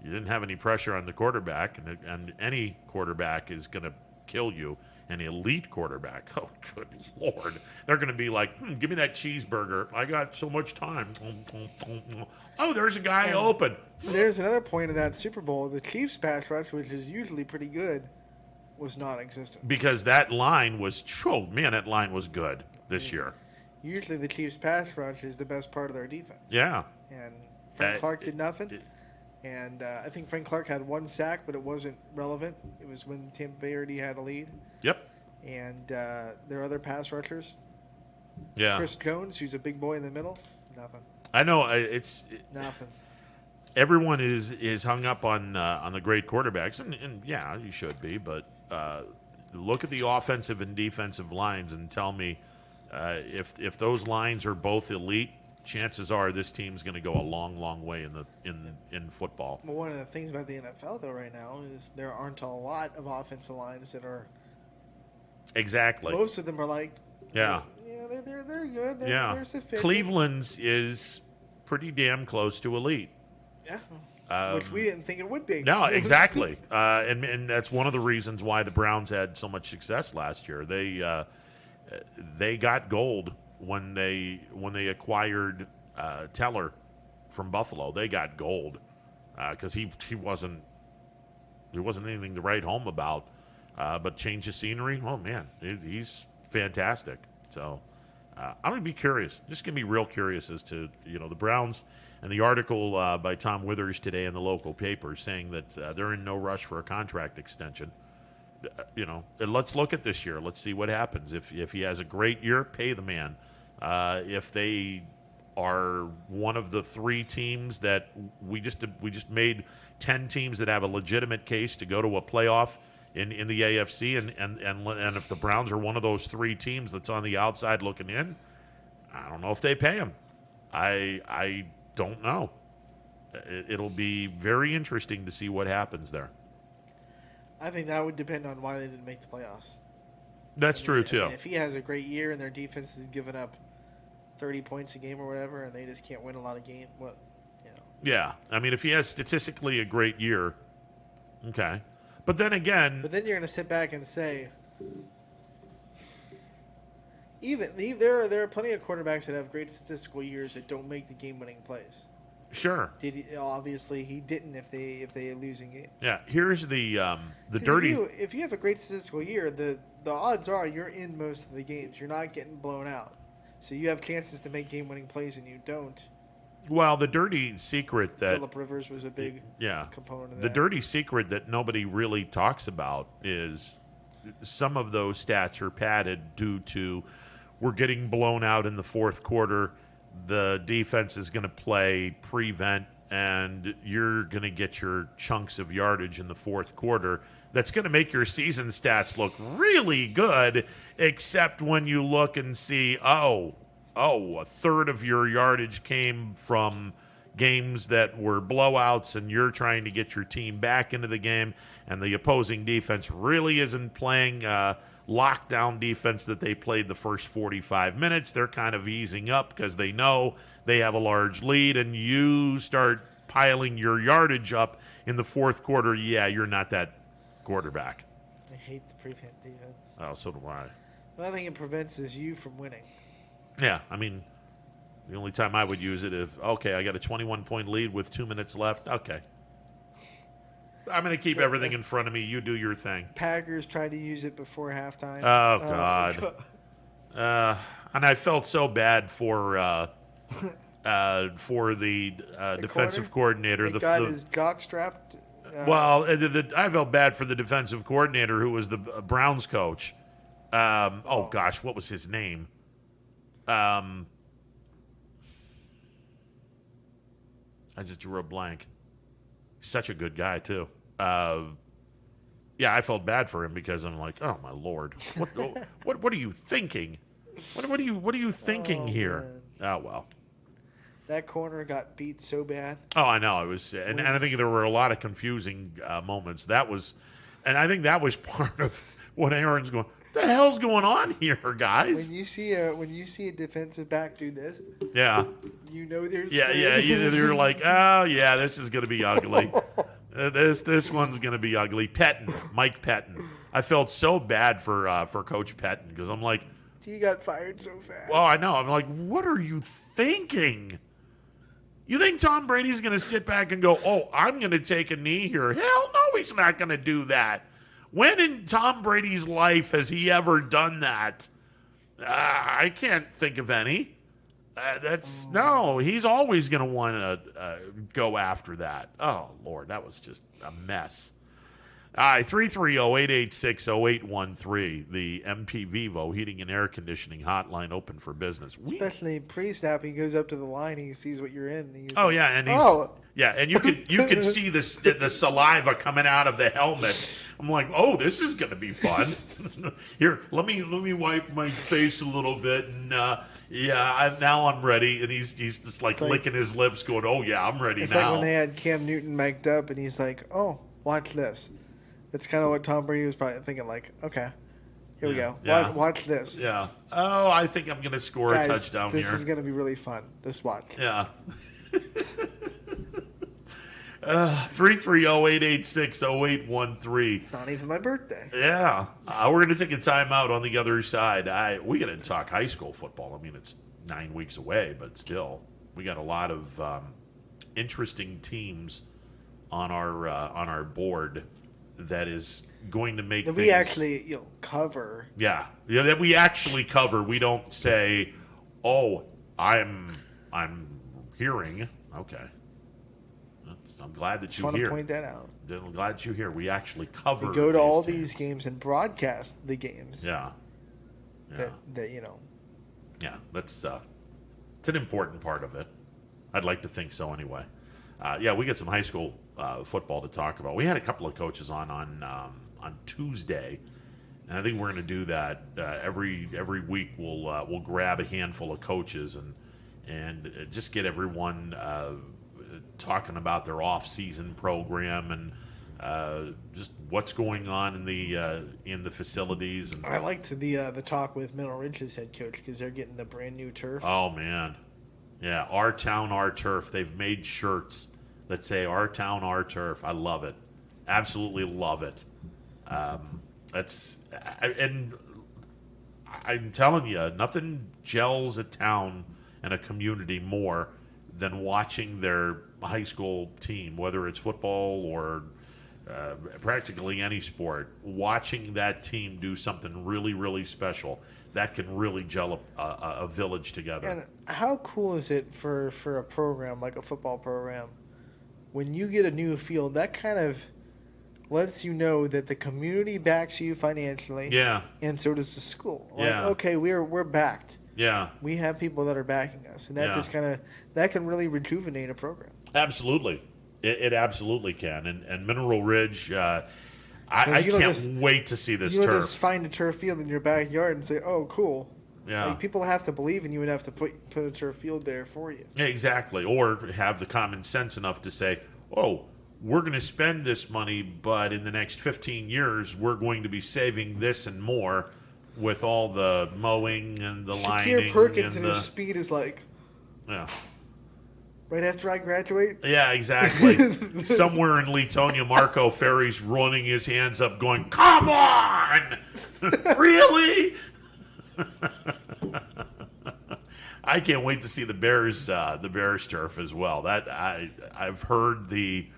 Speaker 3: You didn't have any pressure on the quarterback, and any quarterback is going to kill you. An elite quarterback. Oh, good Lord. They're going to be like, give me that cheeseburger. I got so much time. Oh, there's a guy open.
Speaker 4: There's another point in that Super Bowl. The Chiefs pass rush, which is usually pretty good, was non-existent.
Speaker 3: Because that line was, that line was good this year.
Speaker 4: Usually the Chiefs pass rush is the best part of their defense.
Speaker 3: Yeah.
Speaker 4: And Frank Clark did nothing. And I think Frank Clark had 1 sack, but it wasn't relevant. It was when Tampa Bay already had a lead.
Speaker 3: Yep.
Speaker 4: And their other pass rushers.
Speaker 3: Yeah.
Speaker 4: Chris Jones, who's a big boy in the middle. Nothing.
Speaker 3: I know
Speaker 4: nothing.
Speaker 3: Everyone is hung up on the great quarterbacks, and yeah, you should be. But look at the offensive and defensive lines and tell me if those lines are both elite. Chances are this team's going to go a long, long way in football.
Speaker 4: Well, one of the things about the NFL though right now is there aren't a lot of offensive lines that are.
Speaker 3: Exactly.
Speaker 4: Most of them are like.
Speaker 3: Yeah.
Speaker 4: Yeah, they're good. They're sufficient.
Speaker 3: Cleveland's is pretty damn close to elite.
Speaker 4: Yeah. Which we didn't think it would be.
Speaker 3: No, exactly. And that's one of the reasons why the Browns had so much success last year. They got gold when they acquired Teller from Buffalo. They got gold because he wasn't anything to write home about. But change of scenery, oh man, he's fantastic. So I'm gonna be curious. Just gonna be real curious as to the Browns and the article by Tom Withers today in the local paper saying that they're in no rush for a contract extension. Let's look at this year. Let's see what happens. If he has a great year, pay the man. If they are one of the 3 teams that we just made 10 teams that have a legitimate case to go to a playoff in the AFC, and if the Browns are one of those 3 teams that's on the outside looking in, I don't know if they pay him. I don't know. It'll be very interesting to see what happens there.
Speaker 4: I think that would depend on why they didn't make the playoffs.
Speaker 3: That's true, too.
Speaker 4: If he has a great year and their defense is giving up 30 points a game or whatever, and they just can't win a lot of games,
Speaker 3: Yeah. I mean, if he has statistically a great year, okay. But then again...
Speaker 4: But then you're going to sit back and say... There are plenty of quarterbacks that have great statistical years that don't make the game-winning plays.
Speaker 3: Sure.
Speaker 4: Obviously, he didn't if they are losing games.
Speaker 3: Yeah. Here's the dirty.
Speaker 4: If you have a great statistical year, the odds are you're in most of the games. You're not getting blown out, so you have chances to make game-winning plays, and you don't.
Speaker 3: Well, the dirty secret that
Speaker 4: Phillip Rivers was a big component of that.
Speaker 3: The dirty secret that nobody really talks about is some of those stats are padded due to we're getting blown out in the fourth quarter. The defense is going to play prevent, and you're going to get your chunks of yardage in the fourth quarter. That's going to make your season stats look really good, except when you look and see, a third of your yardage came from games that were blowouts, and you're trying to get your team back into the game, and the opposing defense really isn't playing lockdown defense that they played the first 45 minutes. They're kind of easing up because they know they have a large lead, and you start piling your yardage up in the fourth quarter. Yeah, you're not that quarterback.
Speaker 4: I hate the prevent defense.
Speaker 3: Oh, so do I.
Speaker 4: The only thing it prevents is you from winning.
Speaker 3: Yeah, I mean, the only time I would use it is, okay, I got a 21-point lead with 2 minutes left. Okay. I'm going to keep everything in front of me. You do your thing.
Speaker 4: Packers tried to use it before halftime.
Speaker 3: Oh, God. And I felt so bad for the defensive coordinator.
Speaker 4: He got his jock strapped.
Speaker 3: I felt bad for the defensive coordinator who was the Browns coach. Gosh, what was his name? I just drew a blank. Such a good guy, too. I felt bad for him because I'm like, oh my Lord, what are you thinking? What are you thinking here?
Speaker 4: Man.
Speaker 3: Oh well.
Speaker 4: That corner got beat so bad.
Speaker 3: Oh, I know. It was, and I think there were a lot of confusing moments. That was, and I think that was part of what Aaron's going, what the hell's going on here, guys?
Speaker 4: When you see a defensive back do this,
Speaker 3: yeah,
Speaker 4: you know there's
Speaker 3: you're like, oh yeah, this is going to be ugly. This one's going to be ugly. Mike Pettin. I felt so bad for Coach Pettin because I'm like,
Speaker 4: he got fired so fast.
Speaker 3: Oh, I know. I'm like, what are you thinking? You think Tom Brady's going to sit back and go, oh, I'm going to take a knee here? Hell no, he's not going to do that. When in Tom Brady's life has he ever done that? I can't think of any. No, he's always going to want to go after that. Oh, Lord, that was just a mess. All right, 330-886-0813, the MP Vivo Heating and Air Conditioning Hotline open for business.
Speaker 4: Especially pre-snap, he goes up to the line, he sees what you're in. And he's
Speaker 3: and you could see the saliva coming out of the helmet. I'm like, oh, this is going to be fun. Here, let me wipe my face a little bit, and now I'm ready. And he's just like licking his lips, going, oh yeah, I'm ready now.
Speaker 4: It's like when they had Cam Newton mic'd up, and he's like, oh, watch this. It's kind of what Tom Brady was probably thinking, like, okay, here we go.
Speaker 3: Yeah.
Speaker 4: Watch this.
Speaker 3: Yeah. Oh, I think I'm going to score a touchdown
Speaker 4: here.
Speaker 3: This
Speaker 4: is going to be really fun. Just watch.
Speaker 3: Yeah. 330-886-0813.
Speaker 4: It's not even my birthday.
Speaker 3: Yeah. We're going to take a time out on the other side. We got to talk high school football. I mean, it's 9 weeks away, but still, we got a lot of interesting teams on our board that is going to make
Speaker 4: that we actually cover.
Speaker 3: Yeah, that we actually cover. We don't say, "Oh, I'm hearing." Okay, I'm glad that you're here.
Speaker 4: To point that out.
Speaker 3: I'm glad that you're here. We actually cover.
Speaker 4: We go to all these games and broadcast the games.
Speaker 3: Yeah.
Speaker 4: That
Speaker 3: Yeah, that's it's an important part of it. I'd like to think so anyway. We get some high school football to talk about. We had a couple of coaches on Tuesday, and I think we're going to do that every week. We'll grab a handful of coaches and just get everyone talking about their off-season program and just what's going on in the facilities. And
Speaker 4: I liked the talk with Mineral Ridge's head coach because they're getting the brand new turf.
Speaker 3: Oh man. Yeah, our town, our turf. They've made shirts that say "Our town, our turf." I love it, absolutely love it. I'm telling you, nothing gels a town and a community more than watching their high school team, whether it's football or practically any sport. Watching that team do something really, really special. That can really gel a village together.
Speaker 4: And how cool is it for a program like a football program, when you get a new field, that kind of lets you know that the community backs you financially.
Speaker 3: Yeah.
Speaker 4: And so does the school. Like,
Speaker 3: yeah.
Speaker 4: Okay, we're backed.
Speaker 3: Yeah.
Speaker 4: We have people that are backing us, and that just that can really rejuvenate a program.
Speaker 3: Absolutely, it absolutely can. And Mineral Ridge. I can't wait to see this turf.
Speaker 4: You don't just find a turf field in your backyard and say, "Oh, cool."
Speaker 3: Yeah.
Speaker 4: Like, people have to believe in you and have to put a turf field there for you.
Speaker 3: Exactly, or have the common sense enough to say, "Oh, we're going to spend this money, but in the next 15 years, we're going to be saving this and more with all the mowing and the lining."
Speaker 4: Shakir Perkins and his speed is like,
Speaker 3: yeah.
Speaker 4: Right after I graduate?
Speaker 3: Yeah, exactly. Somewhere in Leetonia, Marco Ferry's running his hands up going, "Come on! Really?" I can't wait to see the Bears turf as well. That I've heard the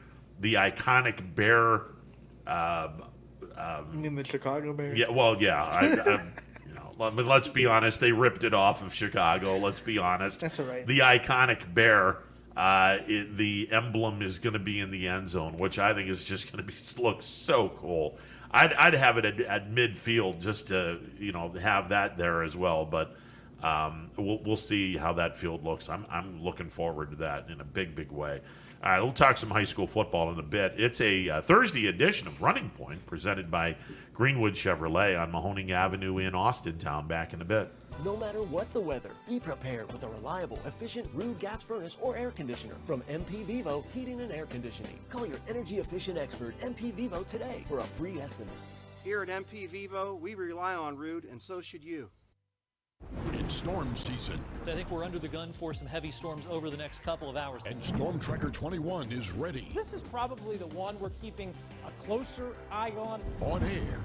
Speaker 3: iconic Bear.
Speaker 4: You mean the Chicago Bears?
Speaker 3: Yeah, well, yeah. Let's be honest. They ripped it off of Chicago. Let's be honest.
Speaker 4: That's all right.
Speaker 3: The iconic Bear. The emblem is going to be in the end zone, which I think is just going to look so cool. I'd have it at midfield just to have that there as well. But We'll see how that field looks. I'm looking forward to that in a big way. All right, we'll talk some high school football in a bit. It's a Thursday edition of Running Point presented by Greenwood Chevrolet on Mahoning Avenue in Austintown. Back in a bit.
Speaker 1: No matter what the weather, be prepared with a reliable, efficient Ruud gas furnace or air conditioner from MP Vivo Heating and Air Conditioning. Call your energy efficient expert MP Vivo today for a free estimate.
Speaker 2: Here at MP Vivo, we rely on Ruud, and so should you.
Speaker 21: It's storm season.
Speaker 23: I think we're under the gun for some heavy storms over the next couple of hours.
Speaker 21: And Storm Tracker 21 is ready.
Speaker 24: This is probably the one we're keeping a closer eye on.
Speaker 21: On air.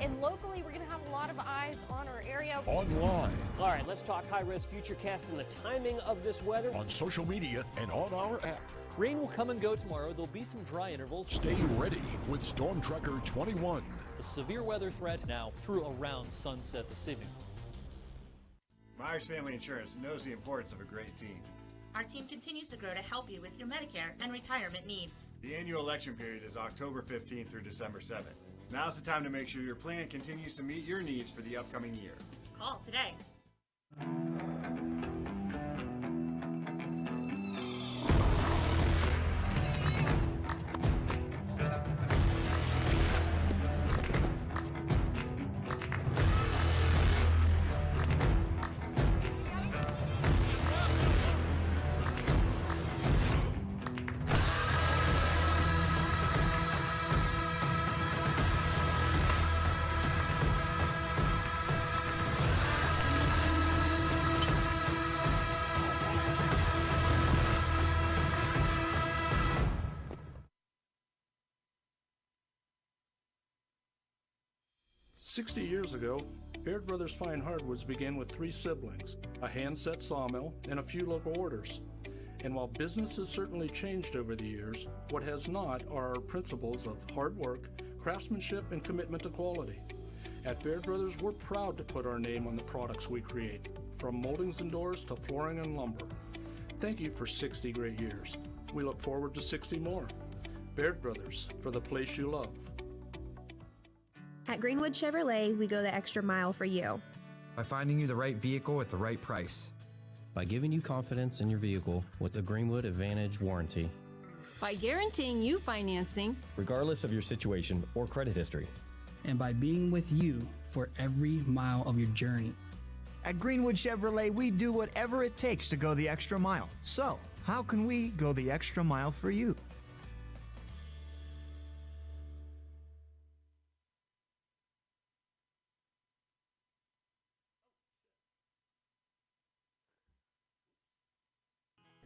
Speaker 25: And locally, we're going to have a lot of eyes on our area.
Speaker 21: Online.
Speaker 24: All right, let's talk high-risk futurecast and the timing of this weather.
Speaker 21: On social media and on our app.
Speaker 23: Rain will come and go tomorrow. There'll be some dry intervals.
Speaker 21: Stay ready with Storm Tracker 21.
Speaker 23: The severe weather threat now through around sunset this evening.
Speaker 13: Myers Family Insurance knows the importance of a great team.
Speaker 14: Our team continues to grow to help you with your Medicare and retirement needs.
Speaker 13: The annual election period is October 15th through December 7th. Now's the time to make sure your plan continues to meet your needs for the upcoming year.
Speaker 14: Call today.
Speaker 26: "60 years ago, Baird Brothers Fine Hardwoods began with 3 siblings, a hand-set sawmill, and a few local orders. And while business has certainly changed over the years, what has not are our principles of hard work, craftsmanship, and commitment to quality. At Baird Brothers, we're proud to put our name on the products we create, from moldings and doors to flooring and lumber. Thank you for 60 great years. We look forward to 60 more. Baird Brothers, for the place you love."
Speaker 5: At Greenwood Chevrolet, we go the extra mile for you.
Speaker 6: By finding you the right vehicle at the right price.
Speaker 27: By giving you confidence in your vehicle with the Greenwood Advantage warranty.
Speaker 17: By guaranteeing you financing,
Speaker 28: regardless of your situation or credit history.
Speaker 7: And by being with you for every mile of your journey.
Speaker 8: At Greenwood Chevrolet, we do whatever it takes to go the extra mile. So, how can we go the extra mile for you?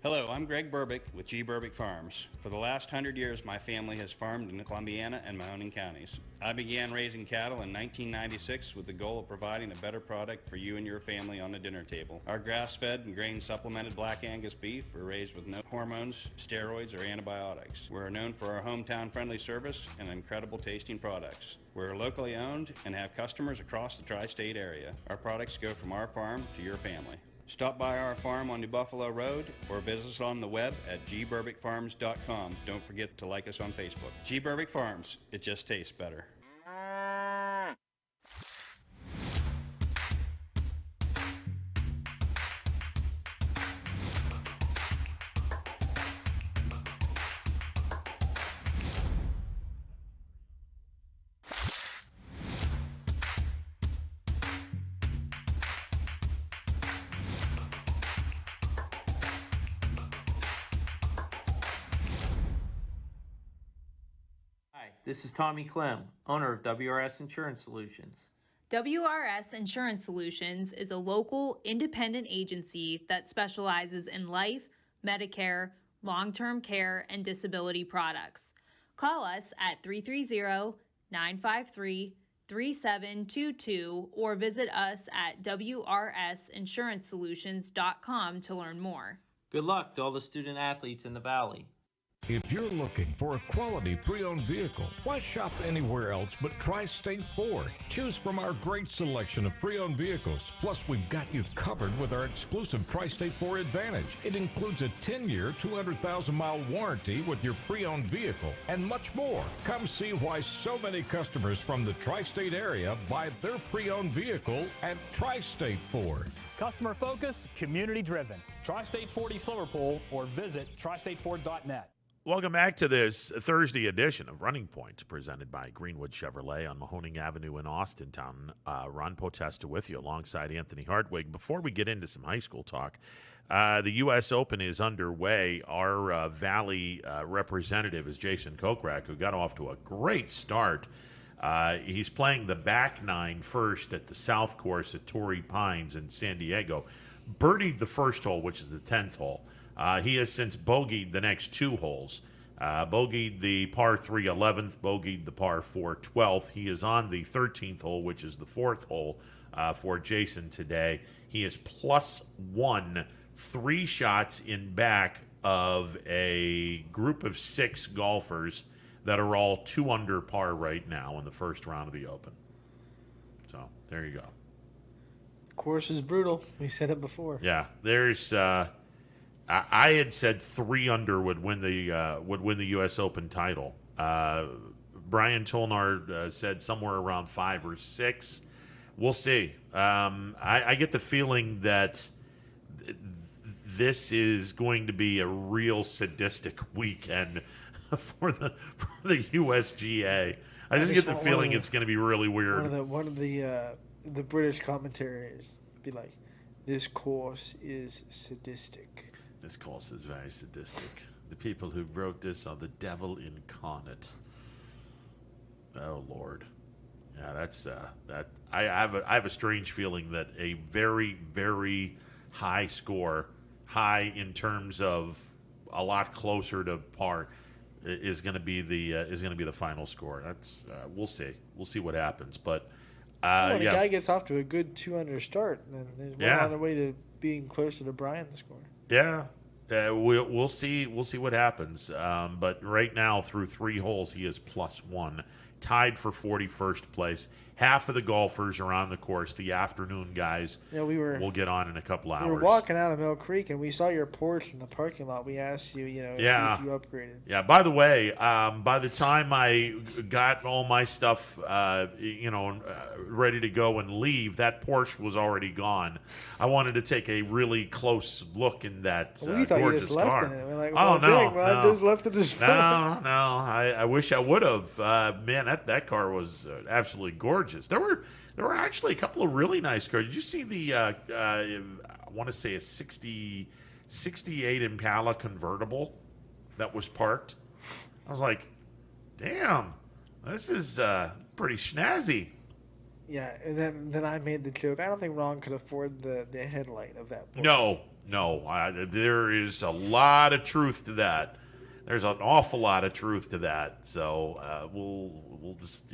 Speaker 29: Hello, I'm Greg Burbick with G. Burbick Farms. For the last 100 years, my family has farmed in Columbiana and Mahoning counties. I began raising cattle in 1996 with the goal of providing a better product for you and your family on the dinner table. Our grass-fed and grain-supplemented Black Angus beef are raised with no hormones, steroids, or antibiotics. We're known for our hometown-friendly service and incredible tasting products. We're locally owned and have customers across the tri-state area. Our products go from our farm to your family. Stop by our farm on New Buffalo Road or visit us on the web at gburbickfarms.com. Don't forget to like us on Facebook. G. Burbick Farms, it just tastes better.
Speaker 30: This is Tommy Clem, owner of WRS Insurance Solutions.
Speaker 15: WRS Insurance Solutions is a local independent agency that specializes in life, Medicare, long-term care, and disability products. Call us at 330-953-3722 or visit us at wrsinsuranceSolutions.com to learn more.
Speaker 30: Good luck to all the student athletes in the Valley.
Speaker 4: If you're looking for a quality pre-owned vehicle, why shop anywhere else but Tri-State Ford? Choose from our great selection of pre-owned vehicles. Plus, we've got you covered with our exclusive Tri-State Ford Advantage. It includes a 10-year, 200,000-mile warranty with your pre-owned vehicle and much more. Come see why so many customers from the Tri-State area buy their pre-owned vehicle at Tri-State Ford.
Speaker 24: Customer focus, community driven. Tri-State Ford East Liverpool or visit tristateford.net.
Speaker 3: Welcome back to this Thursday edition of Running Point, presented by Greenwood Chevrolet on Mahoning Avenue in Austintown. Ron Potesta with you alongside Anthony Hartwig. Before we get into some high school talk, the U.S. Open is underway. Our Valley representative is Jason Kokrak, who got off to a great start. He's playing the back nine first at the South Course at Torrey Pines in San Diego. Birdied the first hole, which is the 10th hole. He has since bogeyed the next two holes. Bogeyed the par 3 11th, bogeyed the par 4 12th. He is on the 13th hole, which is the fourth hole for Jason today. He is +1, 3 shots in back of a group of 6 golfers that are all 2 under par right now in the first round of the Open. So there you go.
Speaker 9: Course is brutal. We said it before.
Speaker 3: Yeah, there's. I had said 3 under would win the U.S. Open title. Brian Tolnar said somewhere around 5 or 6. We'll see. I get the feeling that this is going to be a real sadistic weekend for the USGA. I just get the feeling it's going to be really weird.
Speaker 9: One of the British commentators be like, "This course is sadistic."
Speaker 3: This course is very sadistic. The people who wrote this are the devil incarnate. Oh Lord, yeah, that's that. I have a strange feeling that a very, very high score, high in terms of a lot closer to par, is going to be the final score. That's we'll see what happens, but
Speaker 9: when a guy gets off to a good 2 under start, then there's on the way to being closer to Brian's score.
Speaker 3: Yeah, we'll see what happens. But right now, through 3 holes, he is +1, tied for 41st place. Half of the golfers are on the course. The afternoon guys, we'll get on in a couple hours.
Speaker 9: We were walking out of Mill Creek, and we saw your Porsche in the parking lot. We asked you, if you upgraded.
Speaker 3: Yeah. By the way, by the time I got all my stuff, ready to go and leave, that Porsche was already gone. I wanted to take a really close look in that
Speaker 9: we thought
Speaker 3: gorgeous
Speaker 9: you just
Speaker 3: car.
Speaker 9: left in it. We're like,
Speaker 3: oh no,
Speaker 9: Ron just left it as well.
Speaker 3: No. I wish I would have. Man, that car was absolutely gorgeous. There were actually a couple of really nice cars. Did you see the I want to say a 68 Impala convertible that was parked? I was like, damn, this is pretty snazzy.
Speaker 9: Yeah, and then I made the joke. I don't think Ron could afford the headlight of that
Speaker 3: No.
Speaker 9: Porsche.
Speaker 3: There is a lot of truth to that. There's an awful lot of truth to that. So we'll just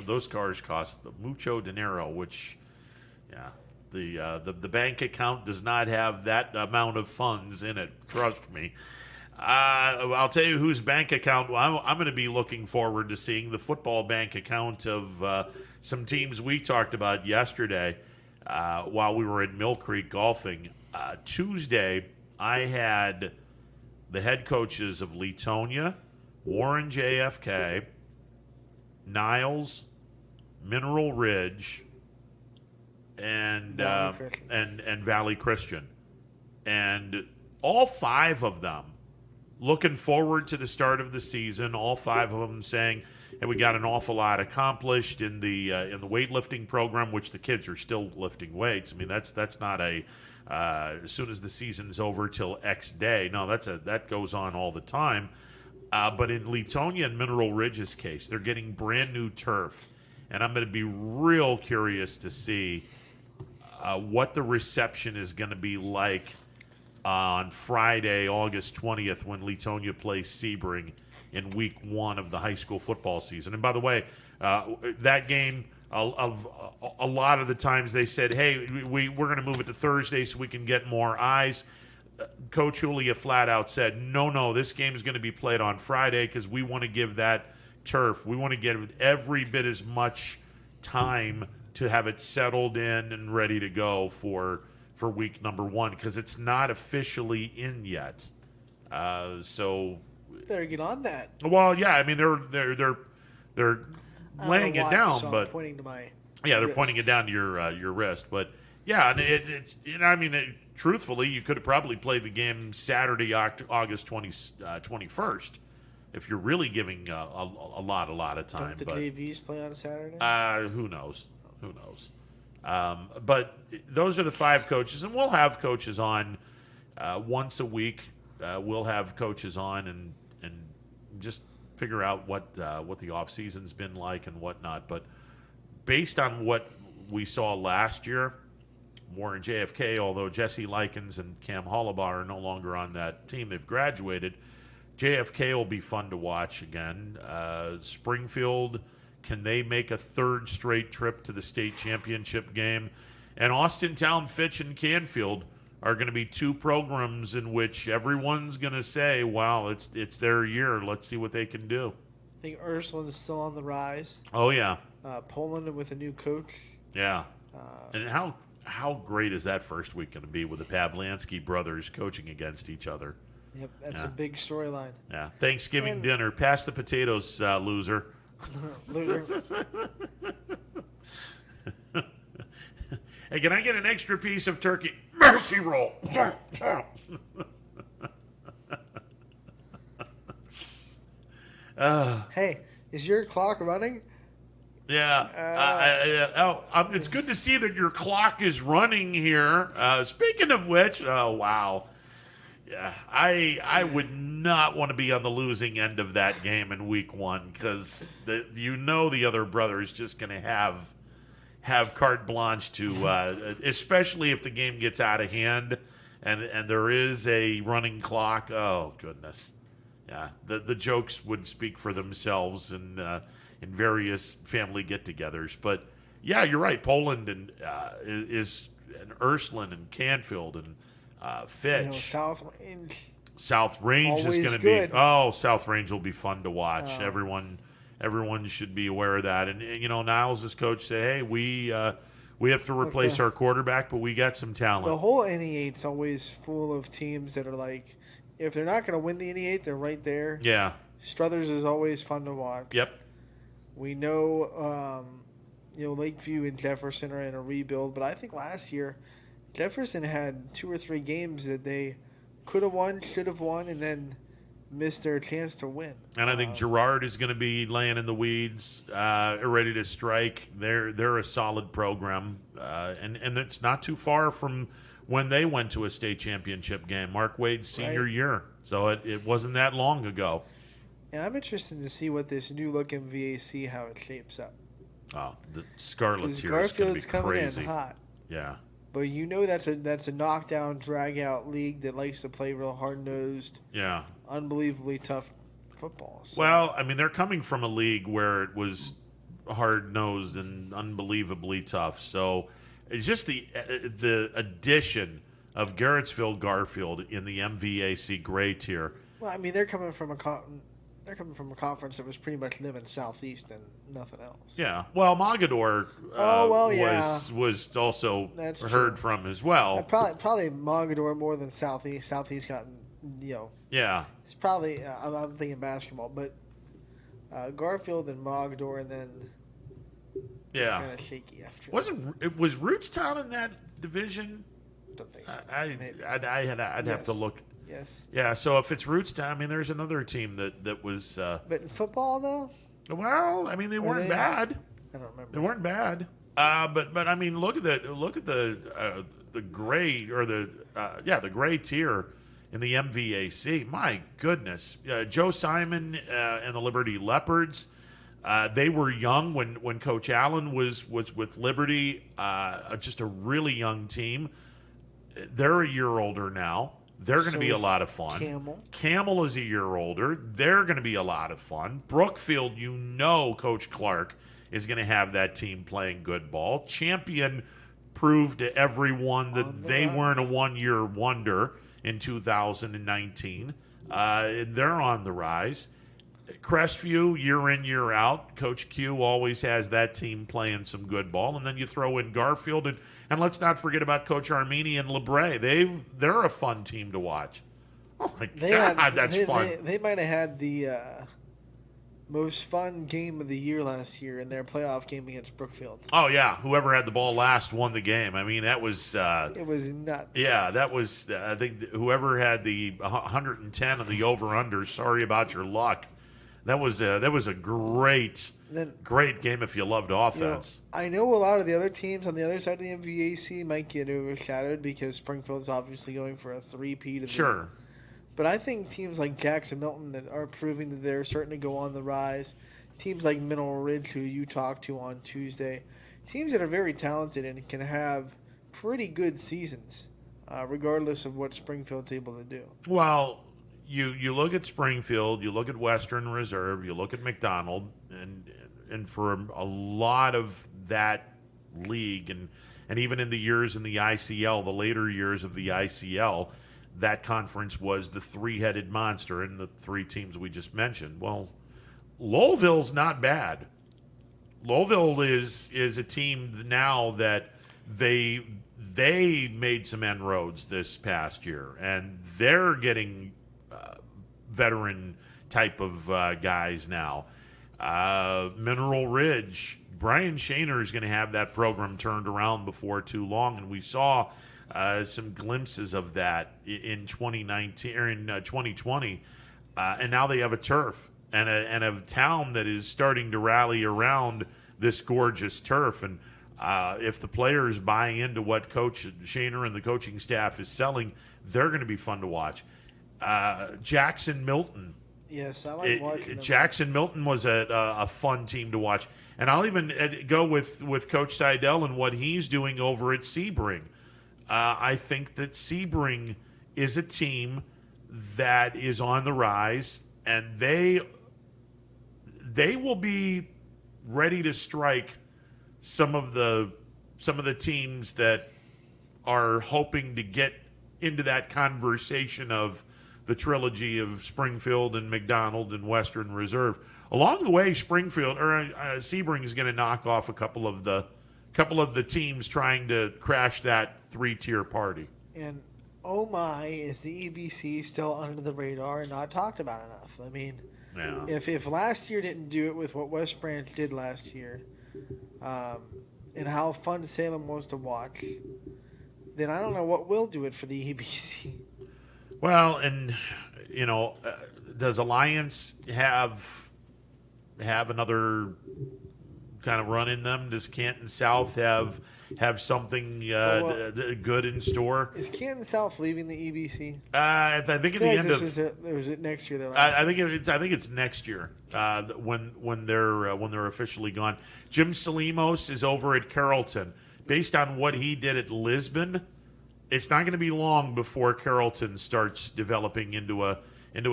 Speaker 3: those cars cost mucho dinero, which the bank account does not have that amount of funds in it. Trust me. I'll tell you whose bank account I'm going to be looking forward to seeing, the football bank account of some teams we talked about yesterday while we were in Mill Creek golfing. Tuesday, I had the head coaches of Leetonia, Warren JFK, Niles, Mineral Ridge, and Valley Christian. And all 5 of them looking forward to the start of the season, all 5 of them saying, hey, we got an awful lot accomplished in the weightlifting program, which the kids are still lifting weights. I mean, that's not a as soon as the season's over till X day. No, that goes on all the time. But in Leetonia and Mineral Ridge's case, they're getting brand new turf, and I'm going to be real curious to see what the reception is going to be like on Friday, August 20th, when Leetonia plays Sebring in week 1 of the high school football season. And by the way, that game, a lot of the times they said, hey, we're going to move it to Thursday so we can get more eyes. Coach Julia flat out said, no, this game is going to be played on Friday because we want to give that turf. We want to give it every bit as much time to have it settled in and ready to go for week number 1 because it's not officially in yet. So
Speaker 9: better get on that.
Speaker 3: Well, yeah, I mean they're laying it down,
Speaker 9: so
Speaker 3: but
Speaker 9: I'm pointing to my
Speaker 3: they're
Speaker 9: wrist.
Speaker 3: pointing it down to your wrist. But yeah, and it's I mean, truthfully, you could have probably played the game Saturday, August 21st, if you're really giving a lot of time.
Speaker 9: Don't the
Speaker 3: but
Speaker 9: JVs play on Saturday?
Speaker 3: Who knows? But those are the 5 coaches, and we'll have coaches on once a week. We'll have coaches on and just figure out what the off season's been like and whatnot. But based on what we saw last year, Warren JFK, although Jesse Likens and Cam Hollabaugh are no longer on that team, they've graduated. JFK will be fun to watch again. Springfield, can they make a 3rd straight trip to the state championship game? And Austintown, Fitch, and Canfield are going to be 2 programs in which everyone's going to say, wow, it's their year. Let's see what they can do.
Speaker 9: I think Ursuline is still on the rise.
Speaker 3: Oh, yeah.
Speaker 9: Poland with a new coach.
Speaker 3: Yeah. And how great is that first week going to be with the Pavlansky brothers coaching against each other?
Speaker 9: Yep, that's a big storyline.
Speaker 3: Yeah. Thanksgiving dinner. Pass the potatoes, loser.
Speaker 9: Loser.
Speaker 3: Hey, can I get an extra piece of turkey? Mercy roll.
Speaker 9: Hey, is your clock running?
Speaker 3: Yeah. It's good to see that your clock is running here. Speaking of which, oh, wow. Yeah, I would not want to be on the losing end of that game in week 1 because the other brother is just going to have carte blanche to, especially if the game gets out of hand and there is a running clock. Oh, goodness. Yeah, the jokes would speak for themselves in various family get-togethers. But, yeah, you're right. Poland and Ursuline and Canfield and Fitch.
Speaker 9: South Range.
Speaker 3: South Range is going to be. Oh, South Range will be fun to watch. Everyone should be aware of that. And Niles, as coach, say, hey, we have to replace our quarterback, but we got some talent.
Speaker 9: The whole NE8's always full of teams that are like, if they're not going to win the NE8, they're right there.
Speaker 3: Yeah.
Speaker 9: Struthers is always fun to watch.
Speaker 3: Yep.
Speaker 9: We know, Lakeview and Jefferson are in a rebuild, but I think last year Jefferson had 2 or 3 games that they could have won, should have won, and then missed their chance to win.
Speaker 3: And I think Girard is going to be laying in the weeds, ready to strike. They're a solid program, and it's not too far from when they went to a state championship game, Mark Wade's senior year. So it wasn't that long ago.
Speaker 9: Yeah, I'm interested to see what this new look in VAC, how it shapes up.
Speaker 3: Oh, the Scarlets here is going to be crazy.
Speaker 9: Coming in hot.
Speaker 3: Yeah.
Speaker 9: But that's a knockdown, drag-out league that likes to play real hard-nosed, unbelievably tough football. So.
Speaker 3: Well, I mean, they're coming from a league where it was hard-nosed and unbelievably tough. So it's just the addition of Garrettsville Garfield in the MVAC gray tier.
Speaker 9: Well, I mean, they're coming from a conference that was pretty much living southeast and nothing else.
Speaker 3: Yeah. Well, Mogador was also heard from as well.
Speaker 9: Probably Mogador more than Southeast. Southeast got,
Speaker 3: Yeah.
Speaker 9: It's probably, I'm thinking basketball, but Garfield and Mogador, and then it's kind of shaky after.
Speaker 3: Was Rootstown in that division?
Speaker 9: Don't think so.
Speaker 3: I'd have to look.
Speaker 9: Yes.
Speaker 3: Yeah, so if it's Rootstown, I mean, there's another team that was.
Speaker 9: But in football, though?
Speaker 3: Well, I mean, they weren't bad.
Speaker 9: I don't remember.
Speaker 3: They weren't bad. But I mean, look at the gray or the gray tier in the MVAC. My goodness, Joe Simon and the Liberty Leopards. They were young when Coach Allen was with Liberty. Just a really young team. They're a year older now. They're going to be a lot of fun. Camel is a year older. They're going to be a lot of fun. Brookfield, Coach Clark is going to have that team playing good ball. Champion proved to everyone that they weren't a one-year wonder, in 2019. And they're on the rise. Crestview, year in, year out. Coach Q always has that team playing some good ball. And then you throw in Garfield. And let's not forget about Coach Armini and LeBray. They're a fun team to watch. Oh, my God, that's fun.
Speaker 9: They might have had the most fun game of the year last year in their playoff game against Brookfield.
Speaker 3: Oh, yeah. Whoever had the ball last won the game. I mean, that was...
Speaker 9: it was nuts.
Speaker 3: Yeah, that was... I think whoever had the 110 on the over-under, sorry about your luck. That was a great game if you loved offense.
Speaker 9: I know a lot of the other teams on the other side of the MVAC might get overshadowed because Springfield's obviously going for a three-peat.
Speaker 3: Sure.
Speaker 9: But I think teams like Jackson Milton that are proving that they're starting to go on the rise, teams like Mineral Ridge, who you talked to on Tuesday, teams that are very talented and can have pretty good seasons, regardless of what Springfield's able to do.
Speaker 3: Well, you look at Springfield, you look at Western Reserve, you look at McDonald, and for a lot of that league, and even in the years in the ICL, the later years of the ICL, that conference was the three-headed monster in the three teams we just mentioned. Well, Lowellville's not bad. Lowellville is a team now that they made some inroads this past year, and they're getting veteran type of guys now. Mineral Ridge, Brian Shaner is going to have that program turned around before too long, and we saw some glimpses of that in 2019 or in 2020, and now they have a turf and a town that is starting to rally around this gorgeous turf. And if the players buy into what Coach Shaner and the coaching staff is selling, they're going to be fun to watch. Jackson Milton.
Speaker 9: Yes, I like watching them.
Speaker 3: Jackson Milton was a fun team to watch. And I'll even go with Coach Seidel and what he's doing over at Sebring. I think that Sebring is a team that is on the rise, and they will be ready to strike some of the teams that are hoping to get into that conversation of the trilogy of Springfield and McDonald and Western Reserve. Along the way, Springfield or Sebring is going to knock off a couple of the teams trying to crash that three-tier party.
Speaker 9: And oh my, is the EBC still under the radar and not talked about enough? I mean,
Speaker 3: yeah.
Speaker 9: If last year didn't do it with what West Branch did last year, and how fun Salem was to watch, then I don't know what will do it for the EBC.
Speaker 3: Well, and does Alliance have another kind of run in them? Does Canton South have something good in store?
Speaker 9: Is Canton South leaving the EBC?
Speaker 3: I think at the end of
Speaker 9: was it next year?
Speaker 3: I think it's next year when they're officially gone. Jim Salimos is over at Carrollton. Based on what he did at Lisbon, it's not going to be long before Carrollton starts developing into a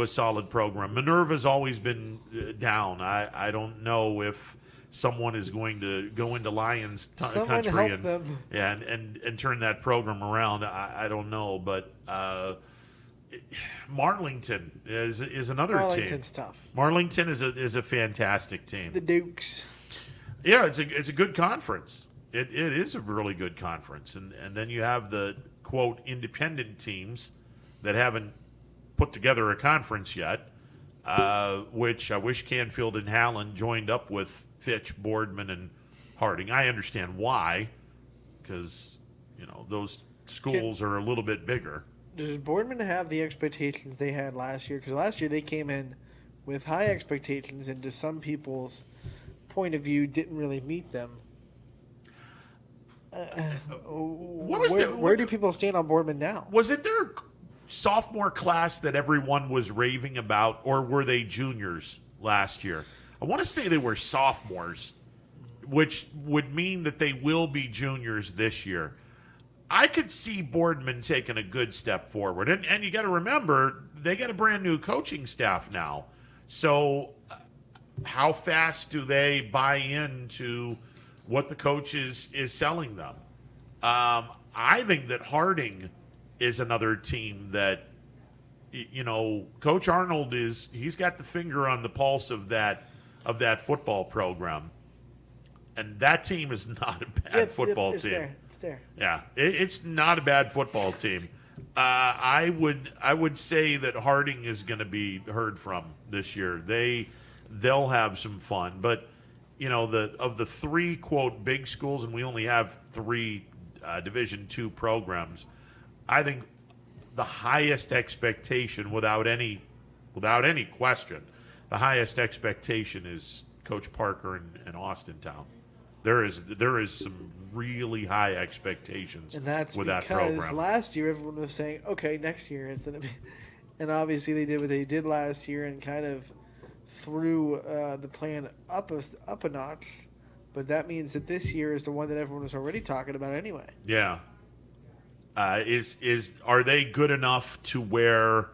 Speaker 3: solid program. Minerva's always been down. I don't know if someone is going to go into Lions country and turn that program around. I don't know, but Marlington is another team.
Speaker 9: Marlington's tough.
Speaker 3: Marlington is a fantastic team.
Speaker 9: The Dukes.
Speaker 3: Yeah, it's a good conference. It is a really good conference, and then you have the quote independent teams that haven't put together a conference yet, which I wish Canfield and Howland joined up with Fitch, Boardman, and Harding. I understand why, because those schools are a little bit bigger.
Speaker 9: Does Boardman have the expectations they had last year? Because last year they came in with high expectations, and to some people's point of view, didn't really meet them. Where do people stand on Boardman now?
Speaker 3: Was it their sophomore class that everyone was raving about, or were they juniors last year? I want to say they were sophomores, which would mean that they will be juniors this year. I could see Boardman taking a good step forward. And you got to remember, they got a brand new coaching staff now. So how fast do they buy into what the coach is selling them? I think that Harding is another team that, you know, Coach Arnold he's got the finger on the pulse of that football program, and that team is not a bad football team.
Speaker 9: It's there.
Speaker 3: Yeah, it's not a bad football team. I would say that Harding is going to be heard from this year. They'll have some fun, but you know, of the three quote big schools, and we only have three Division II programs. I think the highest expectation, without any question, the highest expectation is Coach Parker and Austintown. There is some really high expectations
Speaker 9: And that's
Speaker 3: with that
Speaker 9: because
Speaker 3: program.
Speaker 9: last year everyone was saying, okay, next year it's going to be. And obviously they did what they did last year and kind of threw the plan up a notch. But that means that this year is the one that everyone was already talking about anyway.
Speaker 3: Yeah. Are they good enough to where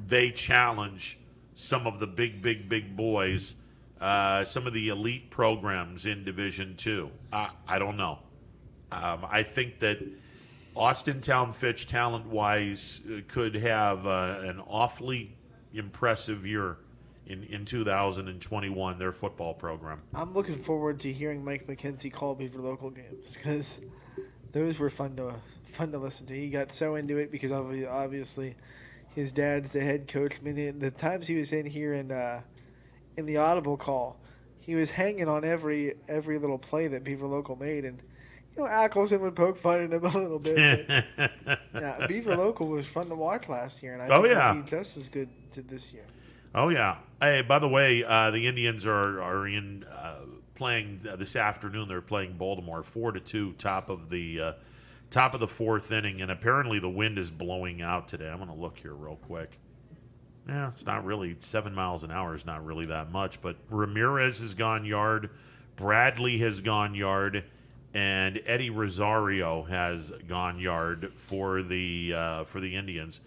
Speaker 3: they challenge some of the big boys, some of the elite programs in Division II? I don't know. I think that Austintown Fitch, talent-wise, could have an awfully impressive year in 2021, their football program.
Speaker 9: I'm looking forward to hearing Mike McKenzie call Beaver local games because those were fun to listen to. He got so into it because obviously his dad's the head coach. I mean, the times he was in here in the audible call, he was hanging on every little play that Beaver local made, and you know, Ackleson would poke fun at him a little bit. Yeah, Beaver local was fun to watch last year, and I think it'll be just as good to this year.
Speaker 3: Oh yeah. Hey, by the way, the Indians are in playing this afternoon. They're playing Baltimore 4-2, top of the fourth inning, and apparently the wind is blowing out today. I'm going to look here real quick. Yeah, it's not really 7 miles an hour is not really that much, but Ramirez has gone yard, Bradley has gone yard, and Eddie Rosario has gone yard for the Indians.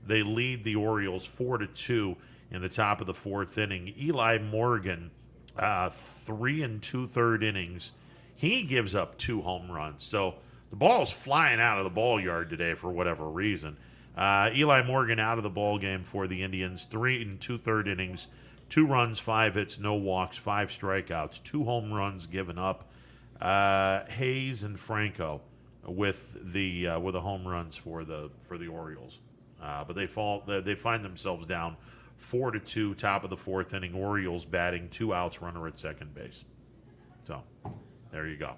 Speaker 3: They lead the Orioles 4-2 in the top of the fourth inning. Eli Morgan, 3 2/3 innings. He gives up 2 home runs. So the ball's flying out of the ball yard today for whatever reason. Eli Morgan out of the ball game for the Indians. 3 2/3 innings, 2 runs, 5 hits, no walks, 5 strikeouts, 2 home runs given up. Hayes and Franco with the home runs for the Orioles. But they find themselves down 4-2, top of the fourth inning. Orioles batting, 2 outs, runner at second base. So there you go.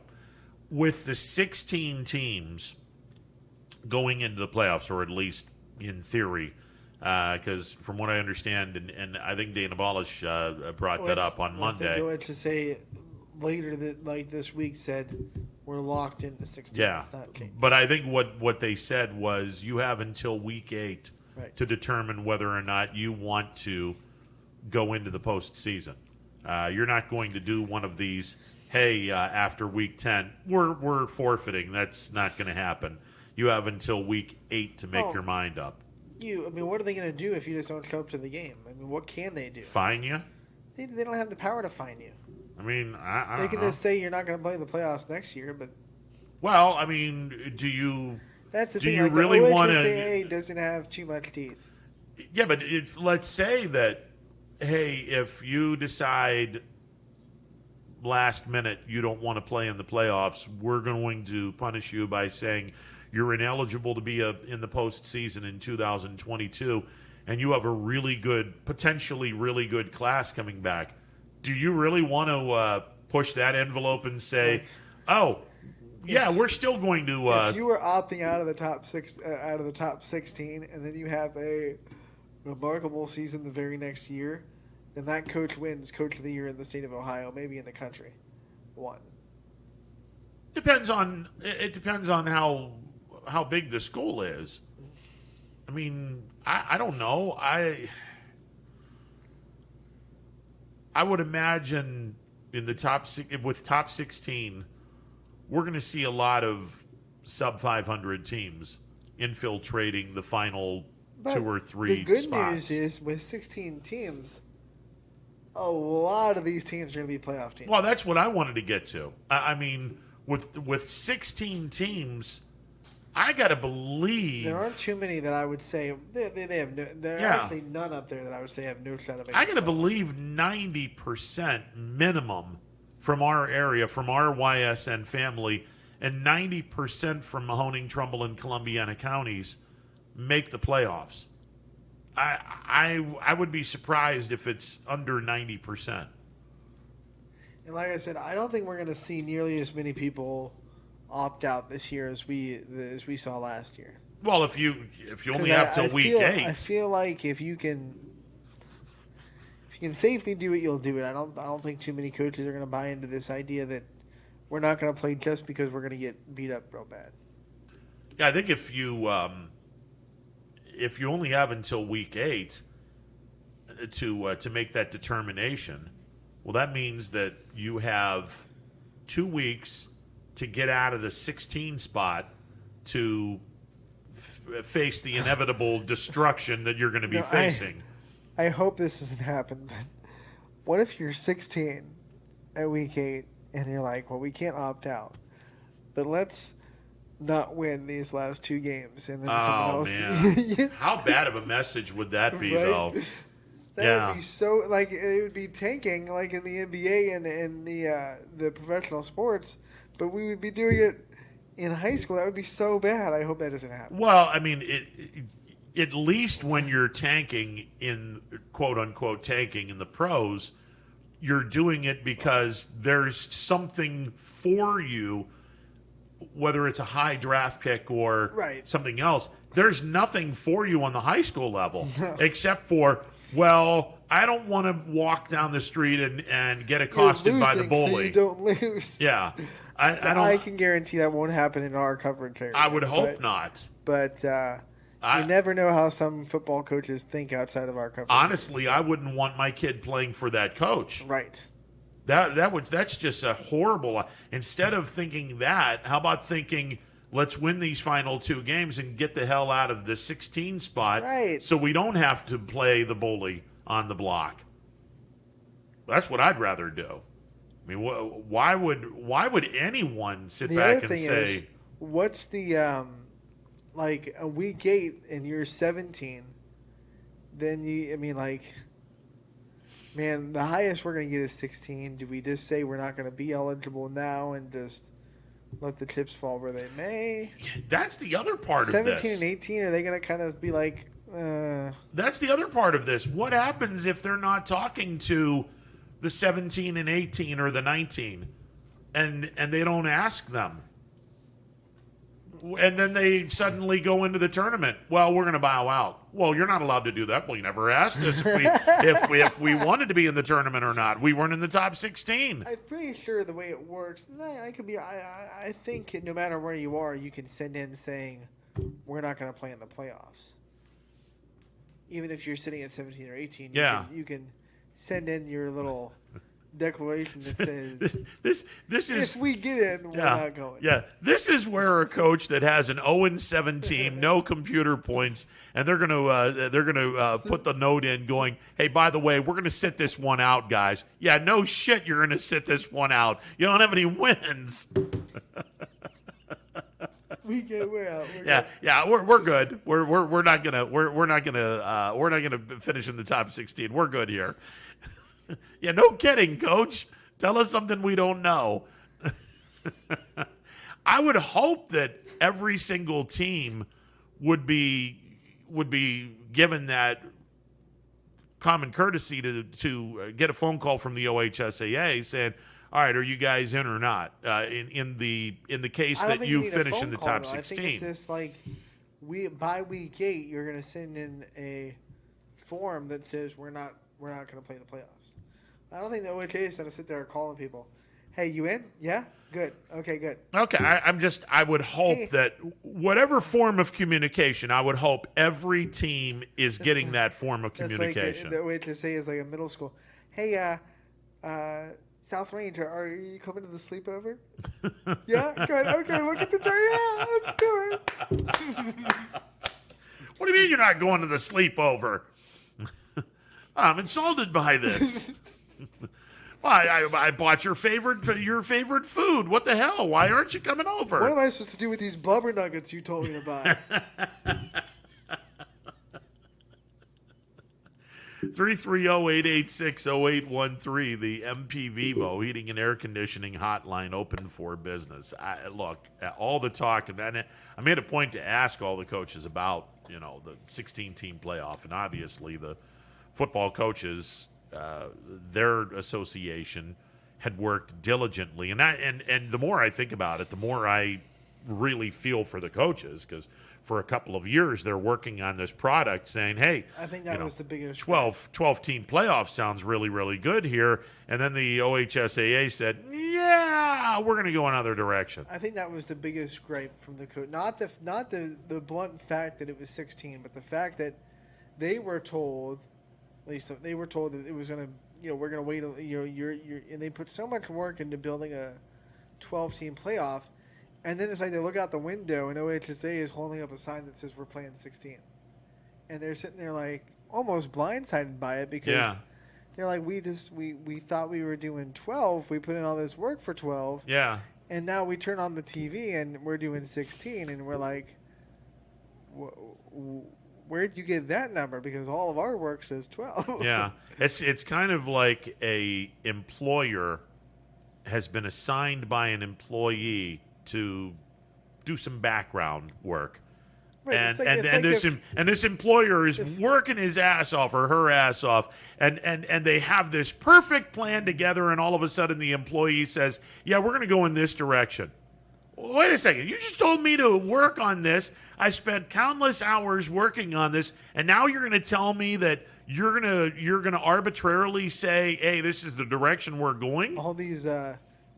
Speaker 3: With the 16 teams going into the playoffs, or at least in theory, because from what I understand, and I think Dana Balish brought that up on Monday.
Speaker 9: I think I went to say later this week said we're locked into 16.
Speaker 3: Yeah,
Speaker 9: it's not changing.
Speaker 3: But I think what they said was you have until week 8 to determine whether or not you want to go into the postseason. You're not going to do one of these, hey, after week 10, we're forfeiting. That's not going to happen. You have until week 8 to make your mind up.
Speaker 9: What are they going to do if you just don't show up to the game? I mean, what can they do?
Speaker 3: Fine you?
Speaker 9: They don't have the power to fine you.
Speaker 3: I mean, I don't know.
Speaker 9: They can just say you're not going to play in the playoffs next year, but...
Speaker 3: Well, I mean, do you...
Speaker 9: That's the
Speaker 3: do
Speaker 9: thing.
Speaker 3: you
Speaker 9: like
Speaker 3: really
Speaker 9: the
Speaker 3: want
Speaker 9: OHSAA doesn't have too much teeth.
Speaker 3: Yeah, but let's say that, hey, if you decide last minute you don't want to play in the playoffs, we're going to punish you by saying you're ineligible to be in the postseason in 2022, and you have a really good, potentially really good class coming back. Do you really want to push that envelope and say, oh, yeah, we're still going to...
Speaker 9: if you were opting out of the top 16, and then you have a remarkable season the very next year, then that coach wins Coach of the Year in the state of Ohio, maybe in the country. One.
Speaker 3: It depends on how big the school is. I mean, I don't know. I would imagine in the top 16, we're going to see a lot of sub 500 teams infiltrating the final 2 or 3
Speaker 9: The good
Speaker 3: spots.
Speaker 9: news is with 16 teams, a lot of these teams are going to be playoff teams.
Speaker 3: Well, that's what I wanted to get to. I mean, with 16 teams, I got to believe
Speaker 9: there aren't too many that I would say they have no. There are actually none up there that I would say have no shot of making
Speaker 3: I got to
Speaker 9: the playoffs.
Speaker 3: believe 90% minimum from our area, from our YSN family, and 90% from Mahoning, Trumbull, and Columbiana counties make the playoffs. I would be surprised if it's under 90%.
Speaker 9: And like I said, I don't think we're going to see nearly as many people opt out this year as we saw last year.
Speaker 3: Well, if you only have till week 8,
Speaker 9: I feel like if you can safely do it, you'll do it. I don't think too many coaches are going to buy into this idea that we're not going to play just because we're going to get beat up real bad.
Speaker 3: Yeah, I think if you only have until week 8 to make that determination, well, that means that you have 2 weeks to get out of the 16 spot to face the inevitable destruction that you're going to be facing.
Speaker 9: I hope this doesn't happen, but what if you're 16 at week 8 and you're like, well, we can't opt out, but let's not win these last 2 games, and then someone else.
Speaker 3: Man. How bad of a message would that be,
Speaker 9: Right?
Speaker 3: though?
Speaker 9: That would be so, like, it would be tanking, like in the NBA and the professional sports, but we would be doing it in high school. That would be so bad. I hope that doesn't happen.
Speaker 3: Well, I mean, at least when you're tanking in quote-unquote tanking in the pros, you're doing it because there's something for you, whether it's a high draft pick or something else. There's nothing for you on the high school level except for, well, I don't want to walk down the street and get accosted by the bully.
Speaker 9: So you don't lose.
Speaker 3: Yeah.
Speaker 9: I can guarantee that won't happen in our coverage area.
Speaker 3: I would hope not.
Speaker 9: But you never know how some football coaches think outside of our coverage.
Speaker 3: Honestly, I wouldn't want my kid playing for that coach.
Speaker 9: Right.
Speaker 3: That's just a horrible. Instead of thinking that, how about thinking, let's win these final 2 games and get the hell out of the 16 spot, so we don't have to play the bully on the block. That's what I'd rather do. I mean, why would anyone sit back and say,
Speaker 9: what's the like a week 8 and you're 17? Then man, the highest we're going to get is 16. Do we just say we're not going to be eligible now and just let the chips fall where they may?
Speaker 3: That's the other part of
Speaker 9: 17
Speaker 3: this.
Speaker 9: and 18, are they going to kind of be like...
Speaker 3: That's the other part of this. What happens if they're not talking to the 17 and 18 or the 19 and they don't ask them? And then they suddenly go into the tournament. Well, we're going to bow out. Well, you're not allowed to do that. Well, you never asked us if we wanted to be in the tournament or not. We weren't in the top 16.
Speaker 9: I'm pretty sure the way it works, I think no matter where you are, you can send in saying, we're not going to play in the playoffs. Even if you're sitting at 17 or 18, you can send in your little declaration that says,
Speaker 3: this is,
Speaker 9: if we get in, we're not going.
Speaker 3: Yeah, this is where a coach that has an 0-7 team, no computer points, and they're gonna put the note in going, hey, by the way, we're gonna sit this one out, guys. Yeah, no shit, you're gonna sit this one out. You don't have any wins.
Speaker 9: We're
Speaker 3: out. We're good. We're not gonna finish in the top 16. We're good here. Yeah, no kidding, Coach. Tell us something we don't know. I would hope that every single team would be given that common courtesy to get a phone call from the OHSAA saying, all right, are you guys in or not? In the case that you finish in the top 16.
Speaker 9: I think it's just like by week 8, you're going to send in a form that says we're not going to play the playoffs. I don't think the OHA is going to sit there calling people. Hey, you in? Yeah? Good. Okay, good.
Speaker 3: Okay, I would hope that whatever form of communication, I would hope every team is getting that form of communication.
Speaker 9: Like, the OHSA is like a middle school. Hey, South Range, are you coming to the sleepover? Yeah? Good. Okay, look at the door. Yeah, let's do it.
Speaker 3: What do you mean you're not going to the sleepover? I'm insulted by this. Well, I bought your favorite food. What the hell? Why aren't you coming over?
Speaker 9: What am I supposed to do with these blubber nuggets you told me to buy?
Speaker 3: 330-886-0813, the MP Vivo Heating and Air Conditioning Hotline, open for business. Look, all the talk, and I made a point to ask all the coaches about, the 16-team playoff, and obviously the football coaches, their association had worked diligently, and the more I think about it, the more I really feel for the coaches, because for a couple of years they're working on this product saying, hey,
Speaker 9: I think that was the biggest
Speaker 3: 12-team playoff sounds really, really good here. And then the OHSAA said, yeah, we're going to go another direction.
Speaker 9: I think that was the biggest gripe from the coach. Not the blunt fact that it was 16, but the fact that they were told, at least they were told that it was going to, we're going to wait, and they put so much work into building a 12-team playoff. And then it's like they look out the window and OHSA is holding up a sign that says we're playing 16. And they're sitting there like almost blindsided by it because they're like, we thought we were doing 12. We put in all this work for 12.
Speaker 3: Yeah.
Speaker 9: And now we turn on the TV and we're doing 16. And we're like, where'd you get that number? Because all of our work says 12.
Speaker 3: Yeah. It's kind of like a employer has been assigned by an employee to do some background work.
Speaker 9: Right,
Speaker 3: and this employer is working his ass off or her ass off, and they have this perfect plan together, and all of a sudden the employee says, yeah, we're going to go in this direction. Wait a second, you just told me to work on this. I spent countless hours working on this, and now you're going to tell me that you're going to arbitrarily say, hey, this is the direction we're going?
Speaker 9: All these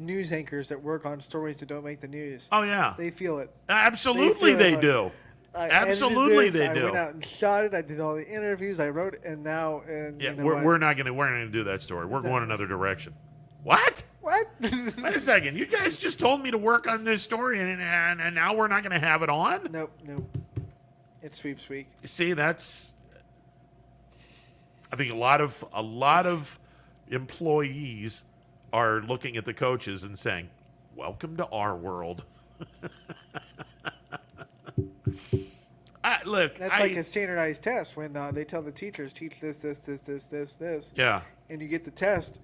Speaker 9: news anchors that work on stories that don't make the news.
Speaker 3: Oh, yeah.
Speaker 9: They feel it.
Speaker 3: Absolutely they do. Absolutely they do.
Speaker 9: I went out and shot it. I did all the interviews. I wrote it, and now...
Speaker 3: we're not going to do that story. We're going another direction. What?
Speaker 9: What?
Speaker 3: Wait a second. You guys just told me to work on this story, and now we're not going to have it on?
Speaker 9: Nope. It's sweeps week.
Speaker 3: See, that's... I think a lot of employees are looking at the coaches and saying, welcome to our world. Look,
Speaker 9: that's like a standardized test when they tell the teachers, teach this.
Speaker 3: Yeah.
Speaker 9: And you get the test,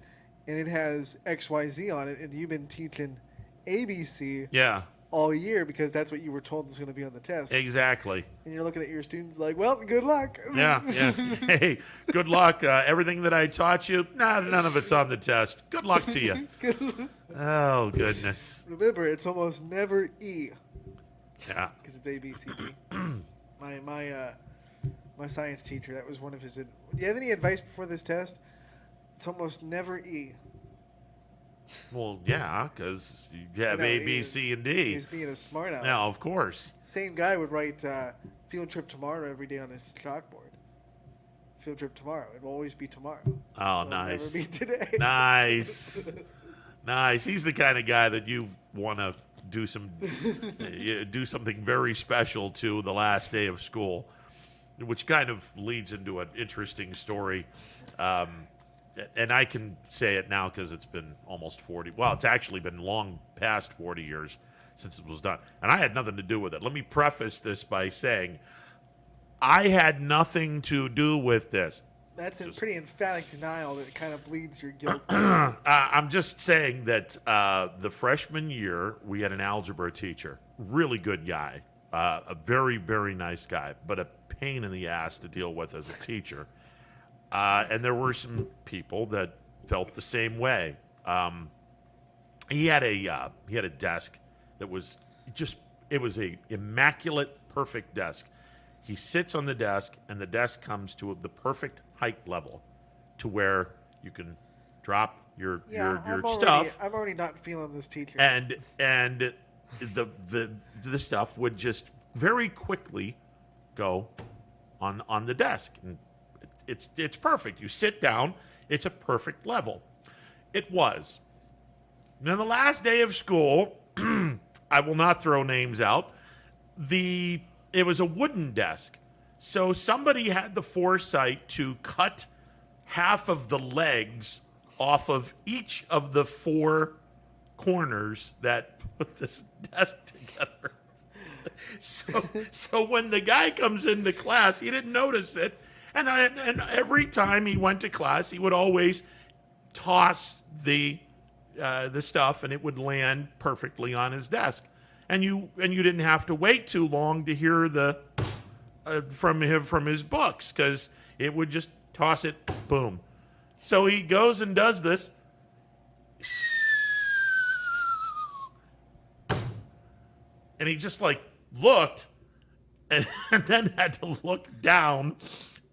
Speaker 9: and it has XYZ on it, and you've been teaching ABC all year because that's what you were told was going to be on the test.
Speaker 3: Exactly.
Speaker 9: And you're looking at your students like, well, good luck.
Speaker 3: Yeah. Hey, good luck. Everything that I taught you, none of it's on the test. Good luck to you. Oh, goodness.
Speaker 9: Remember, it's almost never E.
Speaker 3: Yeah.
Speaker 9: Because it's ABCD. My science teacher, that was one of his... Do you have any advice before this test? It's almost never E.
Speaker 3: Well, yeah, because you have A, B, C, and D.
Speaker 9: He's being a smart aleck.
Speaker 3: Yeah, of course.
Speaker 9: Same guy would write field trip tomorrow every day on his chalkboard. Field trip tomorrow. It'll always be tomorrow.
Speaker 3: Oh,
Speaker 9: It'll
Speaker 3: nice.
Speaker 9: never be today.
Speaker 3: Nice. Nice. He's the kind of guy that you want to do something very special to the last day of school, which kind of leads into an interesting story. And I can say it now because it's been almost 40. Well, it's actually been long past 40 years since it was done. And I had nothing to do with it. Let me preface this by saying I had nothing to do with this.
Speaker 9: That's a pretty emphatic denial that kind of bleeds your guilt.
Speaker 3: I'm just saying that the freshman year, we had an algebra teacher. Really good guy. A very, very nice guy, but a pain in the ass to deal with as a teacher. And there were some people that felt the same way. He had a desk that was it was a immaculate, perfect desk. He sits on the desk, and the desk comes to the perfect height level to where you can drop your stuff.
Speaker 9: I'm already not feeling this teacher.
Speaker 3: And the stuff would just very quickly go on the desk. And it's perfect. You sit down, it's a perfect level. It was. And then the last day of school, I will not throw names out, it was a wooden desk. So somebody had the foresight to cut half of the legs off of each of the 4 corners that put this desk together. So when the guy comes into class, he didn't notice it. And every time he went to class, he would always toss the stuff, and it would land perfectly on his desk. And you didn't have to wait too long to hear the from his books, because it would just toss it, boom. So he goes and does this. And he just looked and then had to look down.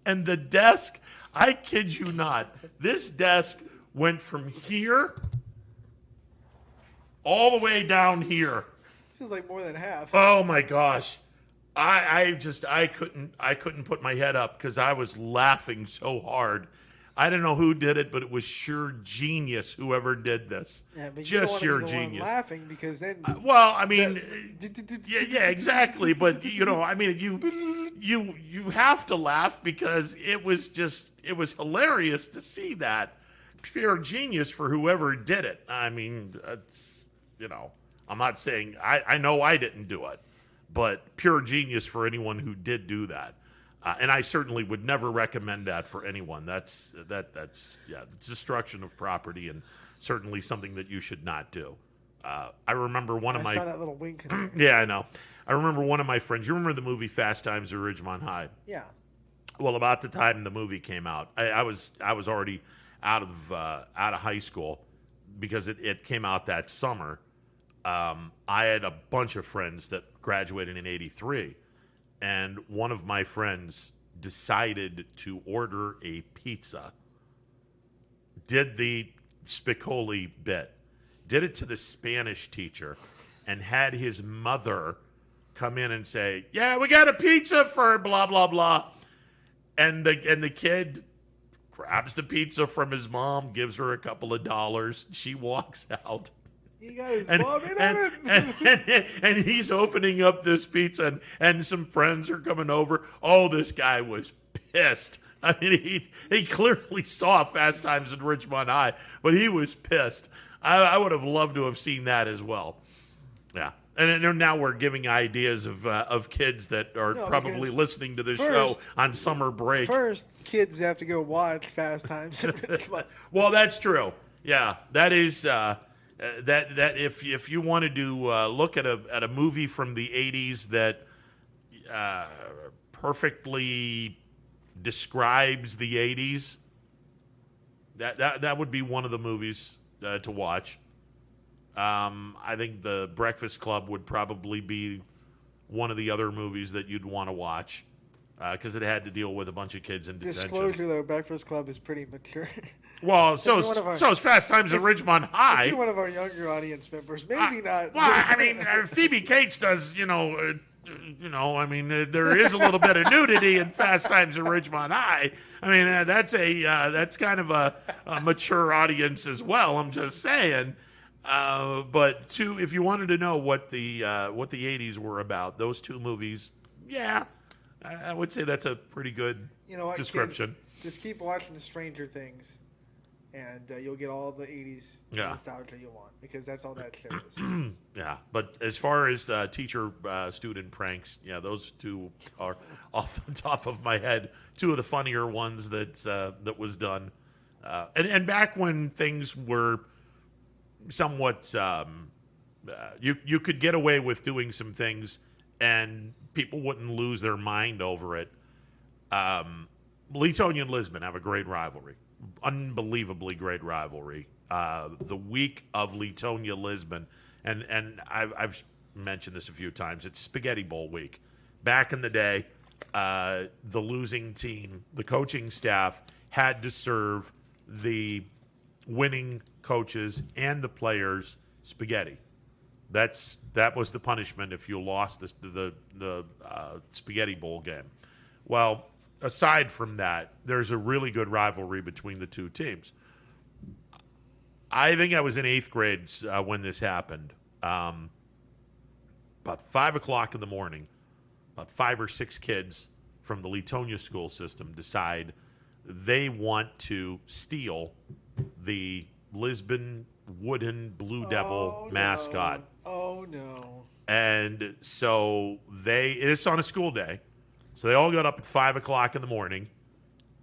Speaker 3: And the desk, I kid you not, this desk went from here all the way down here.
Speaker 9: Feels like more than half.
Speaker 3: Oh my gosh. I couldn't put my head up because I was laughing so hard. I don't know who did it, but it was sure genius, whoever did this.
Speaker 9: Yeah, but
Speaker 3: just
Speaker 9: you
Speaker 3: sheer
Speaker 9: don't want to be the one
Speaker 3: genius.
Speaker 9: Laughing because then.
Speaker 3: Well, I mean, yeah, exactly. But I mean, you have to laugh because it was hilarious to see that. Pure genius for whoever did it. I mean, it's, I'm not saying I know I didn't do it, but pure genius for anyone who did do that. And I certainly would never recommend that for anyone. That's destruction of property, and certainly something that you should not do. I remember one of my.
Speaker 9: I saw that little wink.
Speaker 3: Yeah, I know. I remember one of my friends. You remember the movie Fast Times at Ridgemont High?
Speaker 9: Yeah.
Speaker 3: Well, about the time the movie came out, I was already out of high school because it came out that summer. I had a bunch of friends that graduated in '83. And one of my friends decided to order a pizza. Did the Spicoli bit. Did it to the Spanish teacher. And had his mother come in and say, "Yeah, we got a pizza for blah, blah, blah." And the kid grabs the pizza from his mom, gives her a couple of dollars. She walks out.
Speaker 9: He got his mom in on
Speaker 3: it. And he's opening up this pizza, and some friends are coming over. Oh, this guy was pissed. I mean, he clearly saw Fast Times at Ridgemont High, but he was pissed. I would have loved to have seen that as well. Yeah. And now we're giving ideas of kids that are probably listening to this show on summer break.
Speaker 9: First, kids have to go watch Fast Times at Ridgemont.
Speaker 3: Well, that's true. Yeah, that is... that if you wanted to look at a movie from the 80s that perfectly describes the 80s, that would be one of the movies to watch. I think The Breakfast Club would probably be one of the other movies that you'd want to watch because it had to deal with a bunch of kids in detention.
Speaker 9: Disclosure, though, Breakfast Club is pretty mature.
Speaker 3: Well, so is Fast Times at Ridgemont High.
Speaker 9: If you're one of our younger audience members, maybe not.
Speaker 3: Well, I mean, Phoebe Cates does, I mean, there is a little bit of nudity in Fast Times at Ridgemont High. I mean, that's kind of a mature audience as well. I'm just saying. But if you wanted to know what the 80s were about, those two movies, yeah, I would say that's a pretty good description.
Speaker 9: Kids, just keep watching Stranger Things, and you'll get all the 80s nostalgia you want, because that's all that shit is.
Speaker 3: Yeah, but as far as teacher-student pranks, yeah, those two are off the top of my head two of the funnier ones that was done. And back when things were somewhat, you could get away with doing some things and people wouldn't lose their mind over it. Leetonia and Lisbon have a great rivalry. Unbelievably great rivalry. The week of Leetonia-Lisbon, and I've mentioned this a few times, it's Spaghetti Bowl week. Back in the day, the losing team, the coaching staff, had to serve the winning coaches and the players spaghetti. That was the punishment if you lost the Spaghetti Bowl game. Well, aside from that, there's a really good rivalry between the two teams. I think I was in 8th grade when this happened. About 5 o'clock in the morning, about 5 or 6 kids from the Leetonia school system decide they want to steal the Lisbon Wooden Blue Devil mascot.
Speaker 9: Oh, no.
Speaker 3: And so it's on a school day. So they all got up at 5 o'clock in the morning,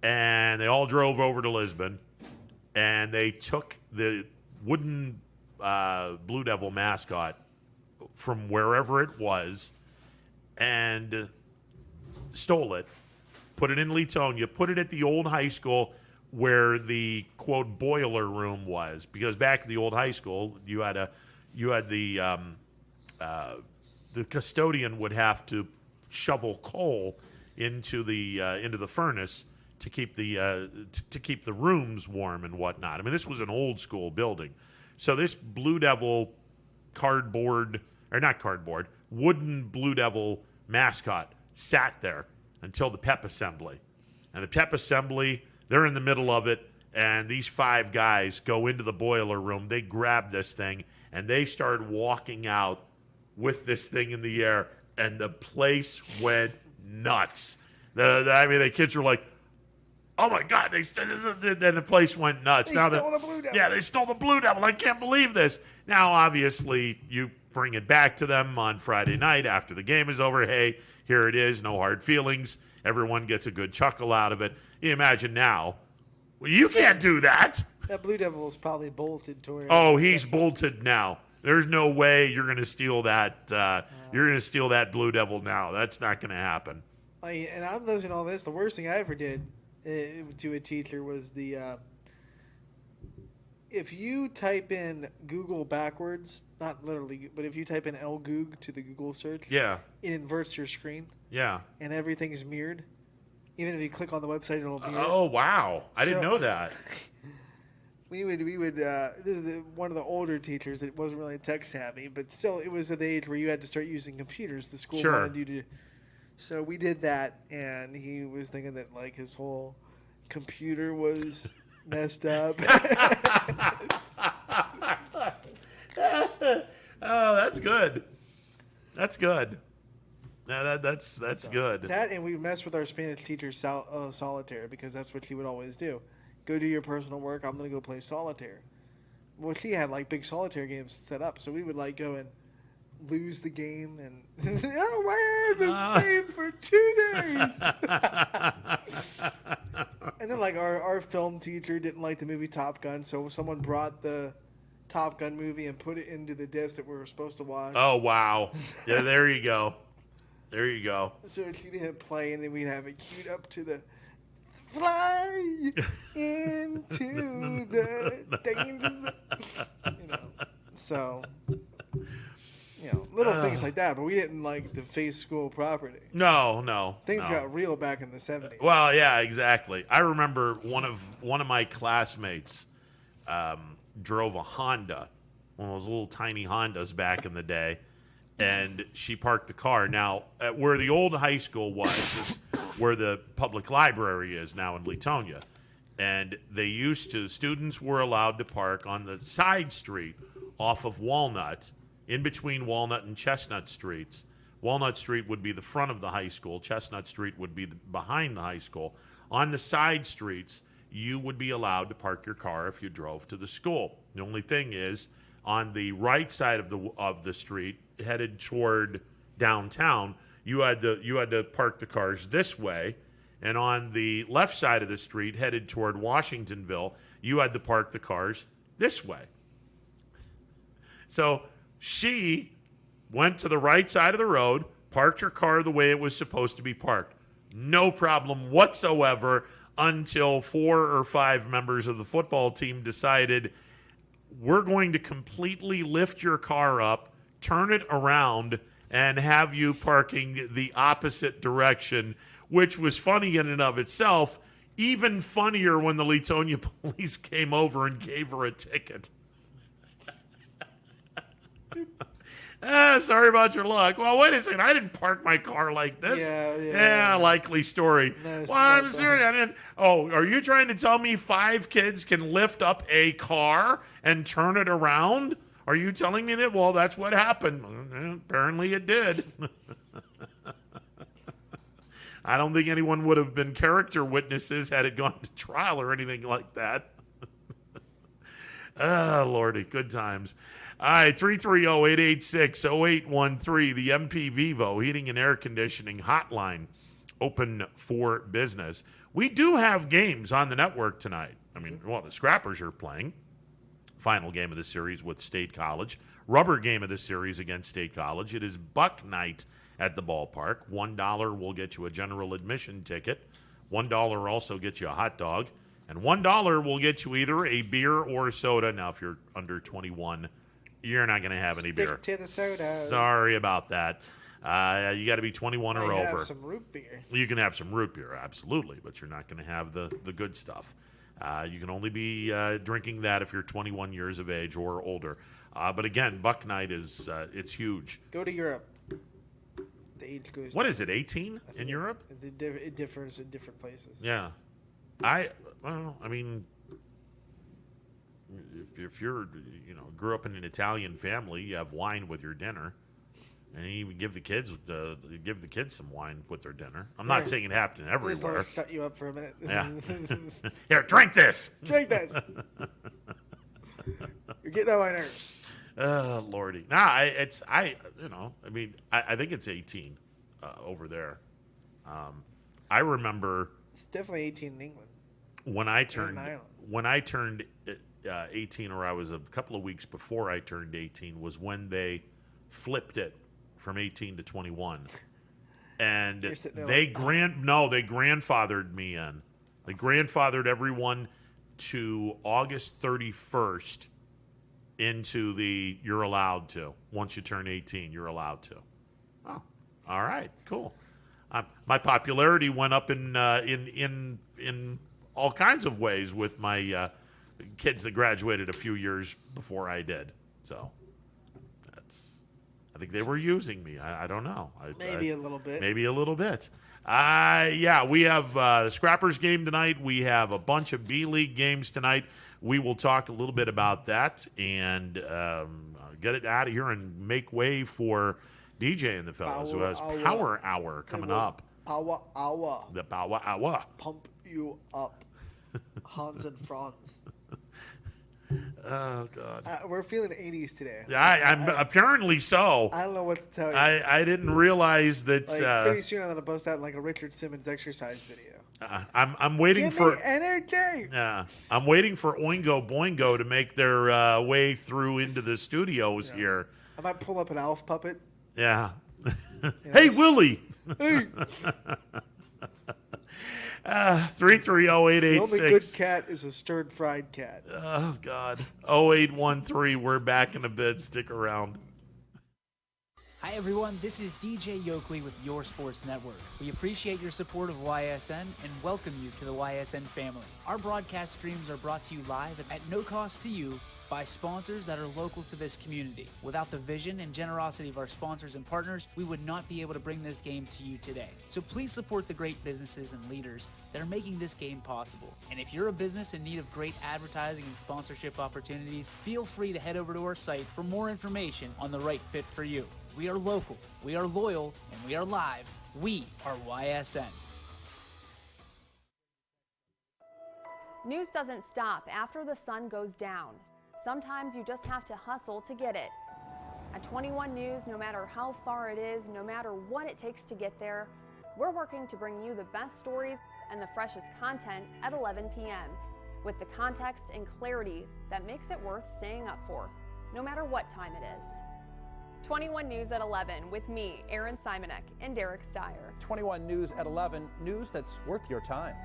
Speaker 3: and they all drove over to Lisbon, and they took the wooden Blue Devil mascot from wherever it was and stole it, put it in Leetonia, put it at the old high school where the, quote, boiler room was. Because back at the old high school, you had the custodian would have to shovel coal into the furnace to keep the rooms warm and whatnot. I mean, this was an old school building. So this Blue Devil wooden Blue Devil mascot sat there until the pep assembly. And the pep assembly, they're in the middle of it, and these 5 guys go into the boiler room. They grab this thing, and they start walking out with this thing in the air, and the place went nuts. The kids were like, "Oh my God!" Then the place went nuts.
Speaker 9: They stole the Blue Devil.
Speaker 3: Yeah, they stole the Blue Devil. I can't believe this. Now, obviously, you bring it back to them on Friday night after the game is over. Hey, here it is. No hard feelings. Everyone gets a good chuckle out of it. You imagine now, well, you can't do that.
Speaker 9: That Blue Devil is probably bolted to where.
Speaker 3: Oh, he's bolted now. There's no way you're going to steal that. You're going to steal that Blue Devil now. That's not going to happen.
Speaker 9: And I'm listening to all this. The worst thing I ever did to a teacher was if you type in Google backwards, not literally, but if you type in LGoog to the Google search,
Speaker 3: yeah,
Speaker 9: it inverts your screen.
Speaker 3: Yeah.
Speaker 9: And everything is mirrored. Even if you click on the website, it'll mirror.
Speaker 3: Oh, wow. I didn't know that.
Speaker 9: We would. This is one of the older teachers that wasn't really tech savvy, but still, it was at the age where you had to start using computers. The school wanted you to. So we did that, and he was thinking that like his whole computer was messed up.
Speaker 3: Oh, that's good. That's good. No, that's good.
Speaker 9: That, and we messed with our Spanish teacher solitaire, because that's what she would always do. Go do your personal work. I'm gonna go play solitaire. Well, she had like big solitaire games set up, so we would like go and lose the game, and I had the same for 2 days. And then like our film teacher didn't like the movie Top Gun, so someone brought the Top Gun movie and put it into the disc that we were supposed to watch.
Speaker 3: Oh wow! Yeah, there you go. There you go.
Speaker 9: So she didn't play, and then we'd have it queued up to the fly into the danger zone. So, little things like that, but we didn't like to face school property.
Speaker 3: No.
Speaker 9: Things got real back in the 70s.
Speaker 3: Well, yeah, exactly. I remember one of my classmates drove a Honda, one of those little tiny Hondas back in the day, and she parked the car. Now, at where the old high school was, is where the public library is now in Leetonia, and students were allowed to park on the side street off of Walnut, in between Walnut and Chestnut Streets. Walnut Street would be the front of the high school. Chestnut Street would be behind the high school. On the side streets, you would be allowed to park your car if you drove to the school. The only thing is, on the right side of the street, headed toward downtown, you had to park the cars this way, and on the left side of the street, headed toward Washingtonville, you had to park the cars this way. So she went to the right side of the road, parked her car the way it was supposed to be parked. No problem whatsoever until 4 or 5 members of the football team decided, we're going to completely lift your car up, turn it around, and have you parking the opposite direction, which was funny in and of itself. Even funnier when the Leetonia police came over and gave her a ticket. Sorry about your luck. Well, wait a second. I didn't park my car like this. Yeah, likely story.
Speaker 9: Nice,
Speaker 3: well, I'm serious. Are you trying to tell me 5 kids can lift up a car and turn it around? Are you telling me that? Well, that's what happened. Apparently it did. I don't think anyone would have been character witnesses had it gone to trial or anything like that. Lordy, good times. All right, 330-886-0813, the MP Vivo Heating and Air Conditioning Hotline, open for business. We do have games on the network tonight. I mean, well, the Scrappers are playing. Final game of the series with State College. Rubber game of the series against State College. It is Buck Night at the ballpark. $1 will get you a general admission ticket. $1 also gets you a hot dog. And $1 will get you either a beer or a soda. Now, if you're under 21, you're not going to have any beer.
Speaker 9: Stick to the soda.
Speaker 3: Sorry about that. You got to be 21 or over.
Speaker 9: Have some root beer.
Speaker 3: You can have some root beer, absolutely, but you're not going to have the good stuff. You can only be drinking that if you're 21 years of age or older. But again, Buck Night is it's huge.
Speaker 9: Go to Europe. The age goes.
Speaker 3: What is it? 18 in Europe?
Speaker 9: It differs in different places.
Speaker 3: Yeah, Well, I mean, if you're grew up in an Italian family, you have wine with your dinner, and you even give the kids some wine with their dinner. I'm not saying it happened everywhere.
Speaker 9: This will shut you up for a minute.
Speaker 3: Yeah. Here, drink this.
Speaker 9: Drink this. You're getting on my nerves.
Speaker 3: Lordy. Nah, I think it's 18 over there. I remember.
Speaker 9: It's definitely 18 in England.
Speaker 3: When I turned 18, or I was a couple of weeks before I turned 18, was when they flipped it from 18 to 21, and they grandfathered me in. They grandfathered everyone to August 31st into the you're allowed to. Once you turn 18, you're allowed to. Oh, all right, cool. My popularity went up in all kinds of ways with my kids that graduated a few years before I did. So I think they were using me. I don't know.
Speaker 9: Maybe a little bit.
Speaker 3: Maybe a little bit. Yeah, we have the Scrappers game tonight. We have a bunch of B-League games tonight. We will talk a little bit about that and get it out of here and make way for DJ and the fellas, who has Power Hour coming up.
Speaker 9: Power Hour.
Speaker 3: The Power Hour.
Speaker 9: Pump you up. Hans and Franz.
Speaker 3: Oh, God.
Speaker 9: We're feeling 80s today.
Speaker 3: I'm apparently so.
Speaker 9: I don't know what to tell you.
Speaker 3: I didn't realize that.
Speaker 9: Pretty soon I'm going to bust out like a Richard Simmons exercise video.
Speaker 3: I'm waiting
Speaker 9: Give
Speaker 3: for
Speaker 9: me energy.
Speaker 3: Yeah, I'm waiting for Oingo Boingo to make their way through into the studios here.
Speaker 9: I might pull up an Alf puppet.
Speaker 3: Yeah. Hey, Willie.
Speaker 9: Hey.
Speaker 3: 330-886.
Speaker 9: The only good cat is a stirred-fried cat.
Speaker 3: Oh, God. 0813. We're back in a bit. Stick around.
Speaker 1: Hi, everyone. This is DJ Yoakley with Your Sports Network. We appreciate your support of YSN and welcome you to the YSN family. Our broadcast streams are brought to you live at no cost to you by sponsors that are local to this community. Without the vision and generosity of our sponsors and partners, we would not be able to bring this game to you today. So please support the great businesses and leaders that are making this game possible. And if you're a business in need of great advertising and sponsorship opportunities, feel free to head over to our site for more information on the right fit for you. We are local, we are loyal, and we are live. We are YSN.
Speaker 25: News doesn't stop after the sun goes down. Sometimes you just have to hustle to get it. At 21 News, no matter how far it is, no matter what it takes to get there, we're working to bring you the best stories and the freshest content at 11 p.m. with the context and clarity that makes it worth staying up for, no matter what time it is. 21 News at 11 with me, Aaron Simonek, and Derek Steyer.
Speaker 24: 21 News at 11, news that's worth your time.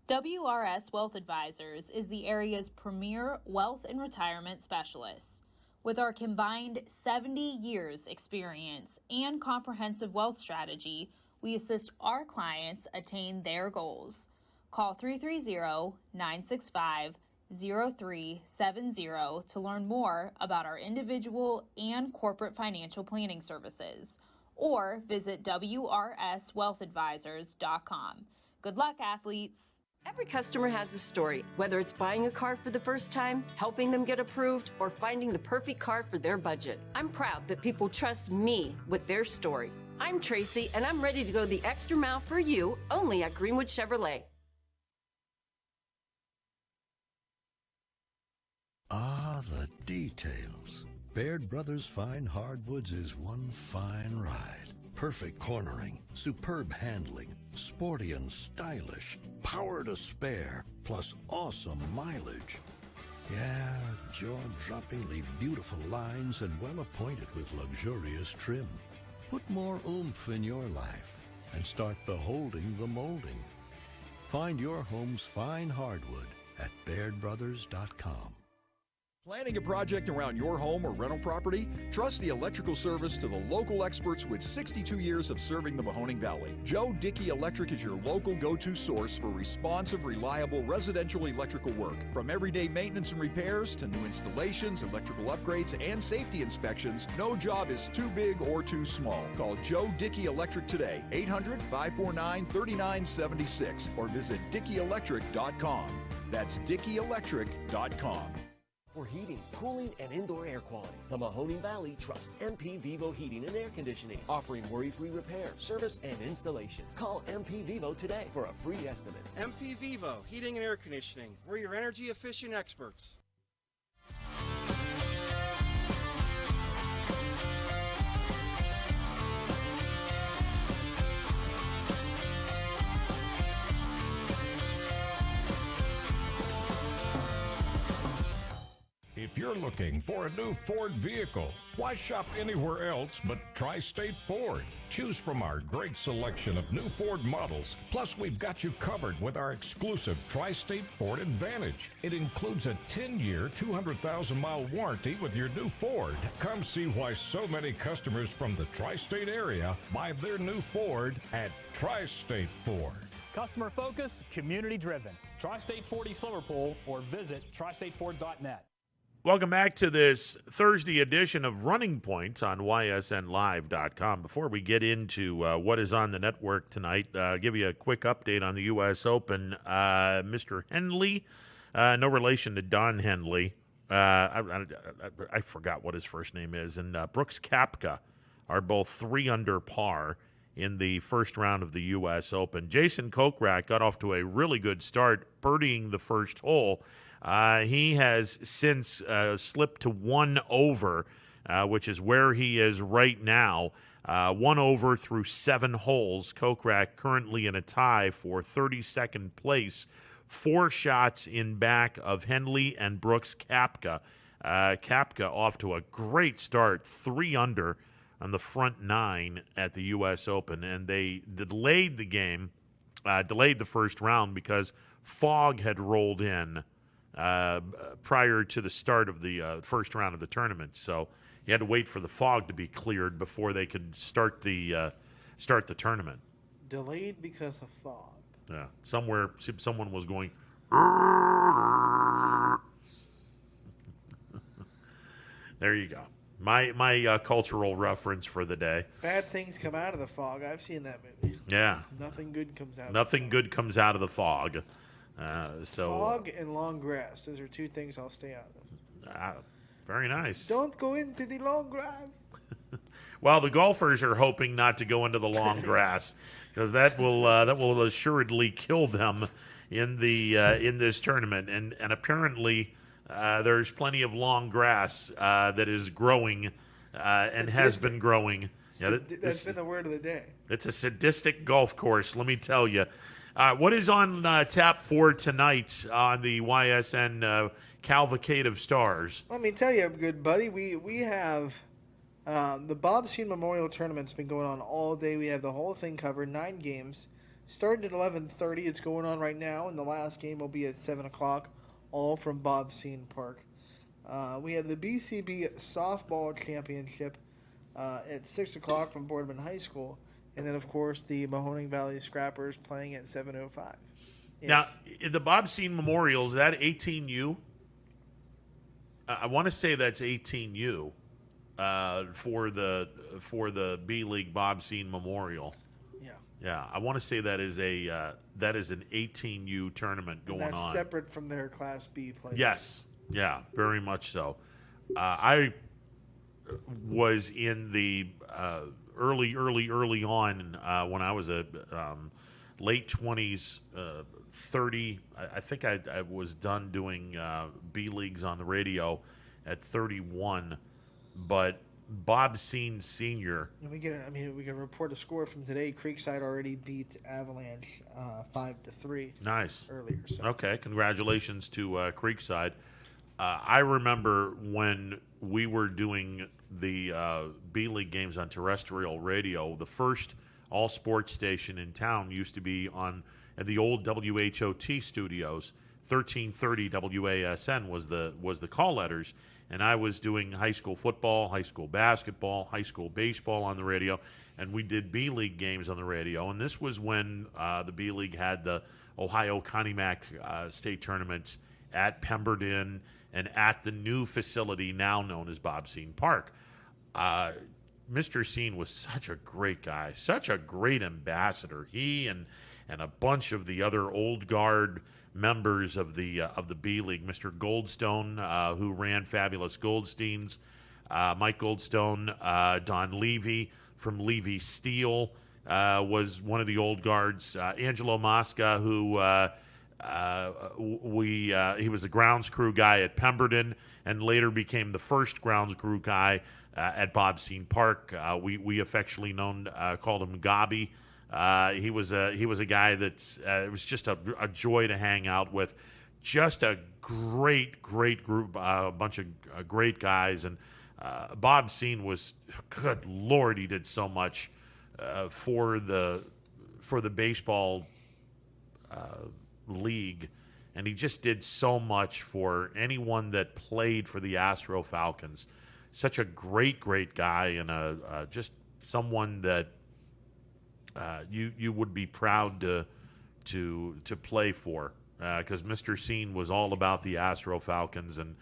Speaker 15: WRS Wealth Advisors is the area's premier wealth and retirement specialist. With our combined 70 years experience and comprehensive wealth strategy, we assist our clients attain their goals. Call 330-965-0370 to learn more about our individual and corporate financial planning services, or visit WRSWealthAdvisors.com. Good luck, athletes.
Speaker 17: Every customer has a story, whether it's buying a car for the first time, helping them get approved, or finding the perfect car for their budget. I'm proud that people trust me with their story. I'm Tracy, and I'm ready to go the extra mile for you, only at Greenwood Chevrolet.
Speaker 2: the details. Baird Brothers Fine Hardwoods is one fine ride. Perfect cornering, superb handling, sporty and stylish, power to spare, plus awesome mileage. Yeah, jaw-droppingly beautiful lines and well appointed with luxurious trim. Put more oomph in your life and start beholding the molding. Find your home's fine hardwood at BairdBrothers.com.
Speaker 10: Planning a project around your home or rental property? Trust the electrical service to the local experts with 62 years of serving the Mahoning Valley. Joe Dickey Electric is your local go-to source for responsive, reliable residential electrical work. From everyday maintenance and repairs to new installations, electrical upgrades, and safety inspections, no job is too big or too small. Call Joe Dickey Electric today, 800-549-3976, or visit DickeyElectric.com. That's DickeyElectric.com.
Speaker 11: For heating, cooling, and indoor air quality, the Mahoning Valley trusts MP Vivo Heating and Air Conditioning, offering worry-free repair, service, and installation. Call MP Vivo today for a free estimate.
Speaker 12: MP Vivo Heating and Air Conditioning. We're your energy-efficient experts.
Speaker 4: If you're looking for a new Ford vehicle, why shop anywhere else but Tri-State Ford? Choose from our great selection of new Ford models. Plus, we've got you covered with our exclusive Tri-State Ford Advantage. It includes a 10-year, 200,000-mile warranty with your new Ford. Come see why so many customers from the Tri-State area buy their new Ford at Tri-State Ford.
Speaker 24: Customer focus, community driven. Tri-State Ford East Liverpool or visit tristateford.net.
Speaker 3: Welcome back to this Thursday edition of Running Point on ysnlive.com. Before we get into what is on the network tonight, give you a quick update on the U.S. Open. Mr. Henley, no relation to Don Henley. I forgot what his first name is. And Brooks Koepka are both 3 under par in the first round of the U.S. Open. Jason Kokrak got off to a really good start, birdieing the first hole. He has since slipped to 1 over, which is where he is right now. 1 over through 7 holes. Kokrak currently in a tie for 32nd place. 4 shots in back of Henley and Brooks Koepka. Koepka off to a great start, 3 under on the front 9 at the U.S. Open. And they delayed the game, delayed the first round because fog had rolled in prior to the start of the first round of the tournament. So you had to wait for the fog to be cleared before they could start the tournament.
Speaker 9: Delayed because of fog.
Speaker 3: Yeah, someone was going. There you go. My cultural reference for the day.
Speaker 9: Bad things come out of the fog. I've seen that movie.
Speaker 3: Yeah.
Speaker 9: Nothing good comes out.
Speaker 3: Nothing good comes out of the fog.
Speaker 9: Fog and long grass. Those are 2 things I'll stay out of.
Speaker 3: Very nice.
Speaker 9: Don't go into the long grass.
Speaker 3: Well, the golfers are hoping not to go into the long grass because that will assuredly kill them in this tournament. And apparently there's plenty of long grass that is growing and has been growing.
Speaker 9: That's been the word of the day.
Speaker 3: It's a sadistic golf course, let me tell you. What is on tap for tonight on the YSN Cavalcade of Stars?
Speaker 9: Let me tell you, good buddy, we have the Bob Sean Memorial Tournament's been going on all day. We have the whole thing covered, 9 games. Starting at 11:30, it's going on right now, and the last game will be at 7 o'clock, all from Bob Sean Park. We have the BCB Softball Championship at 6 o'clock from Boardman High School. And then, of course, the Mahoning Valley Scrappers playing at 7:05.
Speaker 3: Now, the Bob Sean Memorial, is that 18U? I want to say that's 18U for the B League Bob Sean Memorial.
Speaker 9: Yeah.
Speaker 3: Yeah, I want to say that is an 18U tournament going on.
Speaker 9: That's separate from their Class B play.
Speaker 3: Yes. Yeah, very much so. I was in the early on when I was a late 20s, 30. I think I was done doing B leagues on the radio at 31. But Bob Seen Sr.
Speaker 9: And we can report a score from today. Creekside already beat Avalanche 5-3.
Speaker 3: Nice.
Speaker 9: Earlier. So.
Speaker 3: Okay, congratulations to Creekside. I remember when we were doing the B-League games on terrestrial radio, the first all-sports station in town used to be at the old WHOT studios. 1330 WASN was the call letters, and I was doing high school football, high school basketball, high school baseball on the radio, and we did B-League games on the radio. And this was when the B-League had the Ohio Connie Mack state tournament at Pemberton and at the new facility now known as Bob Seen Park. Mr. Seen was such a great guy, such a great ambassador. He and a bunch of the other old guard members of the B-League, Mr. Goldstone, who ran Fabulous Goldsteins, Mike Goldstone, Don Levy from Levy Steel was one of the old guards, Angelo Mosca, who he was a grounds crew guy at Pemberton and later became the first grounds crew guy at Bob Seen Park. We affectionately called him Gobby. He was a guy that it was just a joy to hang out with. Just a great group, a bunch of great guys. And Bob Seen was, good Lord, he did so much for the baseball league, and he just did so much for anyone that played for the Astro Falcons. Such a great guy, and just someone that you would be proud to play for, because Mr. Seen was all about the Astro Falcons and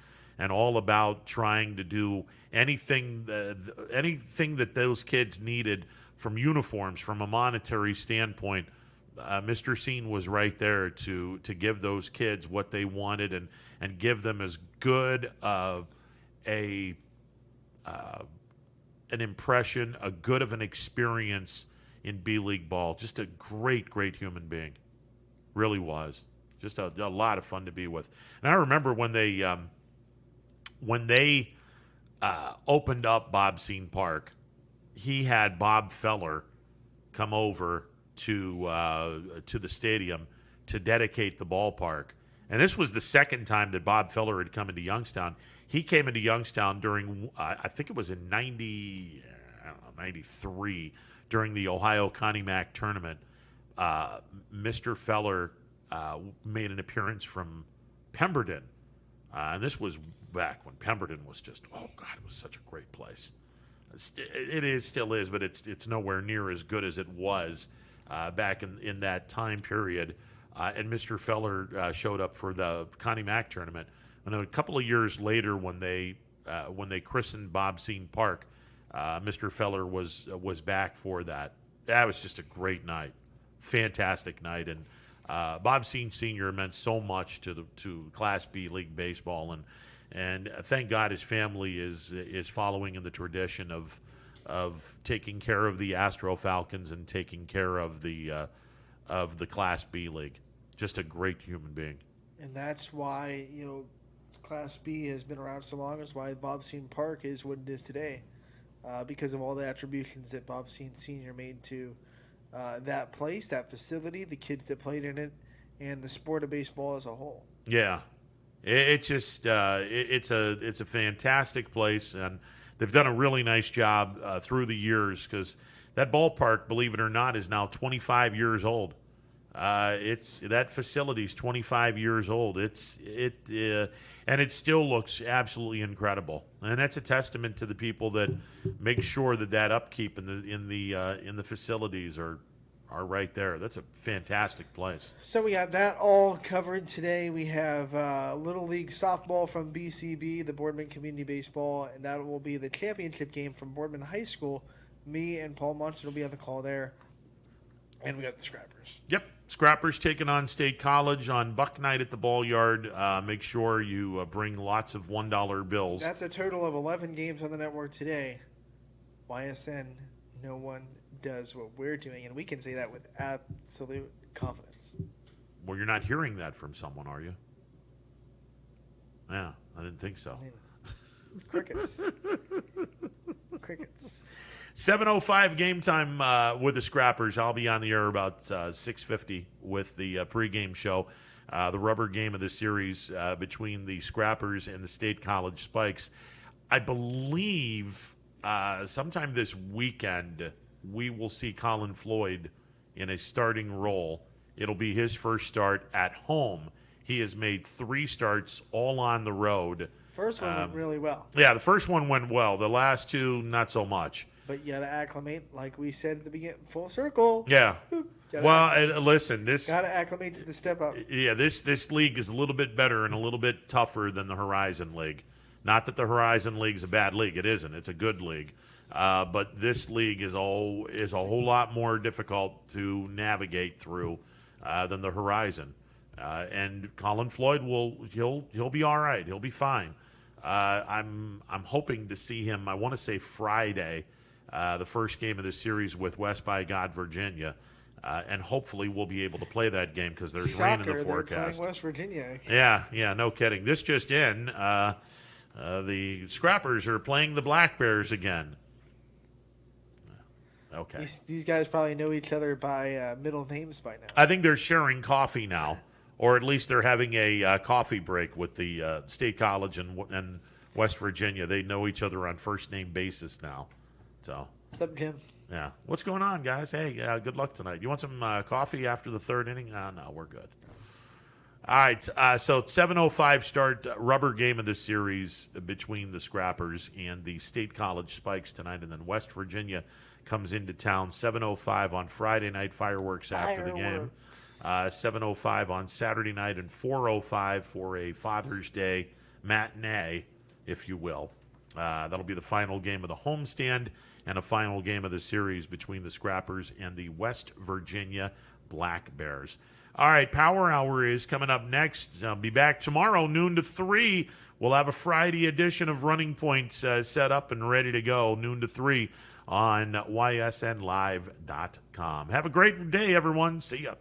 Speaker 3: all about trying to do anything that those kids needed from uniforms, from a monetary standpoint. Mr. Seen was right there to give those kids what they wanted and give them as good of an impression, a good of an experience in B-League ball. Just a great human being. Really was. Just a lot of fun to be with. And I remember when they opened up Bob Seen Park, he had Bob Feller come over to the stadium to dedicate the ballpark. And this was the second time that Bob Feller had come into Youngstown. He came into Youngstown during, I think it was in 93, during the Ohio Connie Mack tournament. Mr. Feller made an appearance from Pemberton. And this was back when Pemberton was just, oh God, it was such a great place. It still is, but it's nowhere near as good as it was back in that time period. And Mr. Feller showed up for the Connie Mack tournament. And then a couple of years later, when they christened Bob Seen Park, Mr. Feller was back for that. That was just a great night, fantastic night. And Bob Seen Sr. meant so much to Class B League baseball, and thank God his family is following in the tradition of taking care of the Astro Falcons and taking care of the Class B League. Just a great human being.
Speaker 9: And that's why Class B has been around so long. Is why Bob Seen Park is what it is today, because of all the attributions that Bob Seen Sr. made to that place, that facility, the kids that played in it, and the sport of baseball as a whole.
Speaker 3: Yeah, it's just it's a fantastic place, and they've done a really nice job through the years, because that ballpark, believe it or not, is now 25 years old. That facility's 25 years old. And it still looks absolutely incredible. And that's a testament to the people that make sure that upkeep in the facilities are right there. That's a fantastic place.
Speaker 9: So we got that all covered today. We have Little League softball from BCB, the Boardman Community Baseball, and that will be the championship game from Boardman High School. Me and Paul Munson will be on the call there. And we got the Scrappers.
Speaker 3: Yep. Scrappers taking on State College on Buck Night at the Ball Yard. Make sure you bring lots of $1 bills.
Speaker 9: That's a total of 11 games on the network today. YSN, no one does what we're doing, and we can say that with absolute confidence.
Speaker 3: Well, you're not hearing that from someone, are you? Yeah, I didn't think so.
Speaker 9: Crickets. Crickets.
Speaker 3: 7:05 game time with the Scrappers. I'll be on the air about 6:50 with the pregame show. The rubber game of the series between the Scrappers and the State College Spikes. I believe sometime this weekend we will see Colin Floyd in a starting role. It'll be his first start at home. He has made 3 starts all on the road.
Speaker 9: First one went really well.
Speaker 3: Yeah, the first one went well. The last 2, not so much.
Speaker 9: But you got to acclimate, like we said at the beginning, full circle.
Speaker 3: Yeah. Well, listen, this
Speaker 9: got to acclimate to the step up.
Speaker 3: Yeah, this league is a little bit better and a little bit tougher than the Horizon League. Not that the Horizon League is a bad league; it isn't. It's a good league, but this league is a whole lot more difficult to navigate through than the Horizon. And Colin Floyd he'll be all right. He'll be fine. I'm hoping to see him. I want to say Friday. The first game of the series with West by God, Virginia. And hopefully we'll be able to play that game because there's rain in the forecast.
Speaker 9: They're playing West Virginia.
Speaker 3: Yeah, no kidding. This just in, the Scrappers are playing the Black Bears again. Okay.
Speaker 9: These guys probably know each other by middle names by now.
Speaker 3: I think they're sharing coffee now, or at least they're having a coffee break with the State College and West Virginia. They know each other on first-name basis now. So.
Speaker 9: What's up, Jim?
Speaker 3: Yeah. What's going on, guys? Hey, good luck tonight. You want some coffee after the third inning? No, we're good. All right. So 7:05 start, rubber game of the series between the Scrappers and the State College Spikes tonight, and then West Virginia comes into town 7:05 on Friday night, fireworks after the game. 7:05 on Saturday night, and 4:05 for a Father's Day matinee, if you will. That'll be the final game of the homestand and a final game of the series between the Scrappers and the West Virginia Black Bears. All right, Power Hour is coming up next. I'll be back tomorrow, noon to 3. We'll have a Friday edition of Running Point set up and ready to go, noon to 3 on ysnlive.com. Have a great day, everyone. See ya.